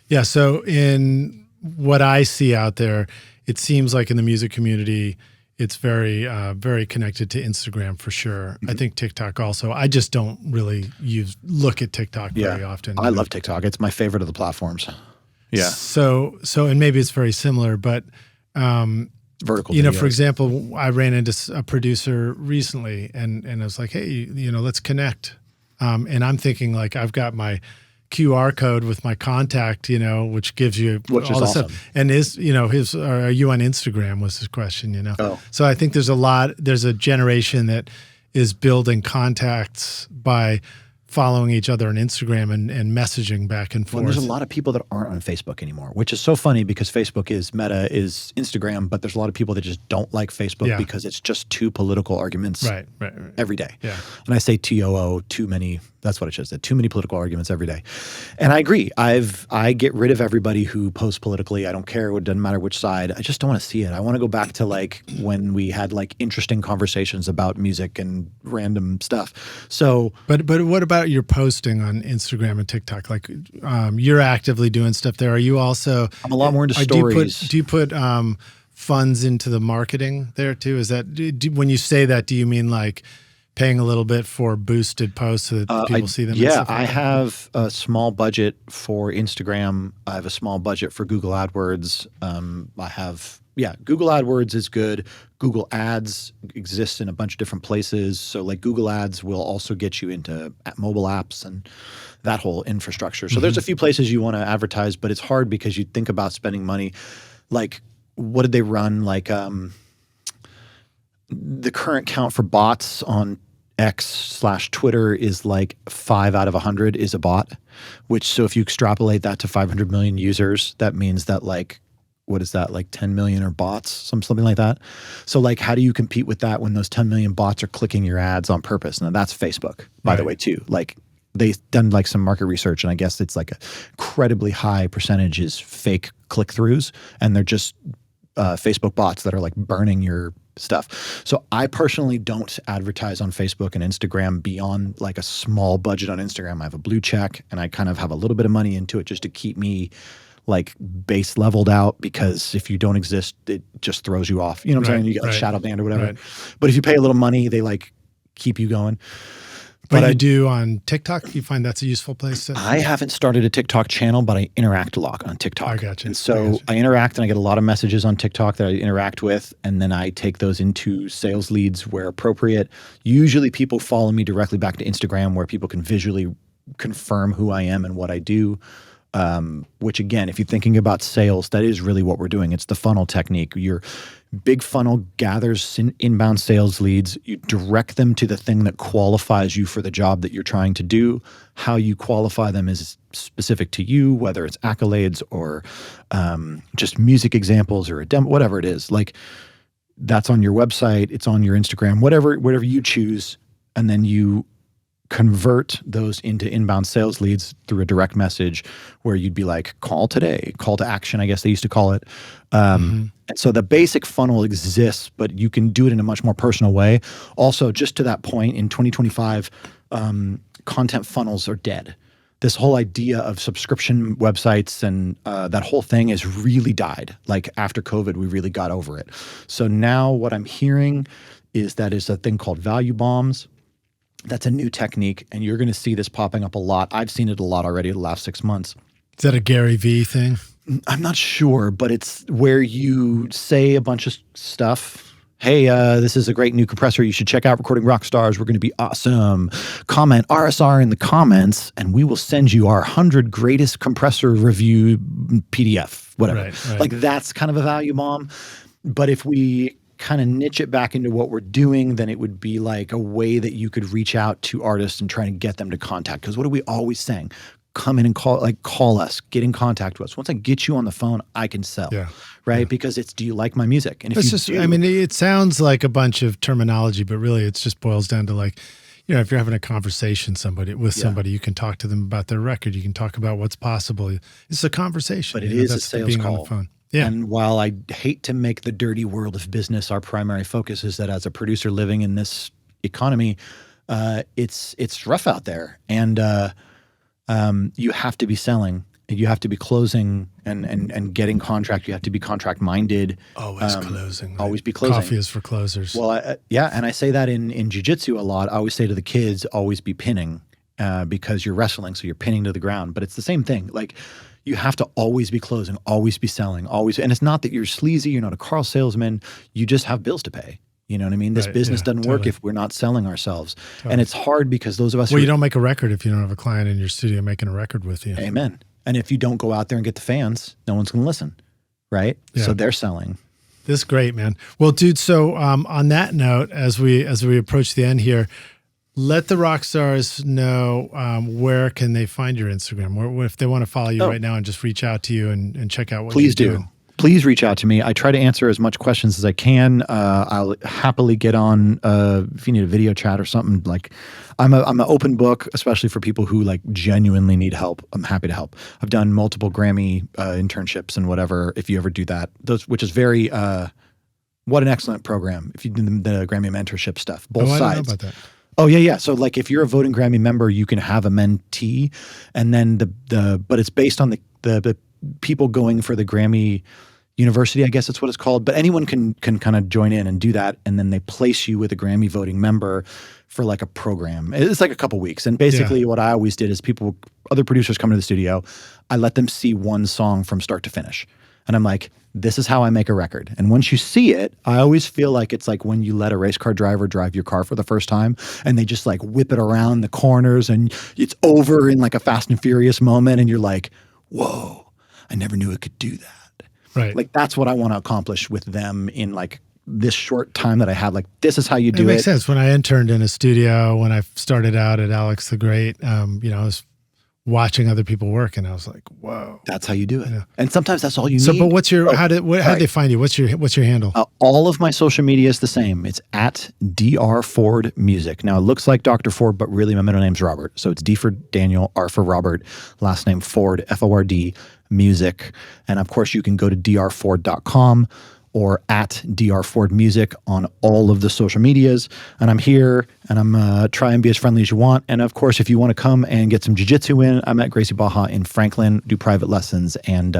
Yeah. So in what I see out there, it seems like in the music community, it's very, very connected to Instagram for sure. I think TikTok also. I just don't really look at TikTok very often. I love TikTok. It's my favorite of the platforms. Yeah. So and maybe it's very similar, but vertical videos. For example, I ran into a producer recently, and I was like, hey, let's connect. And I'm thinking, like, I've got my QR code with my contact, which gives you all this stuff. And are you on Instagram was his question, Oh. So I think there's a generation that is building contacts by following each other on Instagram and messaging back and forth. Well, there's a lot of people that aren't on Facebook anymore, which is so funny because Facebook is Meta, is Instagram, but there's a lot of people that just don't like Facebook because it's just two political arguments every day. Yeah. And I say TOO, too many, that's what it should say, too many political arguments every day. And I agree. I get rid of everybody who posts politically. I don't care. It doesn't matter which side. I just don't want to see it. I want to go back to when we had interesting conversations about music and random stuff. So, but what about your posting on Instagram and TikTok? You're actively doing stuff there. Are you also? I'm a lot more into stories. Do you put funds into the marketing there too? Is that when you say that? Do you mean paying a little bit for boosted posts so that people see them? Yeah, I have a small budget for Instagram. I have a small budget for Google AdWords. Google AdWords is good. Google Ads exists in a bunch of different places. So Google Ads will also get you into mobile apps and that whole infrastructure. So there's a few places you want to advertise, but it's hard because you think about spending money. What did they run? The current count for bots on X/Twitter is 5 out of 100 is a bot, so if you extrapolate that to 500 million users, that means that what is that, 10 million are bots, something like that. So how do you compete with that when those 10 million bots are clicking your ads on purpose? Now that's Facebook, by the way, too. They've done some market research, and I guess it's a incredibly high percentage is fake click-throughs, and they're just Facebook bots that are burning your stuff. So I personally don't advertise on Facebook and Instagram beyond like a small budget on Instagram. I have a blue check and I kind of have a little bit of money into it just to keep me like base leveled out, because if you don't exist, it just throws you off. You know what I'm saying? You get like shadow banned or whatever. Right. But if you pay a little money, they like keep you going. But I do on TikTok. You find that's a useful place? I haven't started a TikTok channel, but I interact a lot on TikTok. I got you. And so I interact and I get a lot of messages on TikTok that I interact with. And then I take those into sales leads where appropriate. Usually people follow me directly back to Instagram where people can visually confirm who I am and what I do. Which again, if you're thinking about sales, that is really what we're doing. It's the funnel technique. Your big funnel gathers inbound sales leads. You direct them to the thing that qualifies you for the job that you're trying to do. How you qualify them is specific to you, whether it's accolades or just music examples or a demo, whatever it is. Like that's on your website, it's on your Instagram, whatever you choose, and then you convert those into inbound sales leads through a direct message where you'd be like, call today, call to action, I guess they used to call it. And so the basic funnel exists, but you can do it in a much more personal way. Also, just to that point, in 2025, content funnels are dead. This whole idea of subscription websites and that whole thing has really died. Like after COVID, we really got over it. So now what I'm hearing is that is a thing called value bombs. That's a new technique, and you're going to see this popping up a lot. I've seen it a lot already the last 6 months. Is that a Gary Vee thing? I'm not sure, but it's where you say a bunch of stuff. Hey, this is a great new compressor. You should check out Recording Rockstars. We're going to be awesome. Comment RSR in the comments, and we will send you our 100 greatest compressor review PDF, whatever. Right. Like that's kind of a value bomb. But if we kind of niche it back into what we're doing, then it would be like a way that you could reach out to artists and try to get them to contact. Because what are we always saying? Come in and call us, get in contact with us. Once I get you on the phone, I can sell. Yeah. Right? Yeah. Because it's, do you like my music? And if it's just, I mean, it sounds like a bunch of terminology, but really it just boils down to like, you know, if you're having a conversation with somebody, you can talk to them about their record. You can talk about what's possible. It's a conversation. But it is a sales call. On the phone. Yeah. And while I hate to make the dirty world of business our primary focus, is that as a producer living in this economy, it's rough out there, and you have to be selling, you have to be closing, and getting contract. You have to be contract minded. Always closing. Right? Always be closing. Coffee is for closers. Well, yeah, and I say that in Jiu-Jitsu a lot. I always say to the kids, always be pinning, because you're wrestling, so you're pinning to the ground. But it's the same thing. Like, you have to always be closing, always be selling, always. And it's not that you're sleazy, you're not a car salesman, you just have bills to pay. You know what I mean? This business doesn't work if we're not selling ourselves. Totally. And it's hard because those of us— Well, you don't make a record if you don't have a client in your studio making a record with you. Amen. And if you don't go out there and get the fans, no one's going to listen, right? Yeah. So they're selling. This is great, man. Well, dude, so on that note, as we approach the end here, let the rock stars know where can they find your Instagram, or if they want to follow you right now and just reach out to you and check out what you're doing. Please reach out to me. I try to answer as much questions as I can. I'll happily get on if you need a video chat or something. Like, I'm an open book, especially for people who like genuinely need help. I'm happy to help. I've done multiple Grammy internships and whatever. If you ever do that, which is very what an excellent program. If you do the Grammy mentorship stuff, both sides. I don't know about that. Oh yeah. So like, if you're a voting Grammy member, you can have a mentee, and then but it's based on the people going for the Grammy University, I guess that's what it's called. But anyone can kind of join in and do that, and then they place you with a Grammy voting member for like a program. It's like a couple weeks, and basically what I always did is other producers come to the studio, I let them see one song from start to finish, and I'm like, this is how I make a record. And once you see it, I always feel like it's like when you let a race car driver drive your car for the first time and they just like whip it around the corners and it's over in like a Fast and Furious moment, and you're like, whoa, I never knew it could do that. Right. Like, that's what I want to accomplish with them in like this short time that I had. Like, this is how you do it. It makes sense. When I interned in a studio, when I started out at Alex the Great, I was watching other people work, and I was like, whoa. That's how you do it. Yeah. And sometimes that's all you need. So, but what's your, how did they find you? What's your handle? All of my social media is the same. It's at Dr. Ford Music. Now, it looks like Dr. Ford, but really my middle name's Robert. So it's D for Daniel, R for Robert, last name Ford, Ford, Music. And of course, you can go to drford.com, or at DR Ford Music on all of the social medias. And I'm here, and I'm try and be as friendly as you want. And of course, if you want to come and get some jiu-jitsu in, I'm at Gracie Barra in Franklin, do private lessons and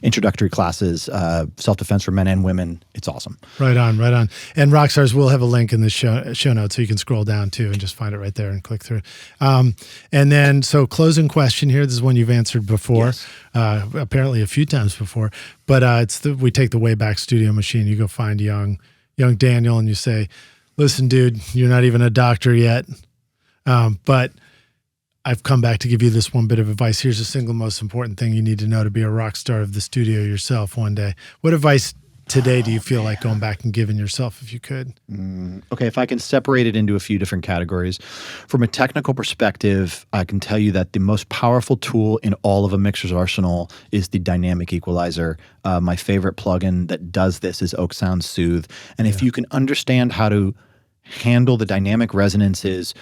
introductory classes, self-defense for men and women. It's awesome. Right on, right on. And Rockstars will have a link in the show notes, so you can scroll down too and just find it right there and click through. And then, so closing question here. This is one you've answered before, Yes. Apparently a few times before. But we take the Wayback Studio machine. You go find young Daniel, and you say, "Listen, dude, you're not even a doctor yet, but I've come back to give you this one bit of advice. Here's the single most important thing you need to know to be a rock star of the studio yourself one day." What advice today do you feel like going back and giving yourself if you could? Okay, if I can separate it into a few different categories. From a technical perspective, I can tell you that the most powerful tool in all of a mixer's arsenal is the dynamic equalizer. My favorite plugin that does this is Oak Sound Soothe. And if you can understand how to handle the dynamic resonances,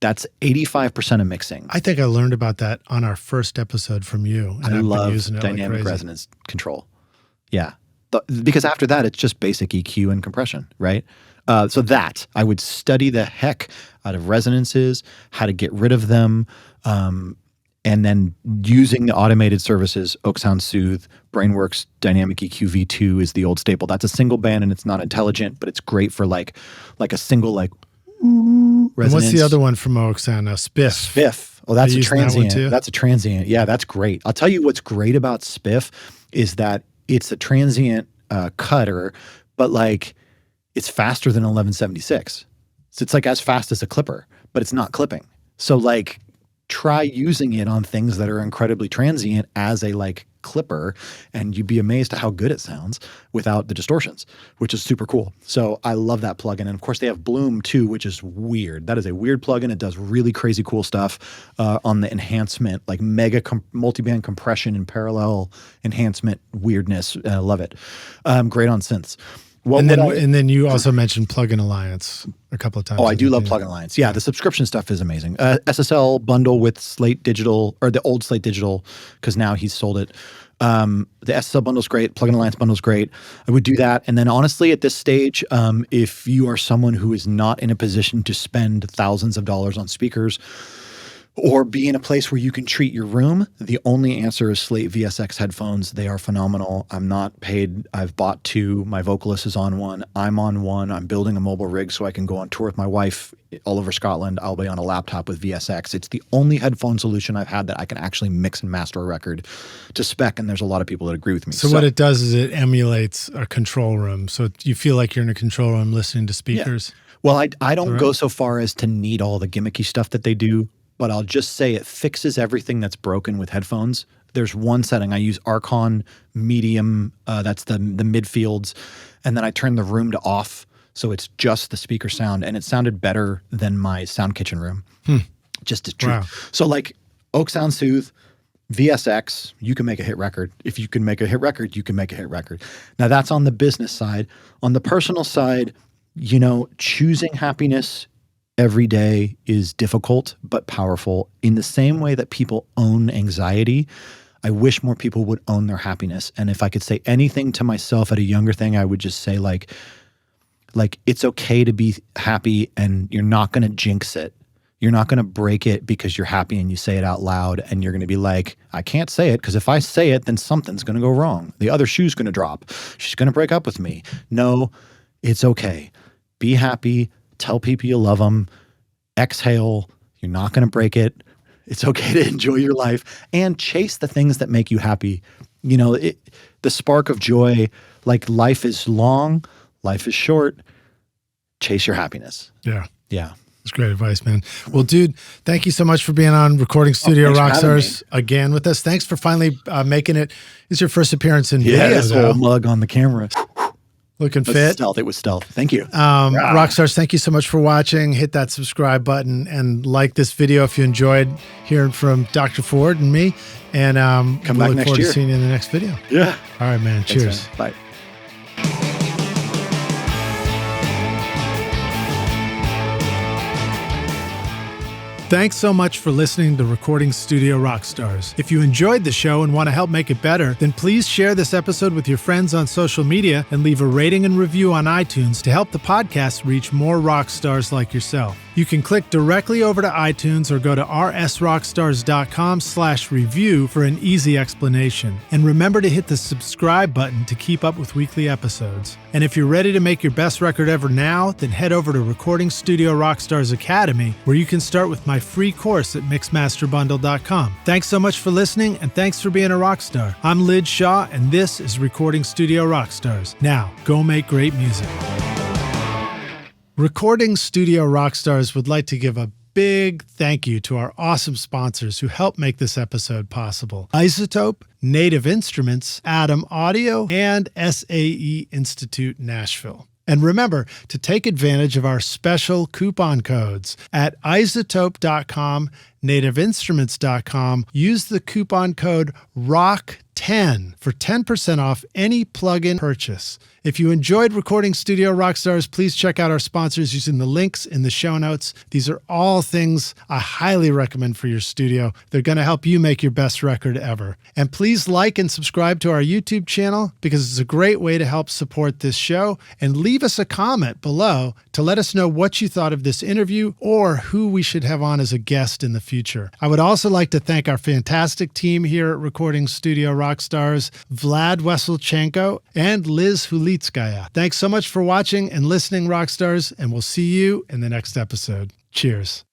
that's 85% of mixing. I think I learned about that on our first episode from you. And I I've love been using it dynamic like crazy. resonance control. Yeah. Because after that, it's just basic EQ and compression, right? So that I would study the heck out of resonances, how to get rid of them, and then using the automated services, Oak Sound Soothe, Brainworks Dynamic EQ V2 is the old staple. That's a single band and it's not intelligent, but it's great for like a single resonance. And what's the other one from Oak Sound? Spiff. Spiff. Oh, that's a transient. That that's a transient. Yeah, that's great. I'll tell you what's great about Spiff is that it's a transient cutter, but like it's faster than 1176. So it's like as fast as a clipper, but it's not clipping. So like try using it on things that are incredibly transient as a like clipper, and you'd be amazed at how good it sounds without the distortions, which is super cool. So I love that plugin. And of course they have Bloom too, which is weird. That is a weird plugin. It does really crazy cool stuff on the enhancement, like mega multiband compression and parallel enhancement weirdness. I love it. Great on synths. And then you also mentioned Plugin Alliance a couple of times. Oh, I do love Plugin Alliance. Yeah, the subscription stuff is amazing. SSL bundle with Slate Digital, or the old Slate Digital, because now he's sold it. The SSL bundle's great. Plugin Alliance bundle's great. I would do that. And then honestly, at this stage, if you are someone who is not in a position to spend thousands of dollars on speakers, or be in a place where you can treat your room, the only answer is Slate VSX headphones. They are phenomenal. I'm not paid. I've bought two. My vocalist is on one. I'm on one. I'm building a mobile rig so I can go on tour with my wife all over Scotland. I'll be on a laptop with VSX. It's the only headphone solution I've had that I can actually mix and master a record to spec, and there's a lot of people that agree with me. So what it does is it emulates a control room. So you feel like you're in a control room listening to speakers. Yeah. Well, I don't go so far as to need all the gimmicky stuff that they do, but I'll just say it fixes everything that's broken with headphones. There's one setting. I use Archon medium. That's the midfields. And then I turn the room to off. So it's just the speaker sound. And it sounded better than my sound kitchen room. Just to treat. Wow. So like Oak Sound Soothe, VSX, you can make a hit record. If you can make a hit record, you can make a hit record. Now that's on the business side. On the personal side, choosing happiness every day is difficult but powerful. In the same way that people own anxiety, I wish more people would own their happiness. And if I could say anything to myself at a younger thing, I would just say like it's okay to be happy, and you're not going to jinx it. You're not going to break it because you're happy and you say it out loud, and you're going to be like, I can't say it because if I say it, then something's going to go wrong. The other shoe's going to drop. She's going to break up with me. No, it's okay. Be happy. Tell people you love them. Exhale. You're not going to break it. It's okay to enjoy your life and chase the things that make you happy. The spark of joy, like life is long, life is short. Chase your happiness. Yeah. Yeah. That's great advice, man. Well, dude, thank you so much for being on Recording Studio Rockstars again with us. Thanks for finally making it. It's your first appearance in video. This whole mug on the camera. Looking fit. Stealth. It was stealth. Thank you. Rockstars, thank you so much for watching. Hit that subscribe button and like this video if you enjoyed hearing from Dr. Ford and me. And come back look next forward year to seeing you in the next video. Yeah. All right, man. Thanks, Cheers. man. Bye. Thanks so much for listening to Recording Studio Rockstars. If you enjoyed the show and want to help make it better, then please share this episode with your friends on social media and leave a rating and review on iTunes to help the podcast reach more rock stars like yourself. You can click directly over to iTunes or go to rsrockstars.com/review for an easy explanation. And remember to hit the subscribe button to keep up with weekly episodes. And if you're ready to make your best record ever now, then head over to Recording Studio Rockstars Academy, where you can start with my free course at mixmasterbundle.com. Thanks so much for listening, and thanks for being a rock star. I'm Lid Shaw, and this is Recording Studio Rockstars. Now, go make great music. Recording Studio Rockstars would like to give a big thank you to our awesome sponsors who help make this episode possible: Isotope, Native Instruments, Adam Audio, and SAE Institute Nashville. And remember to take advantage of our special coupon codes at isotope.com, nativeinstruments.com. Use the coupon code ROCK10 for 10% off any plugin purchase. If you enjoyed Recording Studio Rockstars, please check out our sponsors using the links in the show notes. These are all things I highly recommend for your studio. They're going to help you make your best record ever. And please like and subscribe to our YouTube channel because it's a great way to help support this show. And leave us a comment below to let us know what you thought of this interview or who we should have on as a guest in the future. I would also like to thank our fantastic team here at Recording Studio Rockstars, Vlad Weselchenko and Liz Hulitskaya. Thanks so much for watching and listening, Rockstars, and we'll see you in the next episode. Cheers.